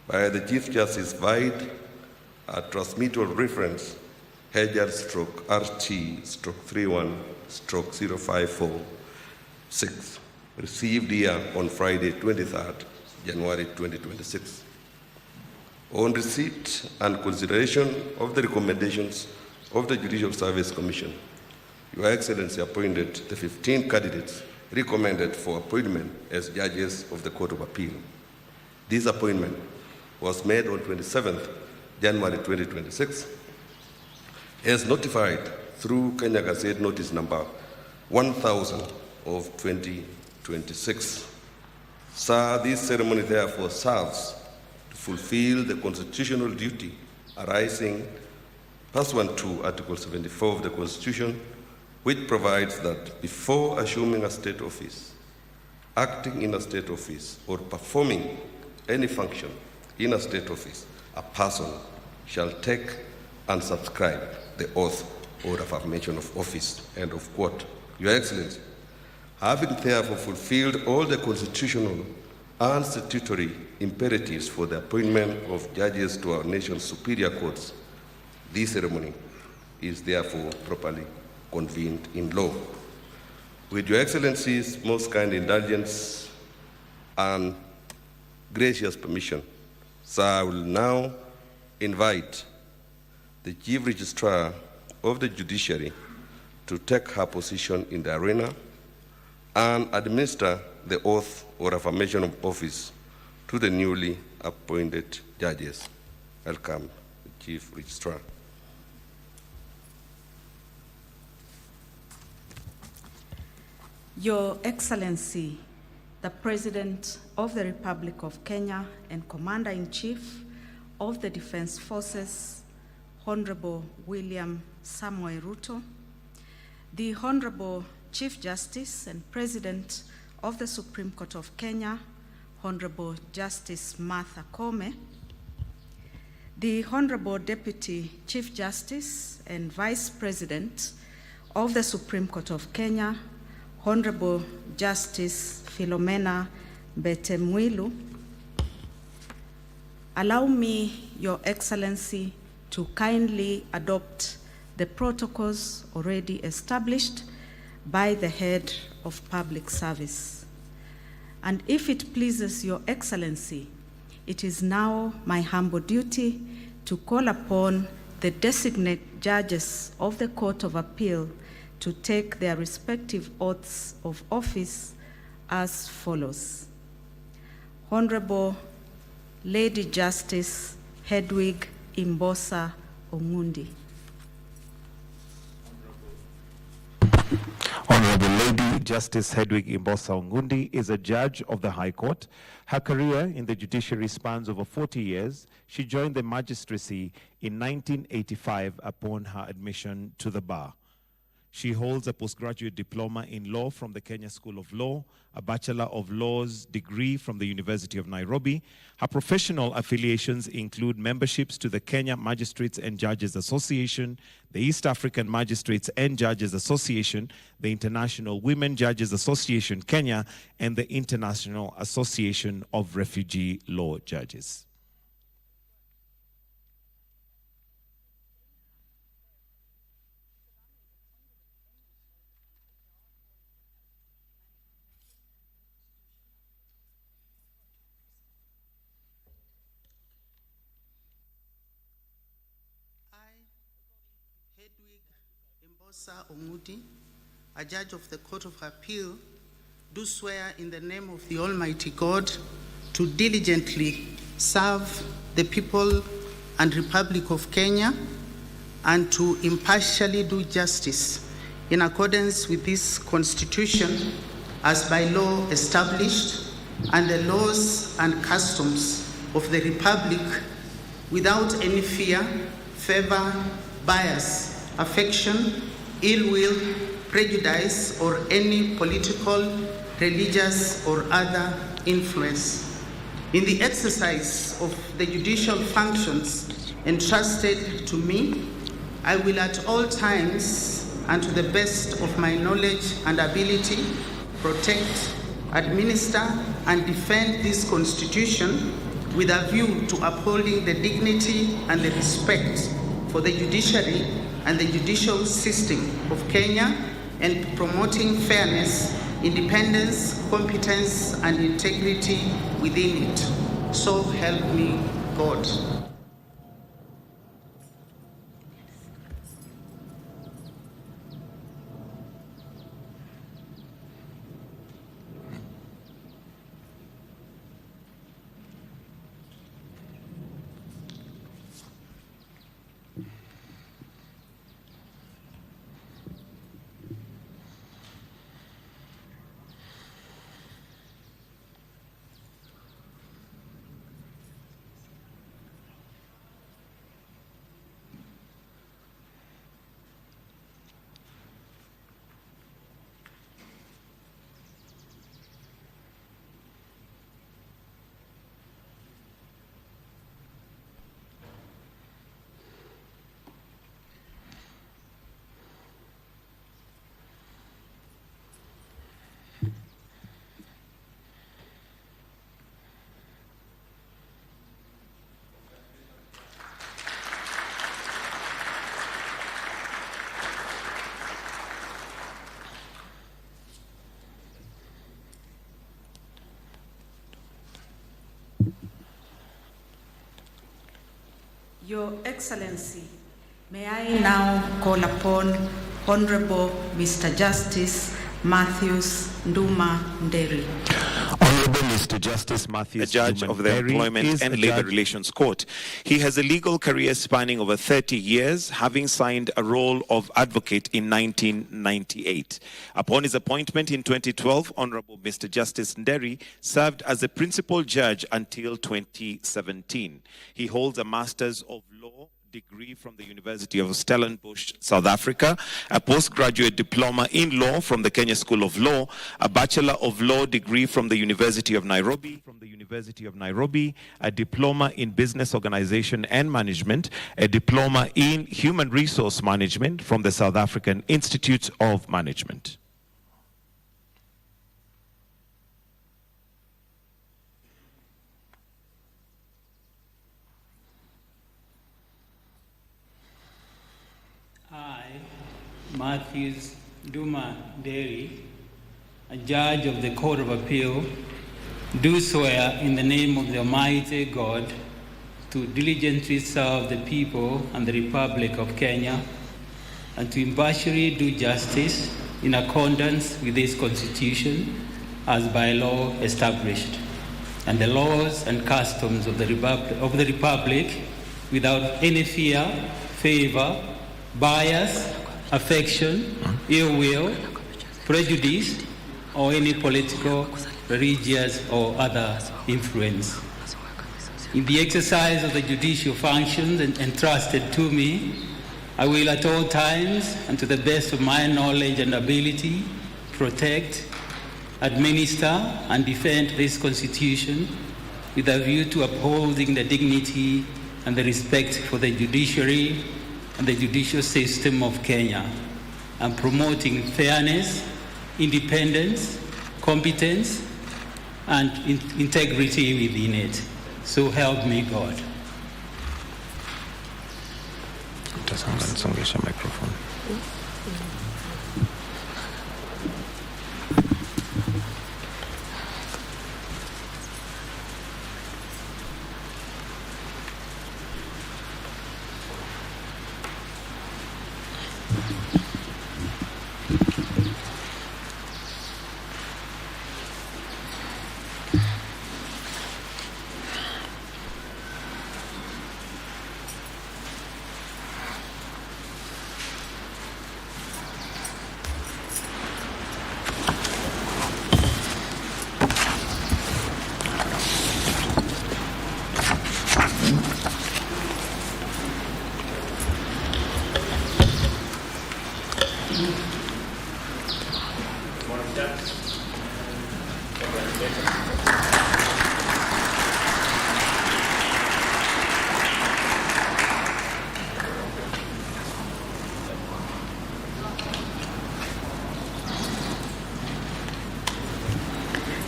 [SPEAKER 6] by the Chief Justice Vide, a transmittal reference Hajar/RT/31/054-6, received here on Friday, 23rd January 2026. On receipt and consideration of the recommendations of the Judicial Service Commission, Your Excellency appointed the 15 candidates recommended for appointment as judges of the Court of Appeal. This appointment was made on 27th January 2026, as notified through Kenya Gazette Notice number 1000 of 2026. Sir, this ceremony therefore serves to fulfill the constitutional duty arising pursuant to Article 74 of the Constitution, which provides that before assuming a state office, acting in a state office, or performing any function in a state office, a person shall take and subscribe the oath or affirmation of office. End of quote. Your Excellency, having therefore fulfilled all the constitutional and statutory imperatives for the appointment of judges to our nation's superior courts, this ceremony is therefore properly convened in law. With Your Excellency's most kind indulgence and gracious permission, sir, I will now invite the Chief Registrar of the Judiciary to take her position in the arena and administer the oath or affirmation of office to the newly appointed judges. Welcome, Chief Registrar.
[SPEAKER 15] Your Excellency, the President of the Republic of Kenya and Commander-in-Chief of the Defense Forces, Honorable William Samoei Ruto, the Honorable Chief Justice and President of the Supreme Court of Kenya, Honorable Justice Martha Koome, the Honorable Deputy Chief Justice and Vice President of the Supreme Court of Kenya, Honorable Justice Philomena Betemwilu, allow me, Your Excellency, to kindly adopt the protocols already established by the Head of Public Service. And if it pleases Your Excellency, it is now my humble duty to call upon the designate judges of the Court of Appeal to take their respective oaths of office as follows. Honorable Lady Justice Hedwig Imbosa Omundi.
[SPEAKER 16] Honorable Lady Justice Hedwig Imbosa Ongundi is a judge of the High Court. Her career in the judiciary spans over 40 years. She joined the magistracy in 1985 upon her admission to the bar. She holds a postgraduate diploma in law from the Kenya School of Law, a Bachelor of Laws degree from the University of Nairobi. Her professional affiliations include memberships to the Kenya Magistrates and Judges Association, the East African Magistrates and Judges Association, the International Women Judges Association Kenya, and the International Association of Refugee Law Judges.
[SPEAKER 17] Hedwig Imbosa Ongundi, a judge of the Court of Appeal, do swear in the name of the Almighty God to diligently serve the people and Republic of Kenya and to impartially do justice in accordance with this Constitution as by law established and the laws and customs of the Republic without any fear, favor, bias, affection, ill will, prejudice, or any political, religious, or other influence. In the exercise of the judicial functions entrusted to me, I will at all times and to the best of my knowledge and ability protect, administer, and defend this Constitution with a view to upholding the dignity and the respect for the judiciary and the judicial system of Kenya and promoting fairness, independence, competence, and integrity within it. So help me God.
[SPEAKER 15] Your Excellency, may I now call upon Honorable Mr. Justice Matthews Nduma Nderi.
[SPEAKER 16] Honorable Mr. Justice Matthews,
[SPEAKER 18] a judge of the Employment and Labor Relations Court. He has a legal career spanning over 30 years, having signed a role of advocate in 1998. Upon his appointment in 2012, Honorable Mr. Justice Nderi served as a principal judge until 2017. He holds a Master's of Law degree from the University of Stellenbosch, South Africa, a postgraduate diploma in law from the Kenya School of Law, a Bachelor of Law degree from the University of Nairobi, a diploma in business organization and management, a diploma in human resource management from the South African Institute of Management.
[SPEAKER 24] Matthews Nduma Nderi, a judge of the Court of Appeal, do swear in the name of the Almighty God to diligently serve the people and the Republic of Kenya and to impartially do justice in accordance with this Constitution as by law established, and the laws and customs of the Republic without any fear, favor, bias, affection, ill will, prejudice, or any political, religious, or other influence. In the exercise of the judicial functions entrusted to me, I will at all times, and to the best of my knowledge and ability, protect, administer, and defend this Constitution with a view to upholding the dignity and the respect for the judiciary and the judicial system of Kenya, and promoting fairness, independence, competence, and integrity within it. So help me God.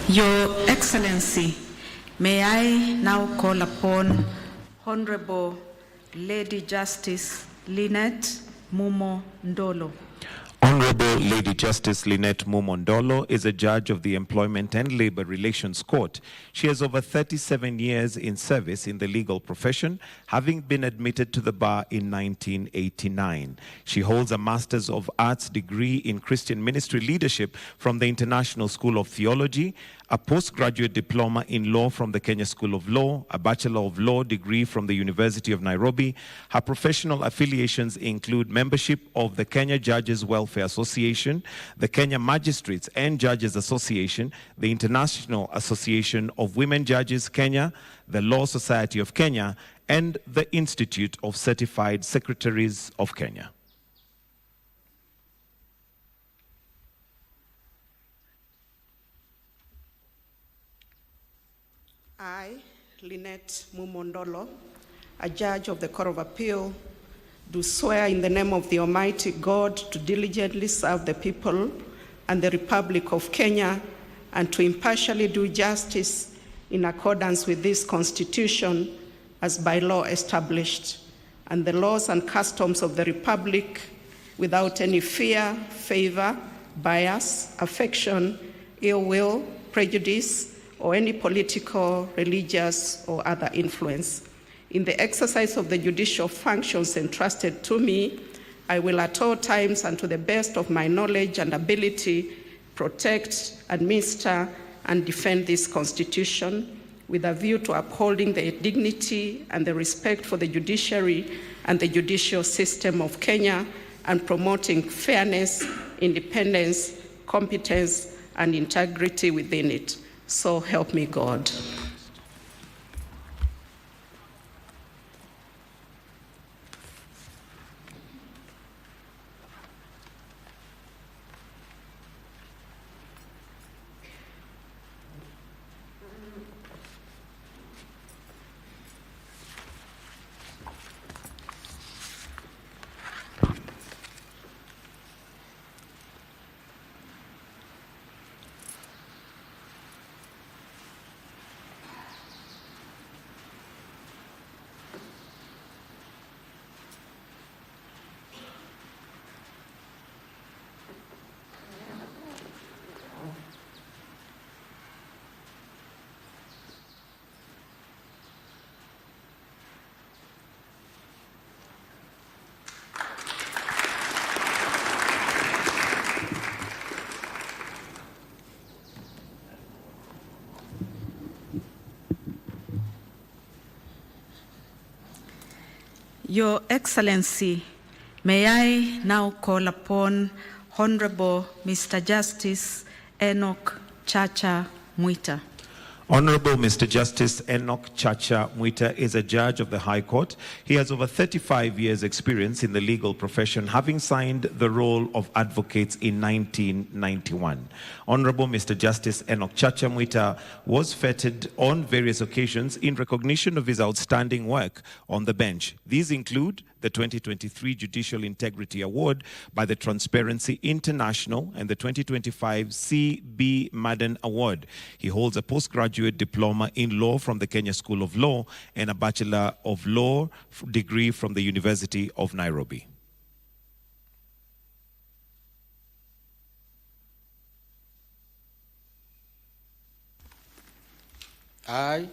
[SPEAKER 15] Your Excellency, may I now call upon Honorable Lady Justice Lynette Mumo Ndolo.
[SPEAKER 16] Honorable Lady Justice Lynette Mumo Ndolo is a judge of the Employment and Labor Relations Court. She has over 37 years in service in the legal profession, having been admitted to the bar in 1989. She holds a Master's of Arts degree in Christian Ministry Leadership from the International School of Theology, a postgraduate diploma in law from the Kenya School of Law, a Bachelor of Law degree from the University of Nairobi. Her professional affiliations include membership of the Kenya Judges Welfare Association, the Kenya Magistrates and Judges Association, the International Association of Women Judges Kenya, the Law Society of Kenya, and the Institute of Certified Secretaries of Kenya.
[SPEAKER 15] I, Lynette Mumo Ndolo, a judge of the Court of Appeal, do swear in the name of the Almighty God to diligently serve the people and the Republic of Kenya and to impartially do justice in accordance with this Constitution as by law established and the laws and customs of the Republic without any fear, favor, bias, affection, ill will, prejudice, or any political, religious, or other influence. In the exercise of the judicial functions entrusted to me, I will at all times and to the best of my knowledge and ability protect, administer, and defend this Constitution with a view to upholding the dignity and the respect for the judiciary and the judicial system of Kenya and promoting fairness, independence, competence, and integrity within it. So help me God. Your Excellency, may I now call upon Honorable Mr. Justice Enoch Chacha Mwita.
[SPEAKER 16] Honorable Mr. Justice Enoch Chacha Mwita is a judge of the High Court. He has over 35 years' experience in the legal profession, having signed the role of advocate in 1991. Honorable Mr. Justice Enoch Chacha Mwita was feted on various occasions in recognition of his outstanding work on the bench. These include the 2023 Judicial Integrity Award by the Transparency International and the 2025 C.B. Madden Award. He holds a postgraduate diploma in law from the Kenya School of Law and a Bachelor of Law degree from the University of Nairobi.
[SPEAKER 1] I,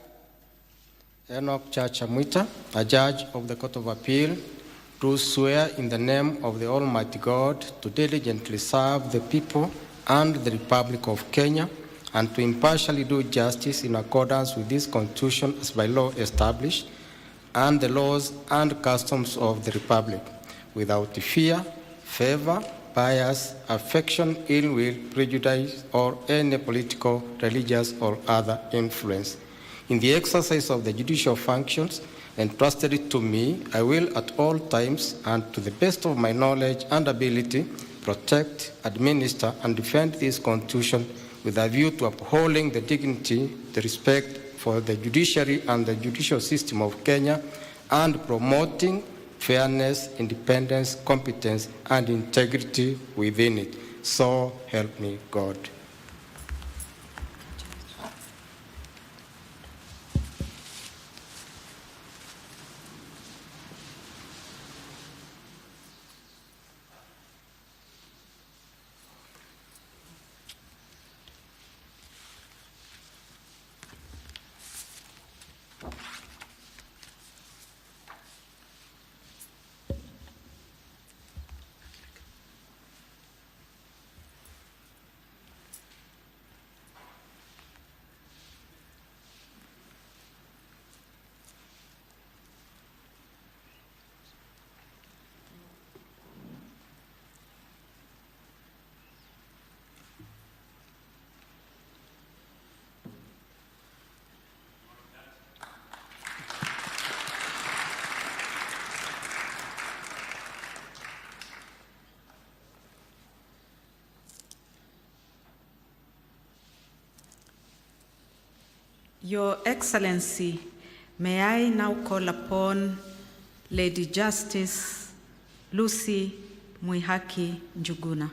[SPEAKER 1] Enoch Chacha Mwita, a judge of the Court of Appeal, do swear in the name of the Almighty God to diligently serve the people and the Republic of Kenya and to impartially do justice in accordance with this Constitution as by law established and the laws and customs of the Republic, without fear, favor, bias, affection, ill will, prejudice, or any political, religious, or other influence. In the exercise of the judicial functions entrusted to me, I will at all times and to the best of my knowledge and ability protect, administer, and defend this Constitution with a view to upholding the dignity, the respect for the judiciary and the judicial system of Kenya, and promoting fairness, independence, competence, and integrity within it. So help me God.
[SPEAKER 15] Your Excellency, may I now call upon Lady Justice Lucy Mwihaki Njuguna.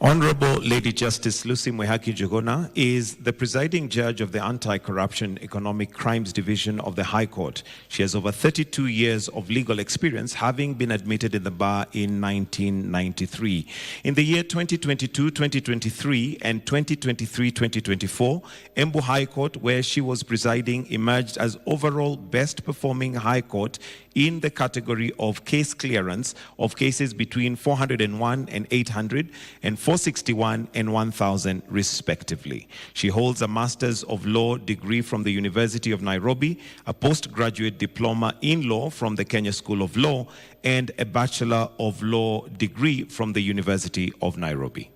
[SPEAKER 16] Honorable Lady Justice Lucy Mwihaki Njuguna is the presiding judge of the Anti-Corruption Economic Crimes Division of the High Court. She has over 32 years of legal experience, having been admitted in the bar in 1993. In the year 2022, 2023, and 2023-2024, Embu High Court, where she was presiding, emerged as overall best performing High Court in the category of case clearance of cases between 401 and 800 and 461 and 1,000 respectively. She holds a Master's of Law degree from the University of Nairobi, a postgraduate diploma in law from the Kenya School of Law, and a Bachelor of Law degree from the University of Nairobi.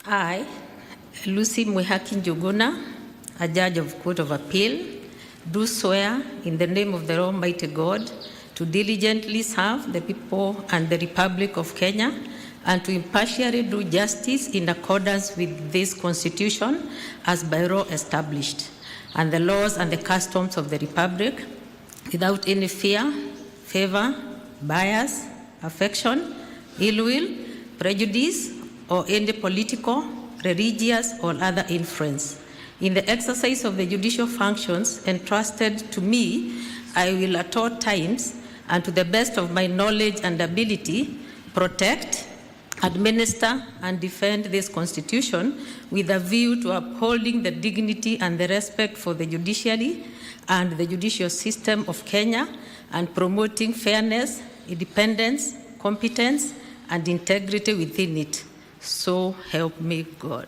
[SPEAKER 19] I, Lucy Mwihaki Njuguna, a judge of Court of Appeal, do swear in the name of the Almighty God to diligently serve the people and the Republic of Kenya and to impartially do justice in accordance with this Constitution as by law established and the laws and the customs of the Republic without any fear, favor, bias, affection, ill will, prejudice, or any political, religious, or other influence. In the exercise of the judicial functions entrusted to me, I will at all times, and to the best of my knowledge and ability, protect, administer, and defend this Constitution with a view to upholding the dignity and the respect for the judiciary and the judicial system of Kenya and promoting fairness, independence, competence, and integrity within it. So help me God.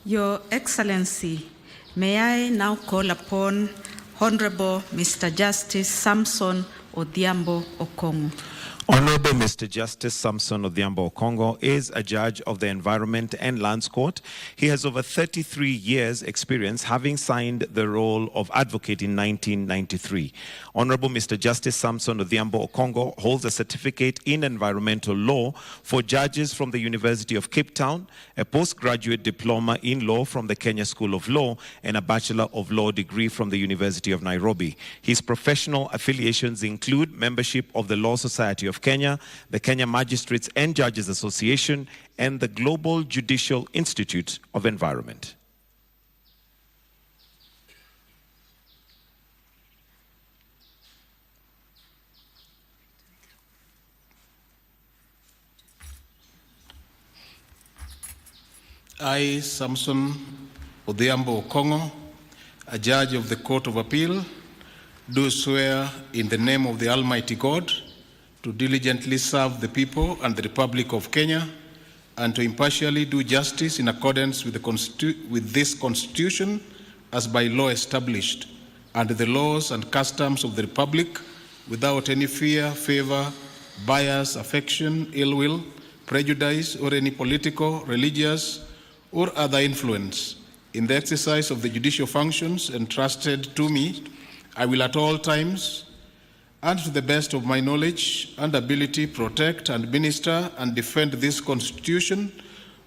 [SPEAKER 15] Your Excellency, may I now call upon Honorable Mr. Justice Samson Odhiambo Okongo.
[SPEAKER 18] Honorable Mr. Justice Samson Odhiambo Okongo is a judge of the Environment and Lands Court. He has over 33 years' experience, having signed the role of advocate in 1993. Honorable Mr. Justice Samson Odhiambo Okongo holds a certificate in environmental law for judges from the University of Cape Town, a postgraduate diploma in law from the Kenya School of Law, and a Bachelor of Law degree from the University of Nairobi. His professional affiliations include membership of the Law Society of Kenya, the Kenya Magistrates and Judges Association, and the Global Judicial Institute of Environment.
[SPEAKER 9] I, Samson Odhiambo Okongo, a judge of the Court of Appeal, do swear in the name of the Almighty God to diligently serve the people and the Republic of Kenya, and to impartially do justice in accordance with this Constitution as by law established, and the laws and customs of the Republic, without any fear, favor, bias, affection, ill will, prejudice, or any political, religious, or other influence. In the exercise of the judicial functions entrusted to me, I will at all times, and to the best of my knowledge and ability, protect, administer, and defend this Constitution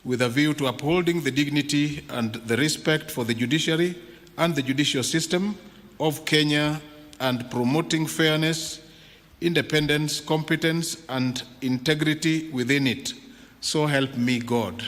[SPEAKER 9] with a view to upholding the dignity and the respect for the judiciary and the judicial system of Kenya, and promoting fairness, independence, competence, and integrity within it. So help me God.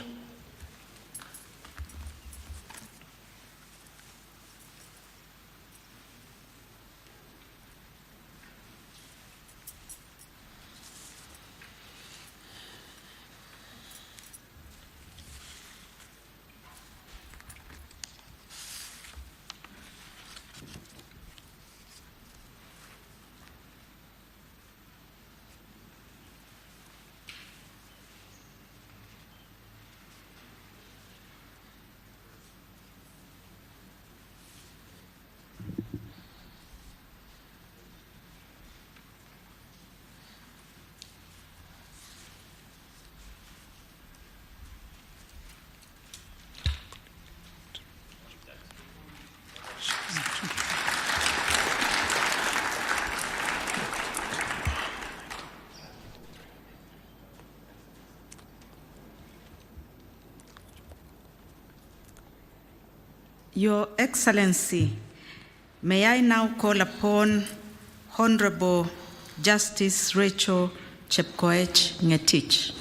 [SPEAKER 15] Your Excellency, may I now call upon Honorable Justice Rachel Chepkoech Ngetich.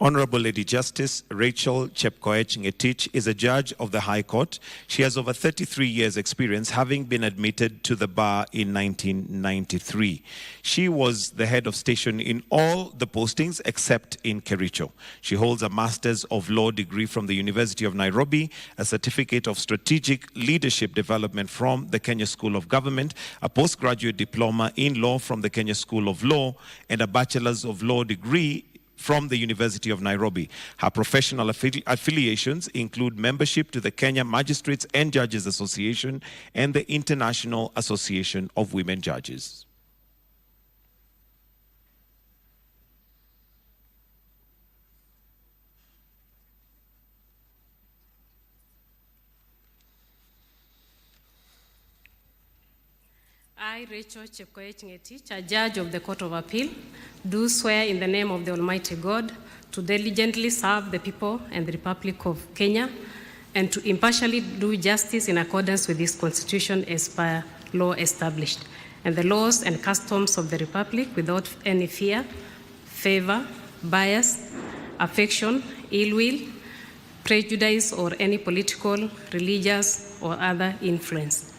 [SPEAKER 18] Honorable Lady Justice Rachel Chepkoech Ngetich is a judge of the High Court. She has over 33 years' experience, having been admitted to the bar in 1993. She was the head of station in all the postings except in Kericho. She holds a Master's of Law degree from the University of Nairobi, a Certificate of Strategic Leadership Development from the Kenya School of Government, a postgraduate diploma in law from the Kenya School of Law, and a Bachelor's of Law degree from the University of Nairobi. Her professional affiliations include membership to the Kenya Magistrates and Judges Association and the International Association of Women Judges.
[SPEAKER 13] I, Rachel Chepkoech Ngetich, a judge of the Court of Appeal, do swear in the name of the Almighty God to diligently serve the people and the Republic of Kenya, and to impartially do justice in accordance with this Constitution as per law established, and the laws and customs of the Republic, without any fear, favor, bias, affection, ill will, prejudice, or any political, religious, or other influence.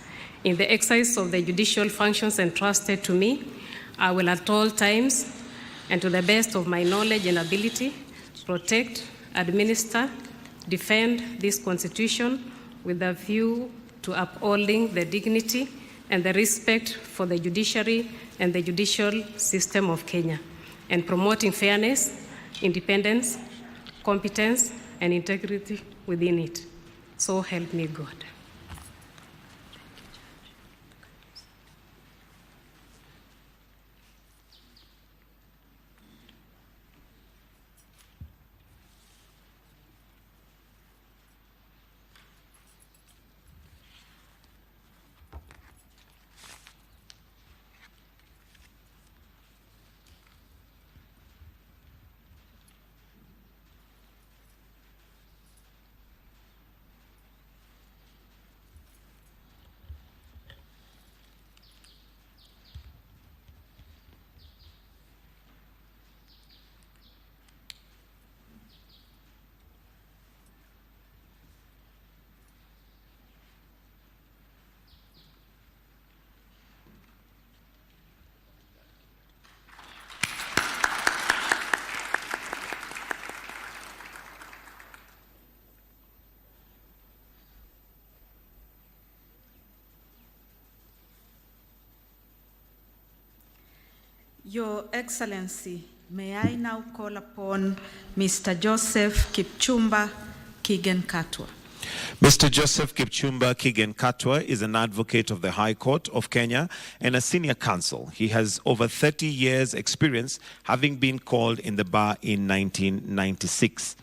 [SPEAKER 13] In the exercise of the judicial functions entrusted to me, I will at all times, and to the best of my knowledge and ability, protect, administer, defend this Constitution with a view to upholding the dignity and the respect for the judiciary and the judicial system of Kenya, and promoting fairness, independence, competence, and integrity within it. So help me God.
[SPEAKER 15] Your Excellency, may I now call upon Mr. Joseph Kipchumba Kigen-Katwa.
[SPEAKER 18] Mr. Joseph Kipchumba Kigen-Katwa is an advocate of the High Court of Kenya and a senior counsel. He has over 30 years' experience, having been called in the bar in 1996.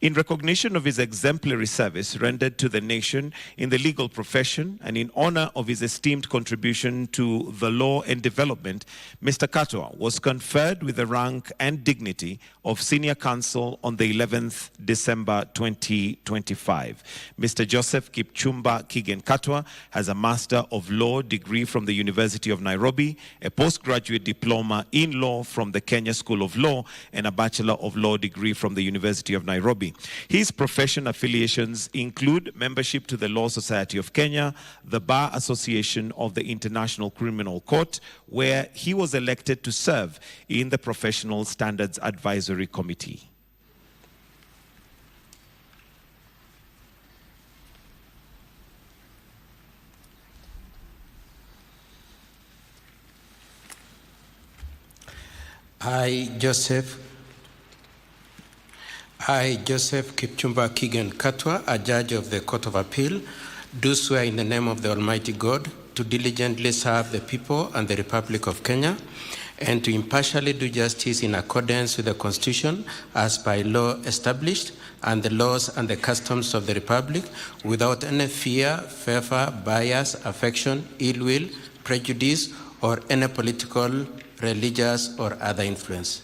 [SPEAKER 18] In recognition of his exemplary service rendered to the nation in the legal profession and in honor of his esteemed contribution to the law and development, Mr. Katwa was conferred with the rank and dignity of Senior Counsel on the 11th December 2025. Mr. Joseph Kipchumba Kigen-Katwa has a Master of Law degree from the University of Nairobi, a postgraduate diploma in law from the Kenya School of Law, and a Bachelor of Law degree from the University of Nairobi. His profession affiliations include membership to the Law Society of Kenya, the Bar Association of the International Criminal Court, where he was elected to serve in the Professional Standards Advisory Committee.
[SPEAKER 1] I, Joseph Kipchumba Kigen-Katwa, a judge of the Court of Appeal, do swear in the name of the Almighty God to diligently serve the people and the Republic of Kenya, and to impartially do justice in accordance with the Constitution as by law established, and the laws and the customs of the Republic, without any fear, favor, bias, affection, ill will, prejudice, or any political, religious, or other influence.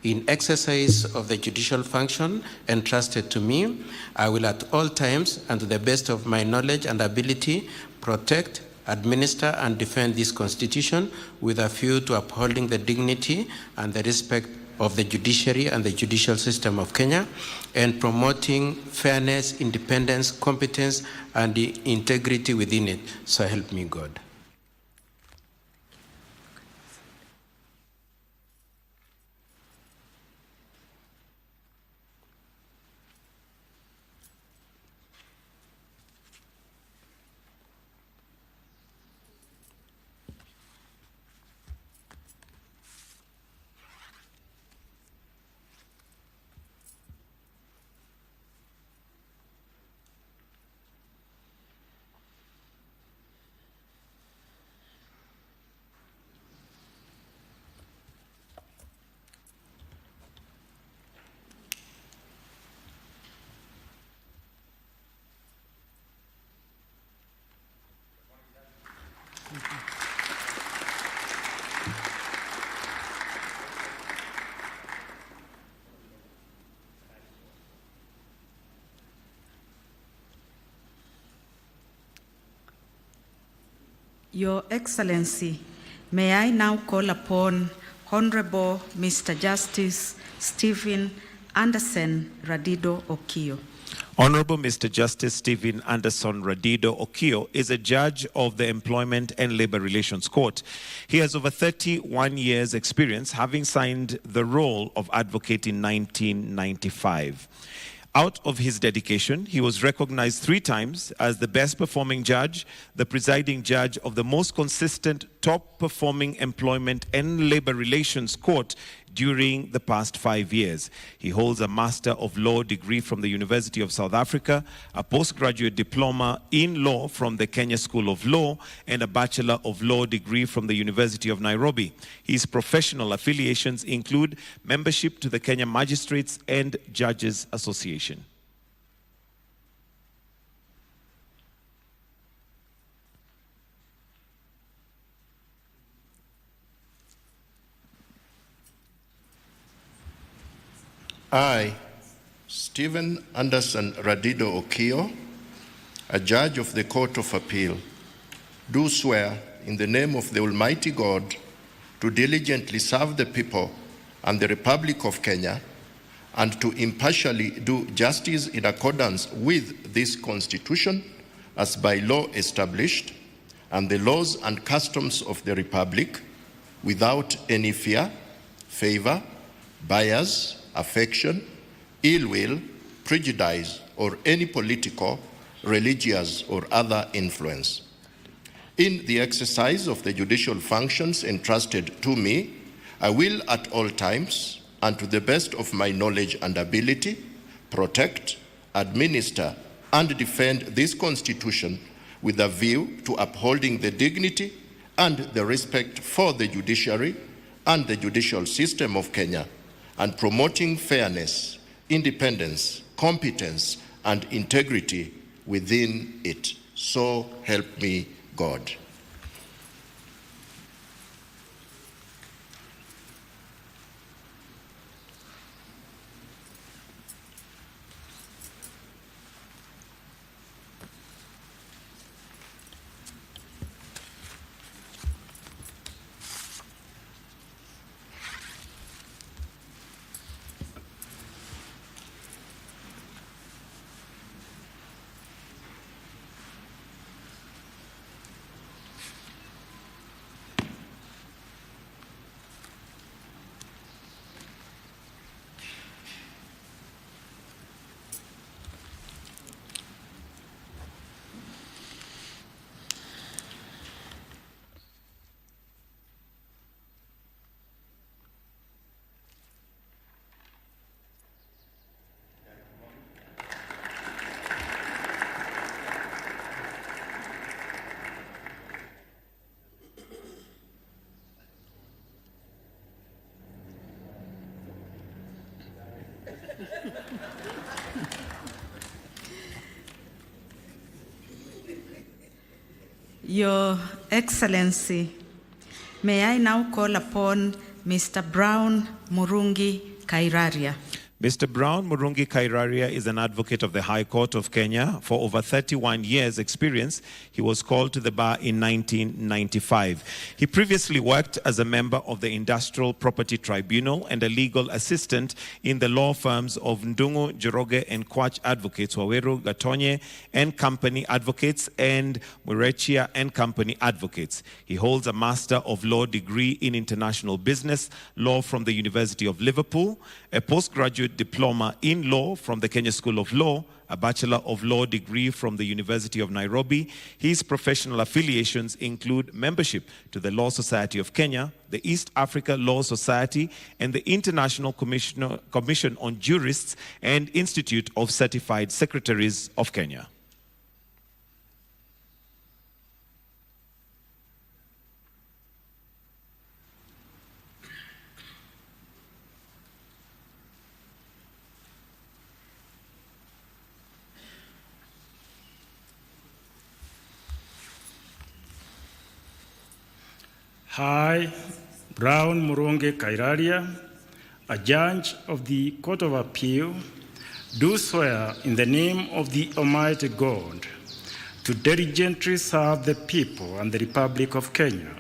[SPEAKER 1] In exercise of the judicial function entrusted to me, I will at all times and to the best of my knowledge and ability protect, administer, and defend this Constitution with a view to upholding the dignity and the respect of the judiciary and the judicial system of Kenya, and promoting fairness, independence, competence, and the integrity within it. So help me God.
[SPEAKER 15] Your Excellency, may I now call upon Honorable Mr. Justice Stephen Anderson Radido Okio.
[SPEAKER 18] Honorable Mr. Justice Stephen Anderson Radido Okio is a judge of the Employment and Labor Relations Court. He has over 31 years' experience, having signed the role of advocate in 1995. Out of his dedication, he was recognized 3 times as the best performing judge, the presiding judge of the most consistent top-performing employment and labor relations court during the past 5 years. He holds a Master of Law degree from the University of South Africa, a postgraduate diploma in law from the Kenya School of Law, and a Bachelor of Law degree from the University of Nairobi. His professional affiliations include membership to the Kenya Magistrates and Judges Association.
[SPEAKER 6] I, Stephen Anderson Radido Okio, a judge of the Court of Appeal, do swear in the name of the Almighty God to diligently serve the people and the Republic of Kenya and to impartially do justice in accordance with this Constitution as by law established and the laws and customs of the Republic without any fear, favor, bias, affection, ill will, prejudice, or any political, religious, or other influence. In the exercise of the judicial functions entrusted to me, I will at all times, and to the best of my knowledge and ability, protect, administer, and defend this Constitution with a view to upholding the dignity and the respect for the judiciary and the judicial system of Kenya, and promoting fairness, independence, competence, and integrity within it. So help me God.
[SPEAKER 15] Your Excellency, may I now call upon Mr. Brown Murungi Kairaria.
[SPEAKER 18] Mr. Brown Murungi Kairaria is an advocate of the High Court of Kenya. For over 31 years' experience, he was called to the bar in 1995. He previously worked as a member of the Industrial Property Tribunal and a legal assistant in the law firms of Ndungu, Joroge, and Kwach Advocates, Waweru, Gatonye and Company Advocates, and Murechia and Company Advocates. He holds a Master of Law degree in International Business Law from the University of Liverpool, a postgraduate diploma in law from the Kenya School of Law, a Bachelor of Law degree from the University of Nairobi. His professional affiliations include membership to the Law Society of Kenya, the East Africa Law Society, and the International Commission on Jurists and Institute of Certified Secretaries of Kenya.
[SPEAKER 7] I, Brown Murungi Kairaria, a judge of the Court of Appeal, do swear in the name of the Almighty God to diligently serve the people and the Republic of Kenya,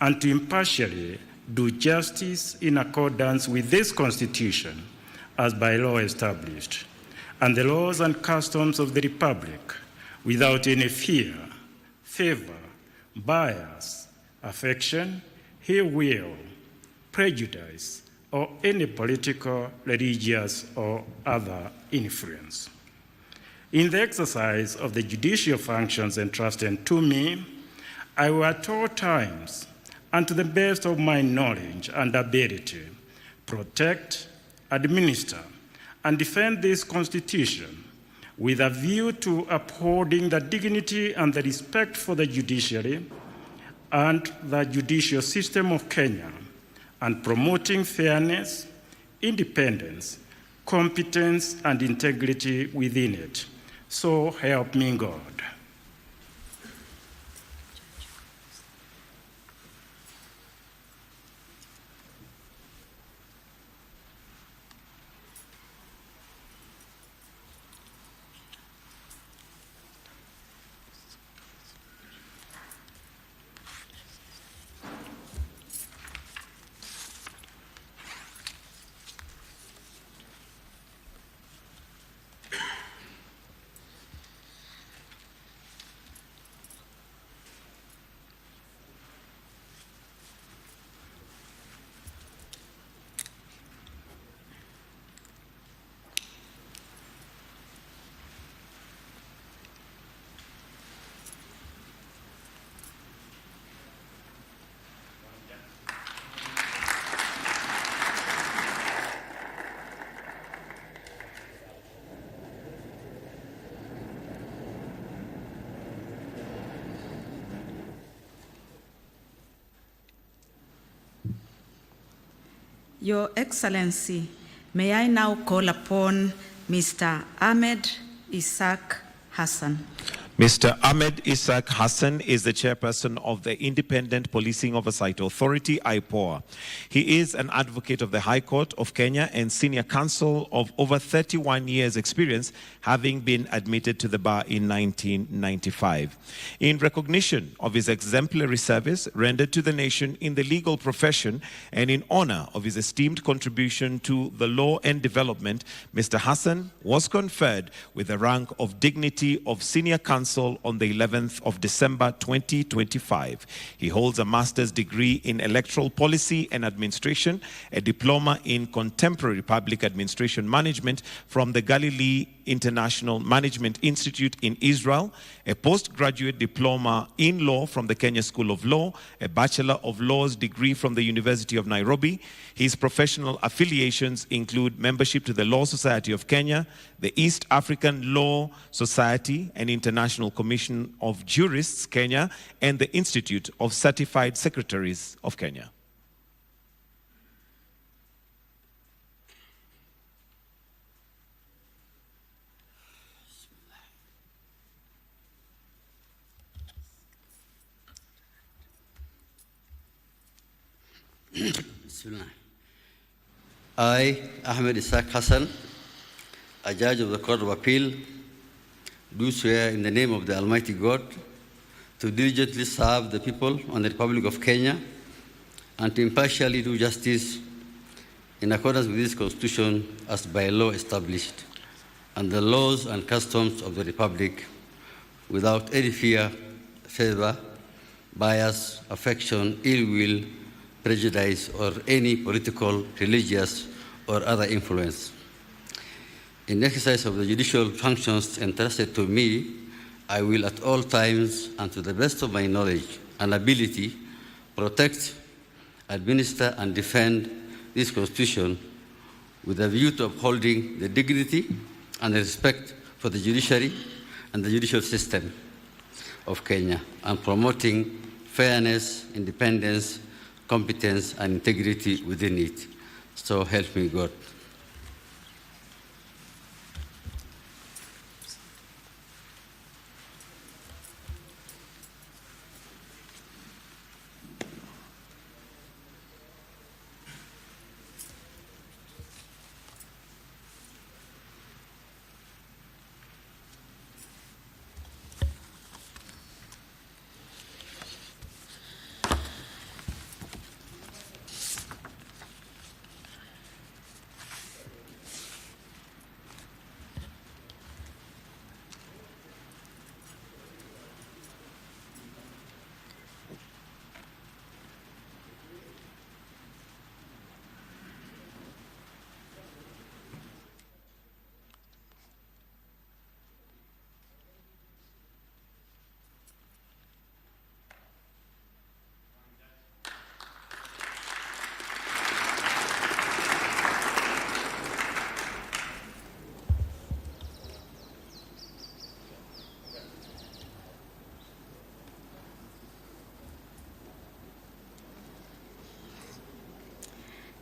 [SPEAKER 7] and to impartially do justice in accordance with this Constitution as by law established, and the laws and customs of the Republic, without any fear, favor, bias, affection, ill will, prejudice, or any political, religious, or other influence. In the exercise of the judicial functions entrusted to me, I will at all times, and to the best of my knowledge and ability, protect, administer, and defend this Constitution with a view to upholding the dignity and the respect for the judiciary and the judicial system of Kenya, and promoting fairness, independence, competence, and integrity within it. So help me God.
[SPEAKER 15] Your Excellency, may I now call upon Mr. Ahmed Isaac Hassan.
[SPEAKER 18] Mr. Ahmed Isaac Hassan is the chairperson of the Independent Policing Oversight Authority, IPOA. He is an advocate of the High Court of Kenya and senior counsel of over 31 years' experience, having been admitted to the bar in 1995. In recognition of his exemplary service rendered to the nation in the legal profession and in honor of his esteemed contribution to the law and development, Mr. Hassan was conferred with the rank of Dignity of Senior Counsel on the 11th of December 2025. He holds a master's degree in electoral policy and administration, a diploma in contemporary public administration management from the Galilee International Management Institute in Israel, a postgraduate diploma in law from the Kenya School of Law, a Bachelor of Laws degree from the University of Nairobi. His professional affiliations include membership to the Law Society of Kenya, the East African Law Society, and International Commission of Jurists Kenya, and the Institute of Certified Secretaries of Kenya.
[SPEAKER 10] I, Ahmed Isaac Hassan, a judge of the Court of Appeal, do swear in the name of the Almighty God to diligently serve the people and the Republic of Kenya and to impartially do justice in accordance with this Constitution as by law established and the laws and customs of the Republic without any fear, favor, bias, affection, ill will, prejudice, or any political, religious, or other influence. In exercise of the judicial functions entrusted to me, I will at all times and to the best of my knowledge and ability protect, administer, and defend this Constitution with a view to upholding the dignity and the respect for the judiciary and the judicial system of Kenya and promoting fairness, independence, competence, and integrity within it. So help me God.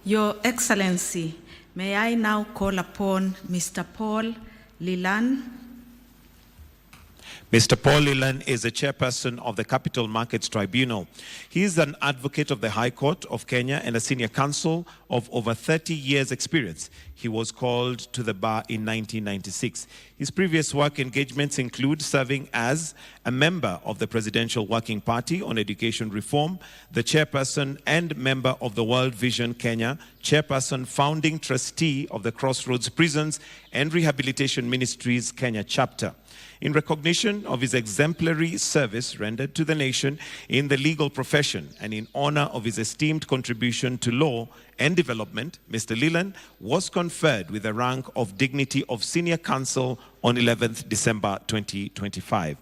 [SPEAKER 15] Your Excellency, may I now call upon Mr. Paul Lilan.
[SPEAKER 18] Mr. Paul Lilan is the chairperson of the Capital Markets Tribunal. He is an advocate of the High Court of Kenya and a senior counsel of over 30 years' experience. He was called to the bar in 1996. His previous work engagements include serving as a member of the Presidential Working Party on Education Reform, the chairperson and member of the World Vision Kenya, chairperson, founding trustee of the Crossroads Prisons and Rehabilitation Ministries Kenya chapter. In recognition of his exemplary service rendered to the nation in the legal profession and in honor of his esteemed contribution to law and development, Mr. Lilan was conferred with the rank of dignity of Senior Counsel on 11th December 2025.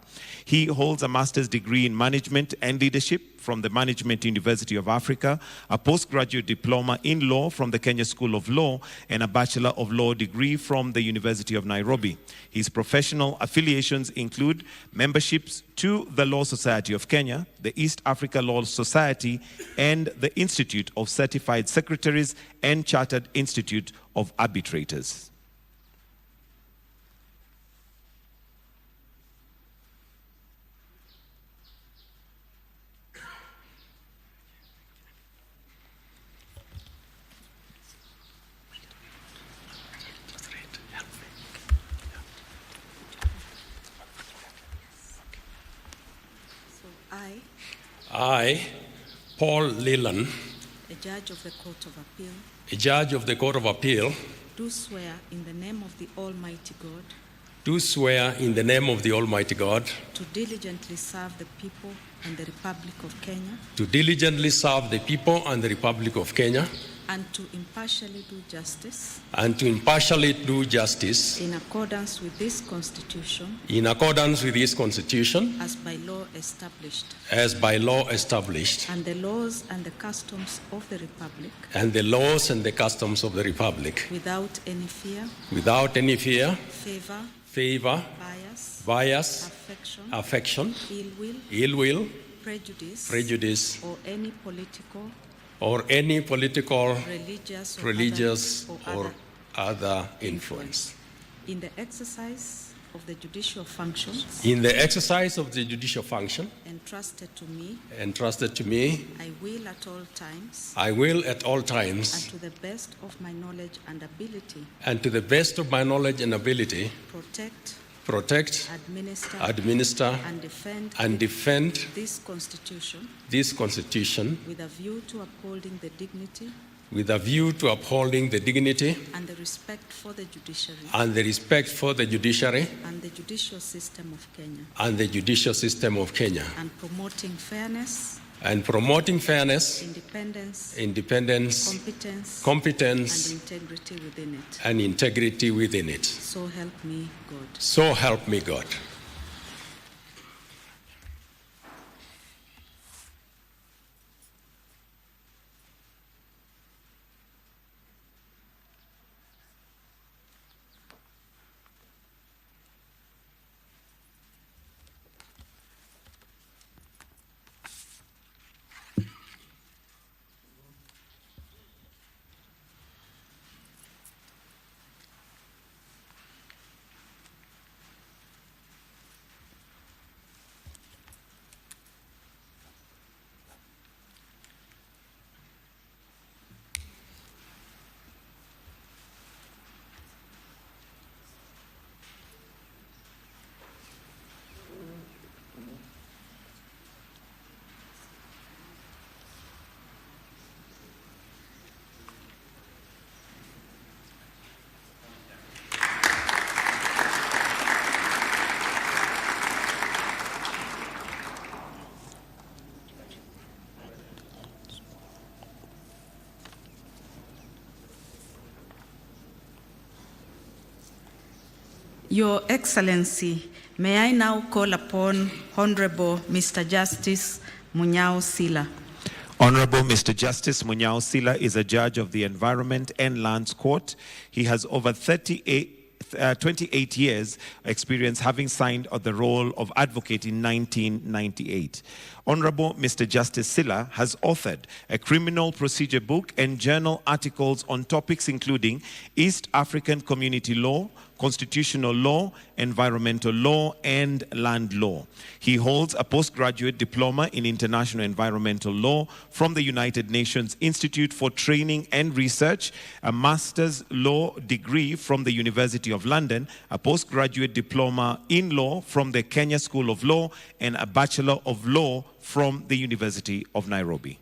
[SPEAKER 18] He holds a master's degree in management and leadership from the Management University of Africa, a postgraduate diploma in law from the Kenya School of Law, and a Bachelor of Law degree from the University of Nairobi. His professional affiliations include memberships to the Law Society of Kenya, the East Africa Law Society, and the Institute of Certified Secretaries and Chartered Institute of Arbitrators.
[SPEAKER 11] I, Paul Lilan,
[SPEAKER 15] a judge of the Court of Appeal,
[SPEAKER 11] a judge of the Court of Appeal,
[SPEAKER 15] do swear in the name of the Almighty God
[SPEAKER 11] do swear in the name of the Almighty God
[SPEAKER 15] to diligently serve the people and the Republic of Kenya,
[SPEAKER 11] to diligently serve the people and the Republic of Kenya,
[SPEAKER 15] and to impartially do justice
[SPEAKER 11] in
[SPEAKER 15] accordance with this Constitution
[SPEAKER 11] as
[SPEAKER 15] by law established,
[SPEAKER 11] and
[SPEAKER 15] the laws and the customs of the Republic, without any fear,
[SPEAKER 11] favor, bias, affection, ill will, prejudice,
[SPEAKER 15] or any political,
[SPEAKER 11] religious or other influence.
[SPEAKER 15] In the exercise of the judicial functions entrusted to me, I will at all times, and to the best of my knowledge and ability, protect, administer,
[SPEAKER 11] and defend
[SPEAKER 15] this Constitution with a view to upholding the dignity and the respect for the judiciary
[SPEAKER 11] and the
[SPEAKER 15] judicial system of Kenya,
[SPEAKER 11] and
[SPEAKER 15] promoting fairness,
[SPEAKER 11] independence, competence,
[SPEAKER 15] and integrity within it.
[SPEAKER 11] So help me God.
[SPEAKER 15] So help me God. Your Excellency, may I now call upon Honorable Mr. Justice Munyao Sila.
[SPEAKER 18] Honorable Mr. Justice Munyao Sila is a judge of the Environment and Lands Court. He has over 30 28 years experience, having signed the role of advocate in 1998. Honorable Mr. Justice Silla has authored a criminal procedure book and journal articles on topics including East African community law, constitutional law, environmental law, and land law. He holds a postgraduate diploma in international environmental law from the United Nations Institute for Training and Research, a master's law degree from the University of London, a postgraduate diploma in law from the Kenya School of Law, and a bachelor of law from the University of Nairobi.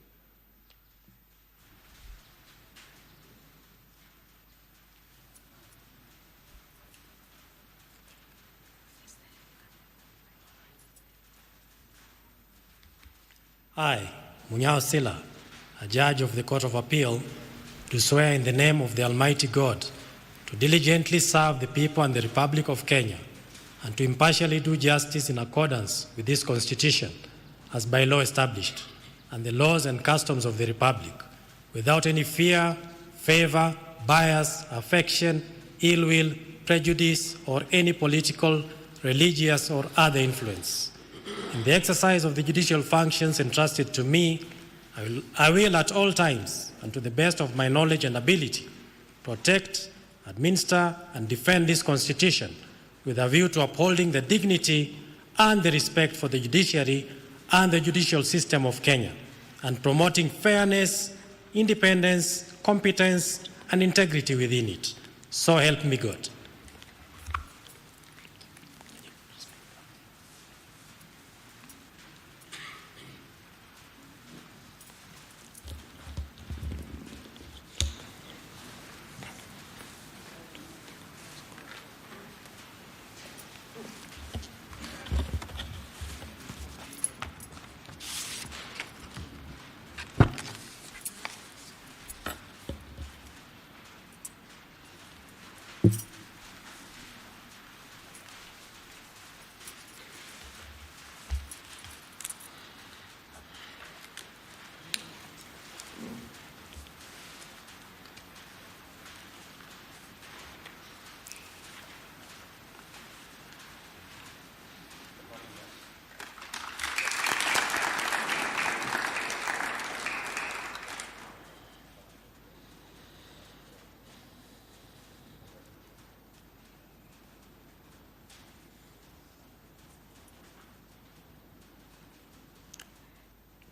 [SPEAKER 3] I, Munyao Silla, a judge of the Court of Appeal, do swear in the name of the Almighty God to diligently serve the people and the Republic of Kenya and to impartially do justice in accordance with this Constitution as by law established and the laws and customs of the Republic, without any fear, favor, bias, affection, ill will, prejudice, or any political, religious, or other influence. In the exercise of the judicial functions entrusted to me, I will at all times, and to the best of my knowledge and ability, protect, administer, and defend this Constitution with a view to upholding the dignity and the respect for the judiciary and the judicial system of Kenya, and promoting fairness, independence, competence, and integrity within it. So help me God.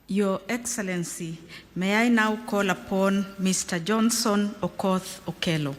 [SPEAKER 15] Your Excellency, may I now call upon Mr. Johnson Okoth Okello.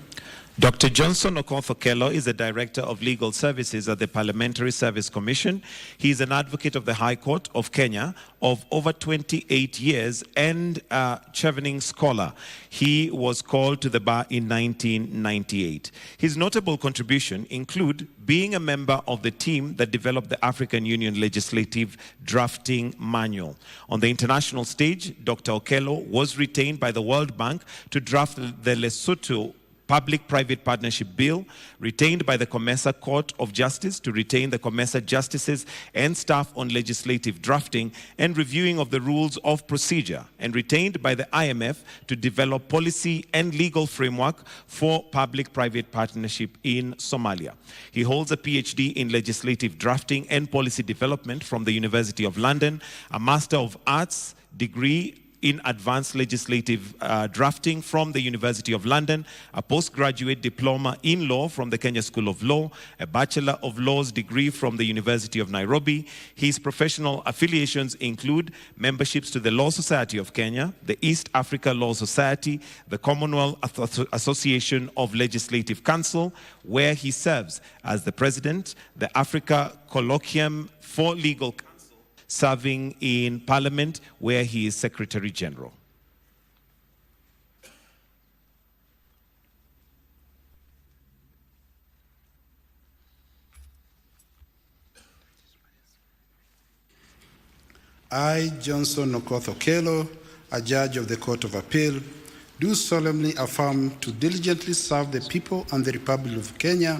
[SPEAKER 18] Dr. Johnson Okoth Okello is the Director of Legal Services at the Parliamentary Service Commission. He is an advocate of the High Court of Kenya of over 28 years and a Chevening scholar. He was called to the bar in 1998. His notable contribution include being a member of the team that developed the African Union Legislative Drafting Manual. On the international stage, Dr. Okello was retained by the World Bank to draft the Lesotho Public-Private Partnership Bill, retained by the COMESA Court of Justice to retain the COMESA justices and staff on legislative drafting and reviewing of the rules of procedure, and retained by the IMF to develop policy and legal framework for public-private partnership in Somalia. He holds a PhD in legislative drafting and policy development from the University of London, a Master of Arts degree in advanced legislative drafting from the University of London, a postgraduate diploma in law from the Kenya School of Law, a Bachelor of Laws degree from the University of Nairobi. His professional affiliations include memberships to the Law Society of Kenya, the East Africa Law Society, the Commonwealth Association of Legislative Council, where he serves as the president, the Africa Colloquium for Legal Counsel, serving in Parliament, where he is Secretary General.
[SPEAKER 20] I, Johnson Okoth Okello, a judge of the Court of Appeal, do solemnly affirm to diligently serve the people and the Republic of Kenya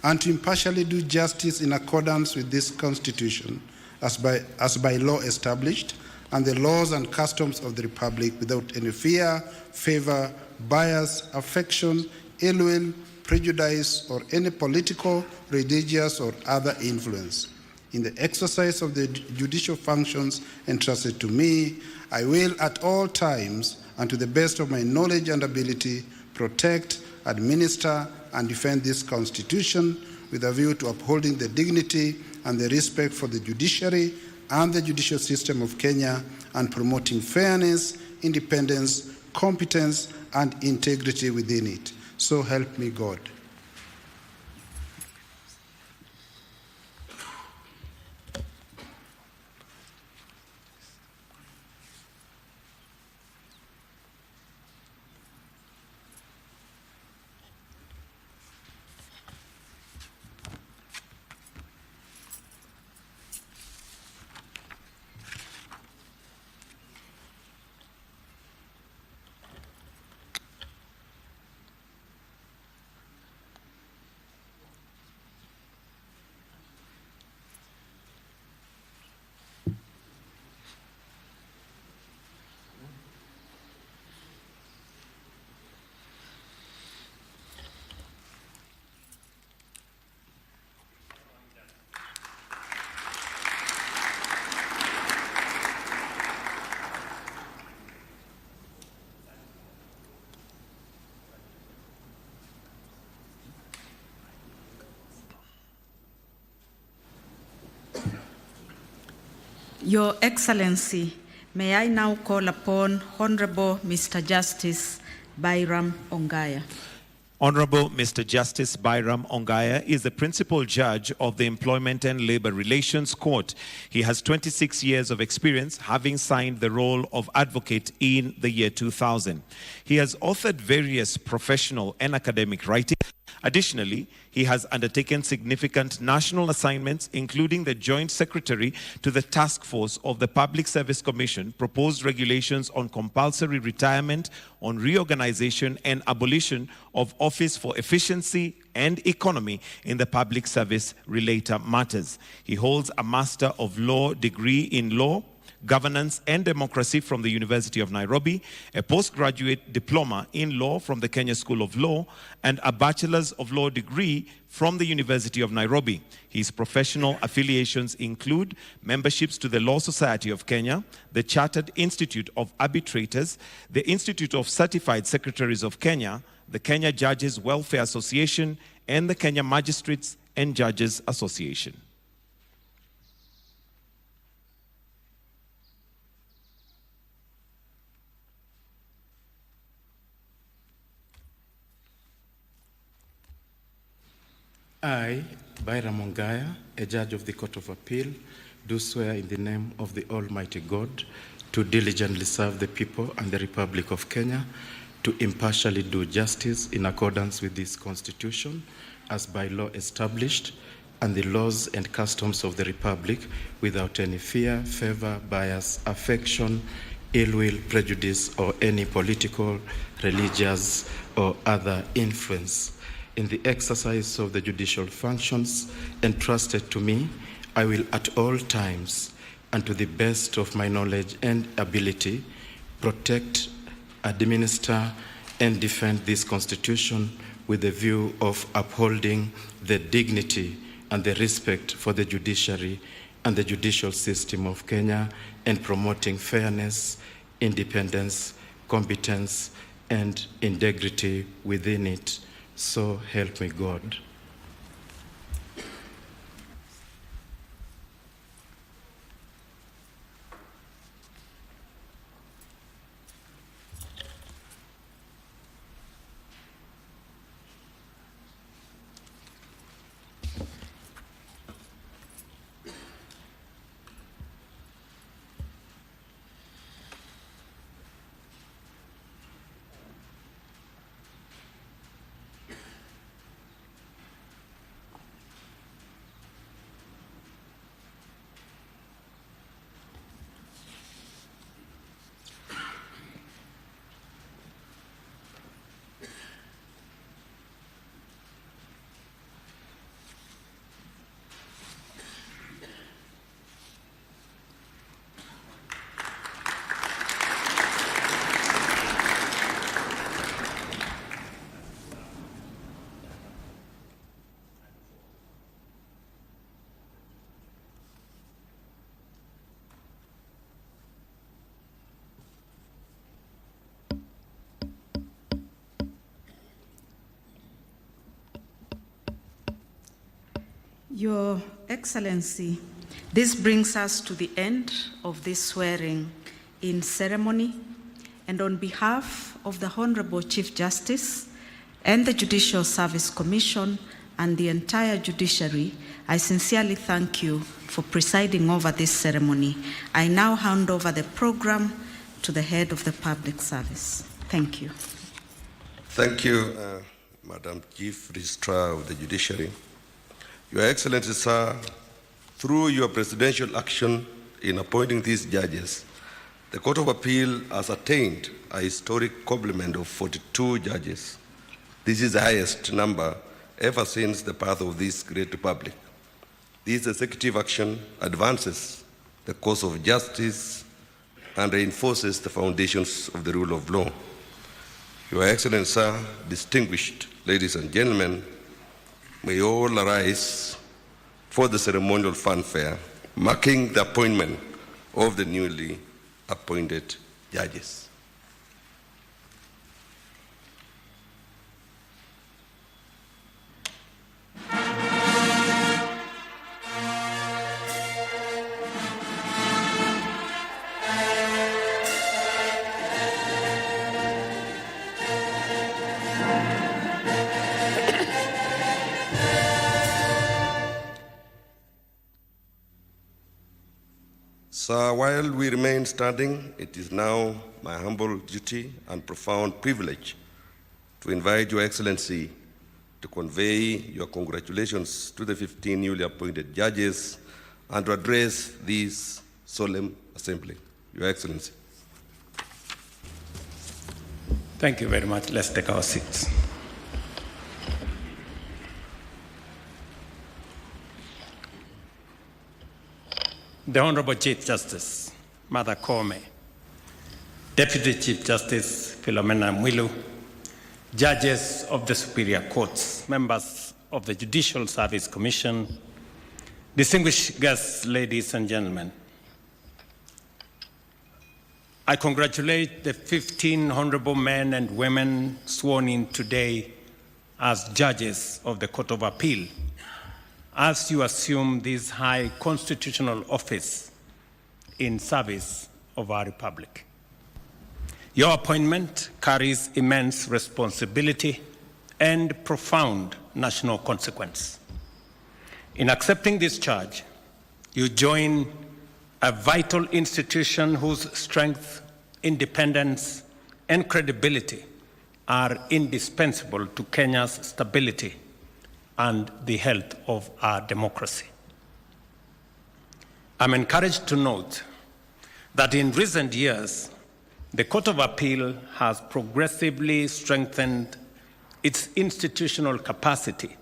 [SPEAKER 20] and to impartially do justice in accordance with this Constitution as by law established, and the laws and customs of the Republic without any fear, favor, bias, affection, ill will, prejudice, or any political, religious, or other influence. In the exercise of the judicial functions entrusted to me, I will at all times and to the best of my knowledge and ability protect, administer, and defend this Constitution with a view to upholding the dignity and the respect for the judiciary and the judicial system of Kenya and promoting fairness, independence, competence, and integrity within it. So help me God.
[SPEAKER 15] Your Excellency, may I now call upon Honorable Mr. Justice Byram Ongaya.
[SPEAKER 18] Honorable Mr. Justice Byram Ongaya is the principal judge of the Employment and Labor Relations Court. He has 26 years of experience, having signed the role of advocate in the year 2000. He has authored various professional and academic writings. Additionally, he has undertaken significant national assignments, including the Joint Secretary to the Task Force of the Public Service Commission, proposed regulations on compulsory retirement, on reorganization and abolition of Office for Efficiency and Economy in the Public Service related matters. He holds a Master of Law degree in Law, Governance and Democracy from the University of Nairobi, a postgraduate diploma in law from the Kenya School of Law, and a Bachelor's of Law degree from the University of Nairobi. His professional affiliations include memberships to the Law Society of Kenya, the Chartered Institute of Arbitrators, the Institute of Certified Secretaries of Kenya, the Kenya Judges Welfare Association, and the Kenya Magistrates and Judges Association.
[SPEAKER 12] I, Byram Ongaya, a judge of the Court of Appeal, do swear in the name of the Almighty God to diligently serve the people and the Republic of Kenya, to impartially do justice in accordance with this Constitution as by law established, and the laws and customs of the Republic without any fear, favor, bias, affection, ill will, prejudice, or any political, religious, or other influence. In the exercise of the judicial functions entrusted to me, I will at all times, and to the best of my knowledge and ability, protect, administer, and defend this Constitution with the view of upholding the dignity and the respect for the judiciary and the judicial system of Kenya, and promoting fairness, independence, competence, and integrity within it. So help me God.
[SPEAKER 15] Your Excellency, this brings us to the end of this swearing-in ceremony, and on behalf of the Honorable Chief Justice and the Judicial Service Commission and the entire judiciary, I sincerely thank you for presiding over this ceremony. I now hand over the program to the head of the public service. Thank you.
[SPEAKER 6] Thank you, Madam Chief Registrar of the Judiciary. Your Excellency, sir, through your presidential action in appointing these judges, the Court of Appeal has attained a historic complement of 42 judges. This is the highest number ever since the birth of this great republic. This executive action advances the cause of justice and reinforces the foundations of the rule of law. Your Excellency, sir, distinguished ladies and gentlemen, may all arise for the ceremonial fanfare marking the appointment of the newly appointed judges. Sir, while we remain standing, it is now my humble duty and profound privilege to invite Your Excellency to convey your congratulations to the 15 newly appointed judges and to address this solemn assembly. Your Excellency.
[SPEAKER 24] Thank you very much. Let's take our seats. The Honorable Chief Justice, Martha Koome, Deputy Chief Justice Philomena Mwilu, judges of the Superior Courts, members of the Judicial Service Commission, distinguished guests, ladies and gentlemen. I congratulate the 15 honorable men and women sworn in today as judges of the Court of Appeal, as you assume this high constitutional office in service of our republic. Your appointment carries immense responsibility and profound national consequence. In accepting this charge, you join a vital institution whose strength, independence, and credibility are indispensable to Kenya's stability and the health of our democracy. I'm encouraged to note that in recent years, the Court of Appeal has progressively strengthened its institutional capacity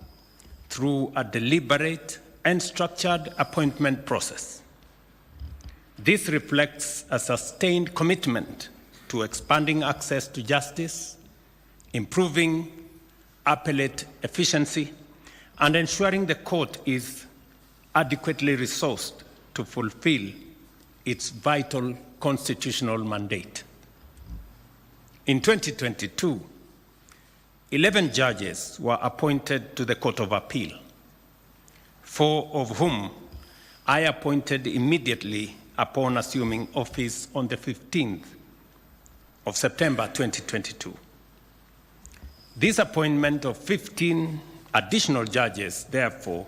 [SPEAKER 24] through a deliberate and structured appointment process. This reflects a sustained commitment to expanding access to justice, improving appellate efficiency, and ensuring the court is adequately resourced to fulfill its vital constitutional mandate. In 2022, 11 judges were appointed to the Court of Appeal, 4 of whom I appointed immediately upon assuming office on the 15th of September 2022. This appointment of 15 additional judges, therefore,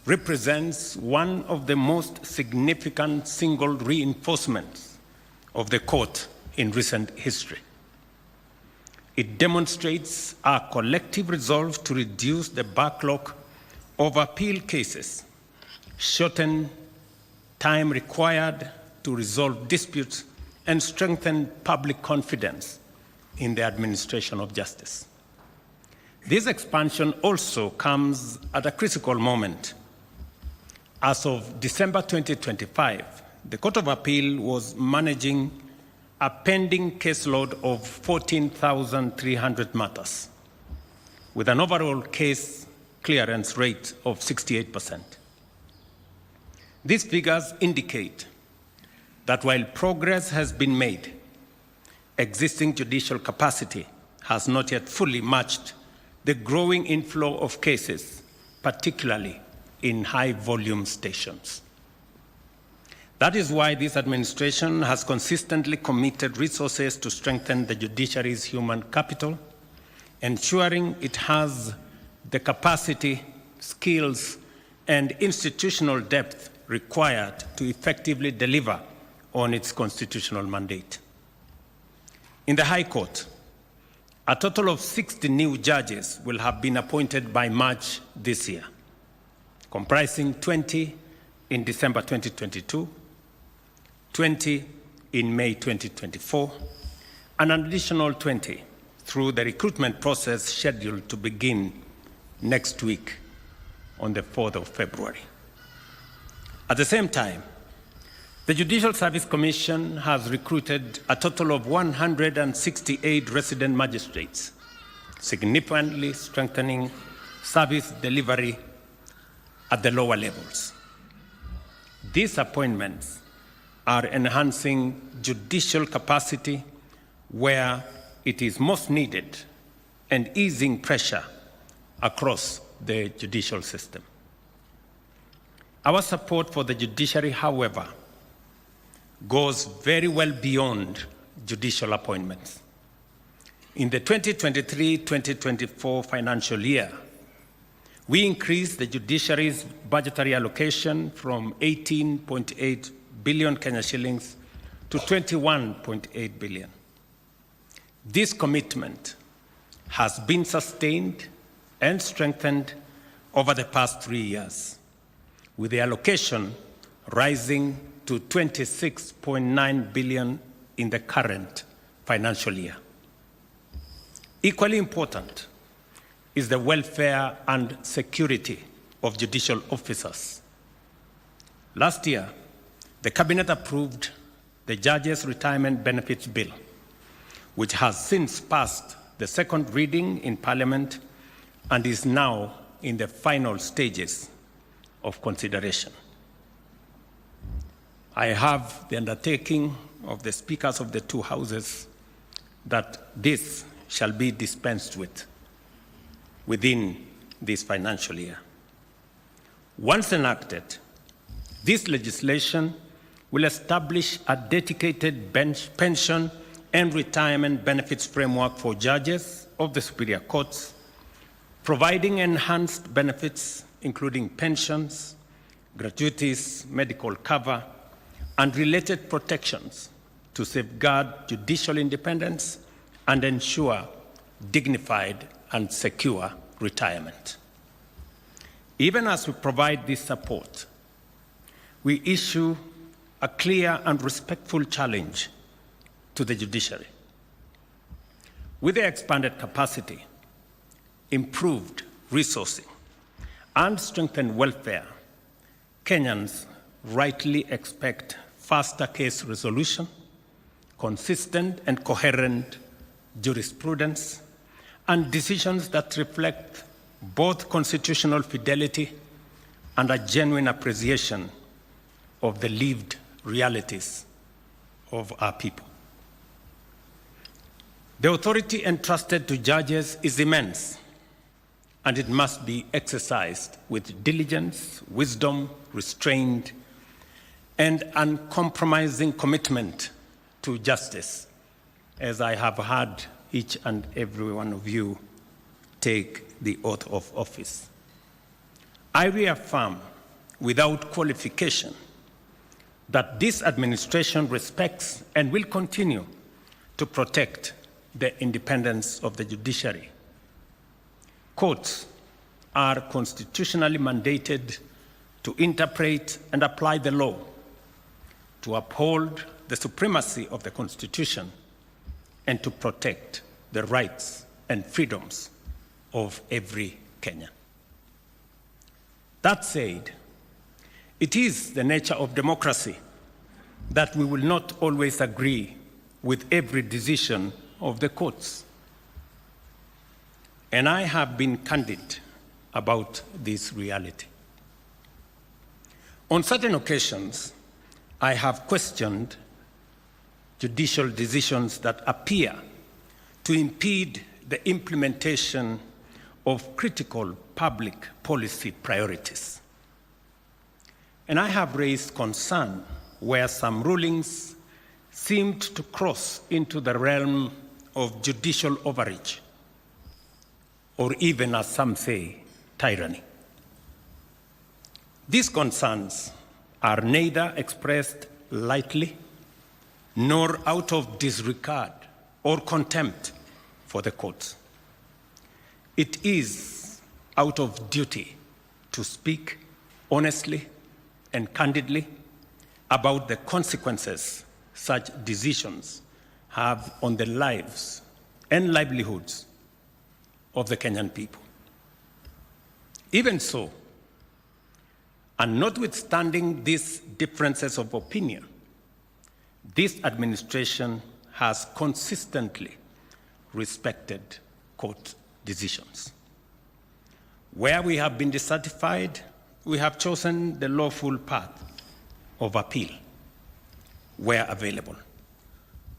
[SPEAKER 24] represents one of the most significant single reinforcements of the court in recent history. It demonstrates our collective resolve to reduce the backlog of appeal cases, shorten time required to resolve disputes, and strengthen public confidence in the administration of justice. This expansion also comes at a critical moment. As of December 2025, the Court of Appeal was managing a pending caseload of 14,300 matters, with an overall case clearance rate of 68%. These figures indicate that while progress has been made, existing judicial capacity has not yet fully matched the growing inflow of cases, particularly
[SPEAKER 5] in high-volume stations. That is why this administration has consistently committed resources to strengthen the judiciary's human capital, ensuring it has the capacity, skills, and institutional depth required to effectively deliver on its constitutional mandate. In the High Court, a total of 60 new judges will have been appointed by March this year, comprising 20 in December 2022, 20 in May 2024, and an additional 20 through the recruitment process scheduled to begin next week on the 4th of February. At the same time, the Judicial Service Commission has recruited a total of 168 resident magistrates, significantly strengthening service delivery at the lower levels. These appointments are enhancing judicial capacity where it is most needed and easing pressure across the judicial system. Our support for the judiciary, however, goes very well beyond judicial appointments. In the 2023-2024 financial year, we increased the judiciary's budgetary allocation from 18.8 billion Kenya shillings to 21.8 billion. This commitment has been sustained and strengthened over the past 3 years, with the allocation rising to 26.9 billion in the current financial year. Equally important is the welfare and security of judicial officers. Last year, the Cabinet approved the Judges' Retirement Benefits Bill, which has since passed the second reading in Parliament and is now in the final stages of consideration. I have the undertaking of the speakers of the two houses that this shall be dispensed with within this financial year. Once enacted, this legislation will establish a dedicated pension and retirement benefits framework for judges of the superior courts, providing enhanced benefits including pensions, gratuities, medical cover, and related protections to safeguard judicial independence and ensure dignified and secure retirement. Even as we provide this support, we issue a clear and respectful challenge to the judiciary. With the expanded capacity, improved resourcing, and strengthened welfare, Kenyans rightly expect faster case resolution, consistent and coherent jurisprudence, and decisions that reflect both constitutional fidelity and a genuine appreciation of the lived realities of our people. The authority entrusted to judges is immense, and it must be exercised with diligence, wisdom, restraint, and uncompromising commitment to justice, as I have heard each and every one of you take the oath of office. I reaffirm without qualification that this administration respects and will continue to protect the independence of the judiciary. Courts are constitutionally mandated to interpret and apply the law, to uphold the supremacy of the Constitution, and to protect the rights and freedoms of every Kenyan. That said, it is the nature of democracy that we will not always agree with every decision of the courts. And I have been candid about this reality. On certain occasions, I have questioned judicial decisions that appear to impede the implementation of critical public policy priorities. And I have raised concern where some rulings seemed to cross into the realm of judicial overreach, or even, as some say, tyranny. These concerns are neither expressed lightly nor out of disregard or contempt for the courts. It is out of duty to speak honestly and candidly about the consequences such decisions have on the lives and livelihoods of the Kenyan people. Even so, and notwithstanding these differences of opinion, this administration has consistently respected court decisions. Where we have been dissatisfied, we have chosen the lawful path of appeal where available,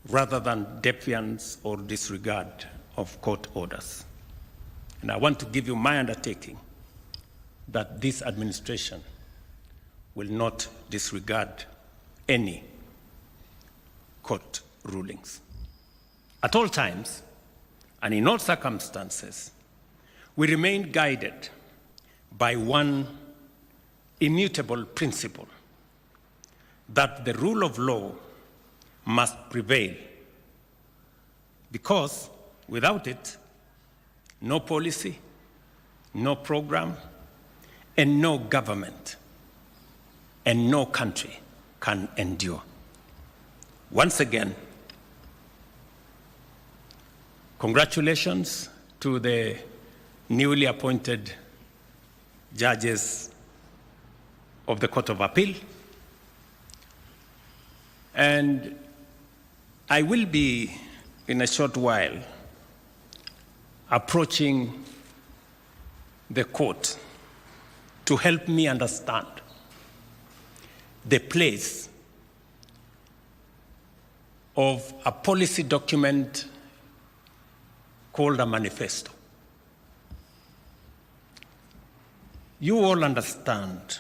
[SPEAKER 5] rather than defiance or disregard of court orders. And I want to give you my undertaking that this administration will not disregard any court rulings. At all times and in all circumstances, we remain guided by one immutable principle, that the rule of law must prevail, because without it, no policy, no program, and no government, and no country can endure. Once again, congratulations to the newly appointed judges of the Court of Appeal. And I will be, in a short while, approaching the court to help me understand the place of a policy document called a manifesto. You all understand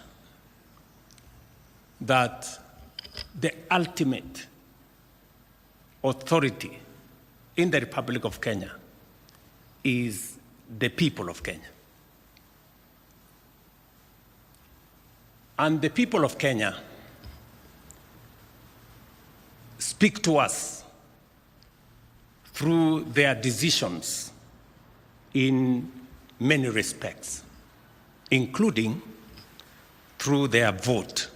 [SPEAKER 5] that the ultimate authority in the Republic of Kenya is the people of Kenya. And the people of Kenya speak to us through their decisions in many respects, including through their vote.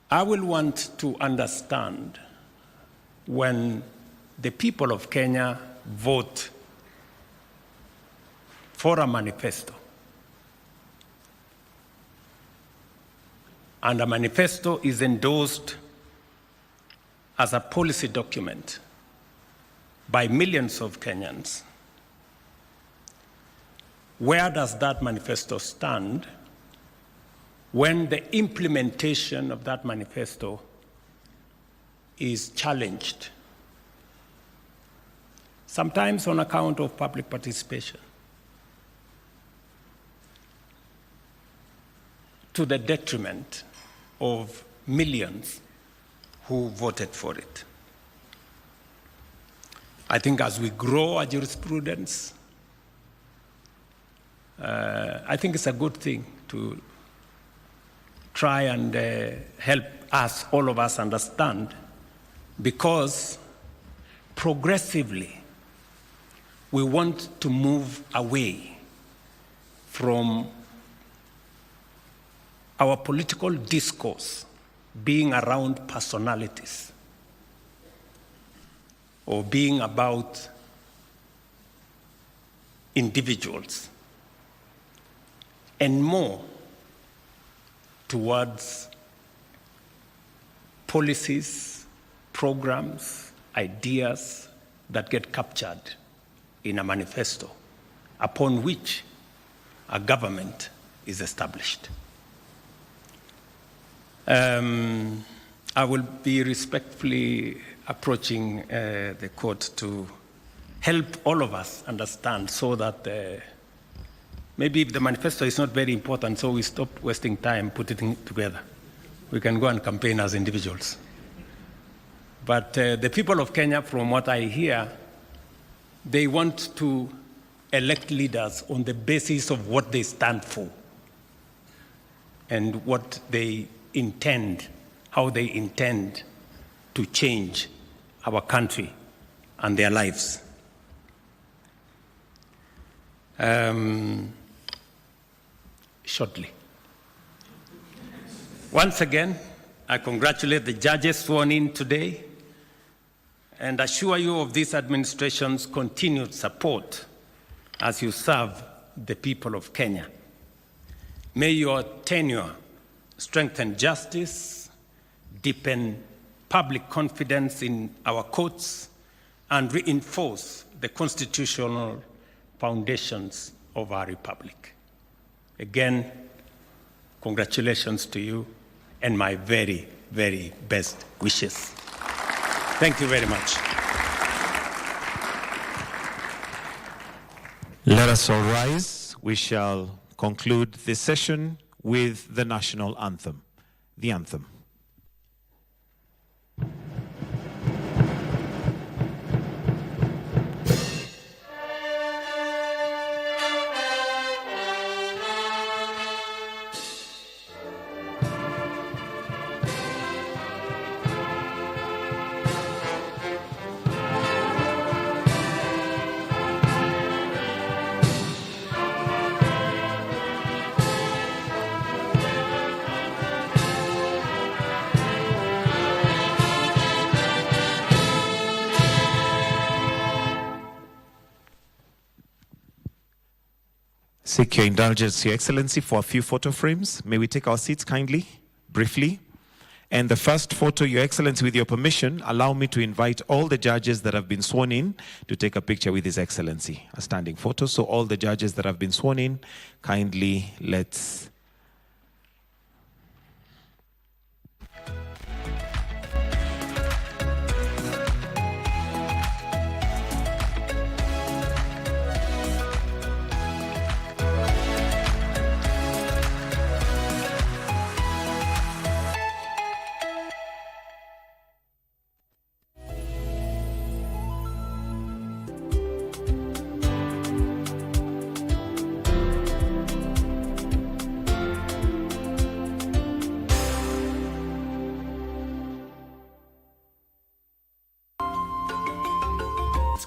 [SPEAKER 5] I will want to understand when the people of Kenya vote for a manifesto, and a manifesto is endorsed as a policy document by millions of Kenyans. Where does that manifesto stand when the implementation of that manifesto is challenged, sometimes on account of public participation, to the detriment of millions who voted for it? I think as we grow our jurisprudence, I think it's a good thing to try and help us, all of us, understand, because progressively we want to move away from our political discourse being around personalities or being about individuals, and more towards policies, programs, ideas that get captured in a manifesto upon which a government is established. I will be respectfully approaching the court to help all of us understand, so that Maybe if the manifesto is not very important, so we stop wasting time putting it together. We can go and campaign as individuals. But the people of Kenya, from what I hear, they want to elect leaders on the basis of what they stand for and what they intend, how they intend to change our country and their lives. Shortly. Once again, I congratulate the judges sworn in today and assure you of this administration's continued support as you serve the people of Kenya. May your tenure strengthen justice, deepen public confidence in our courts, and reinforce the constitutional foundations of our republic. Again, congratulations to you and my very, very best wishes. Thank you very much.
[SPEAKER 16] Let us all rise. We shall conclude this session with the national anthem. The anthem. Seek your indulgence, Your Excellency, for a few photo frames. May we take our seats kindly, briefly? And the first photo, Your Excellency, with your permission, allow me to invite all the judges that have been sworn in to take a picture with His Excellency. A standing photo. So all the judges that have been sworn in, kindly let's...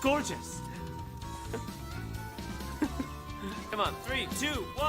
[SPEAKER 14] Gorgeous. Come on, 3, 2, 1.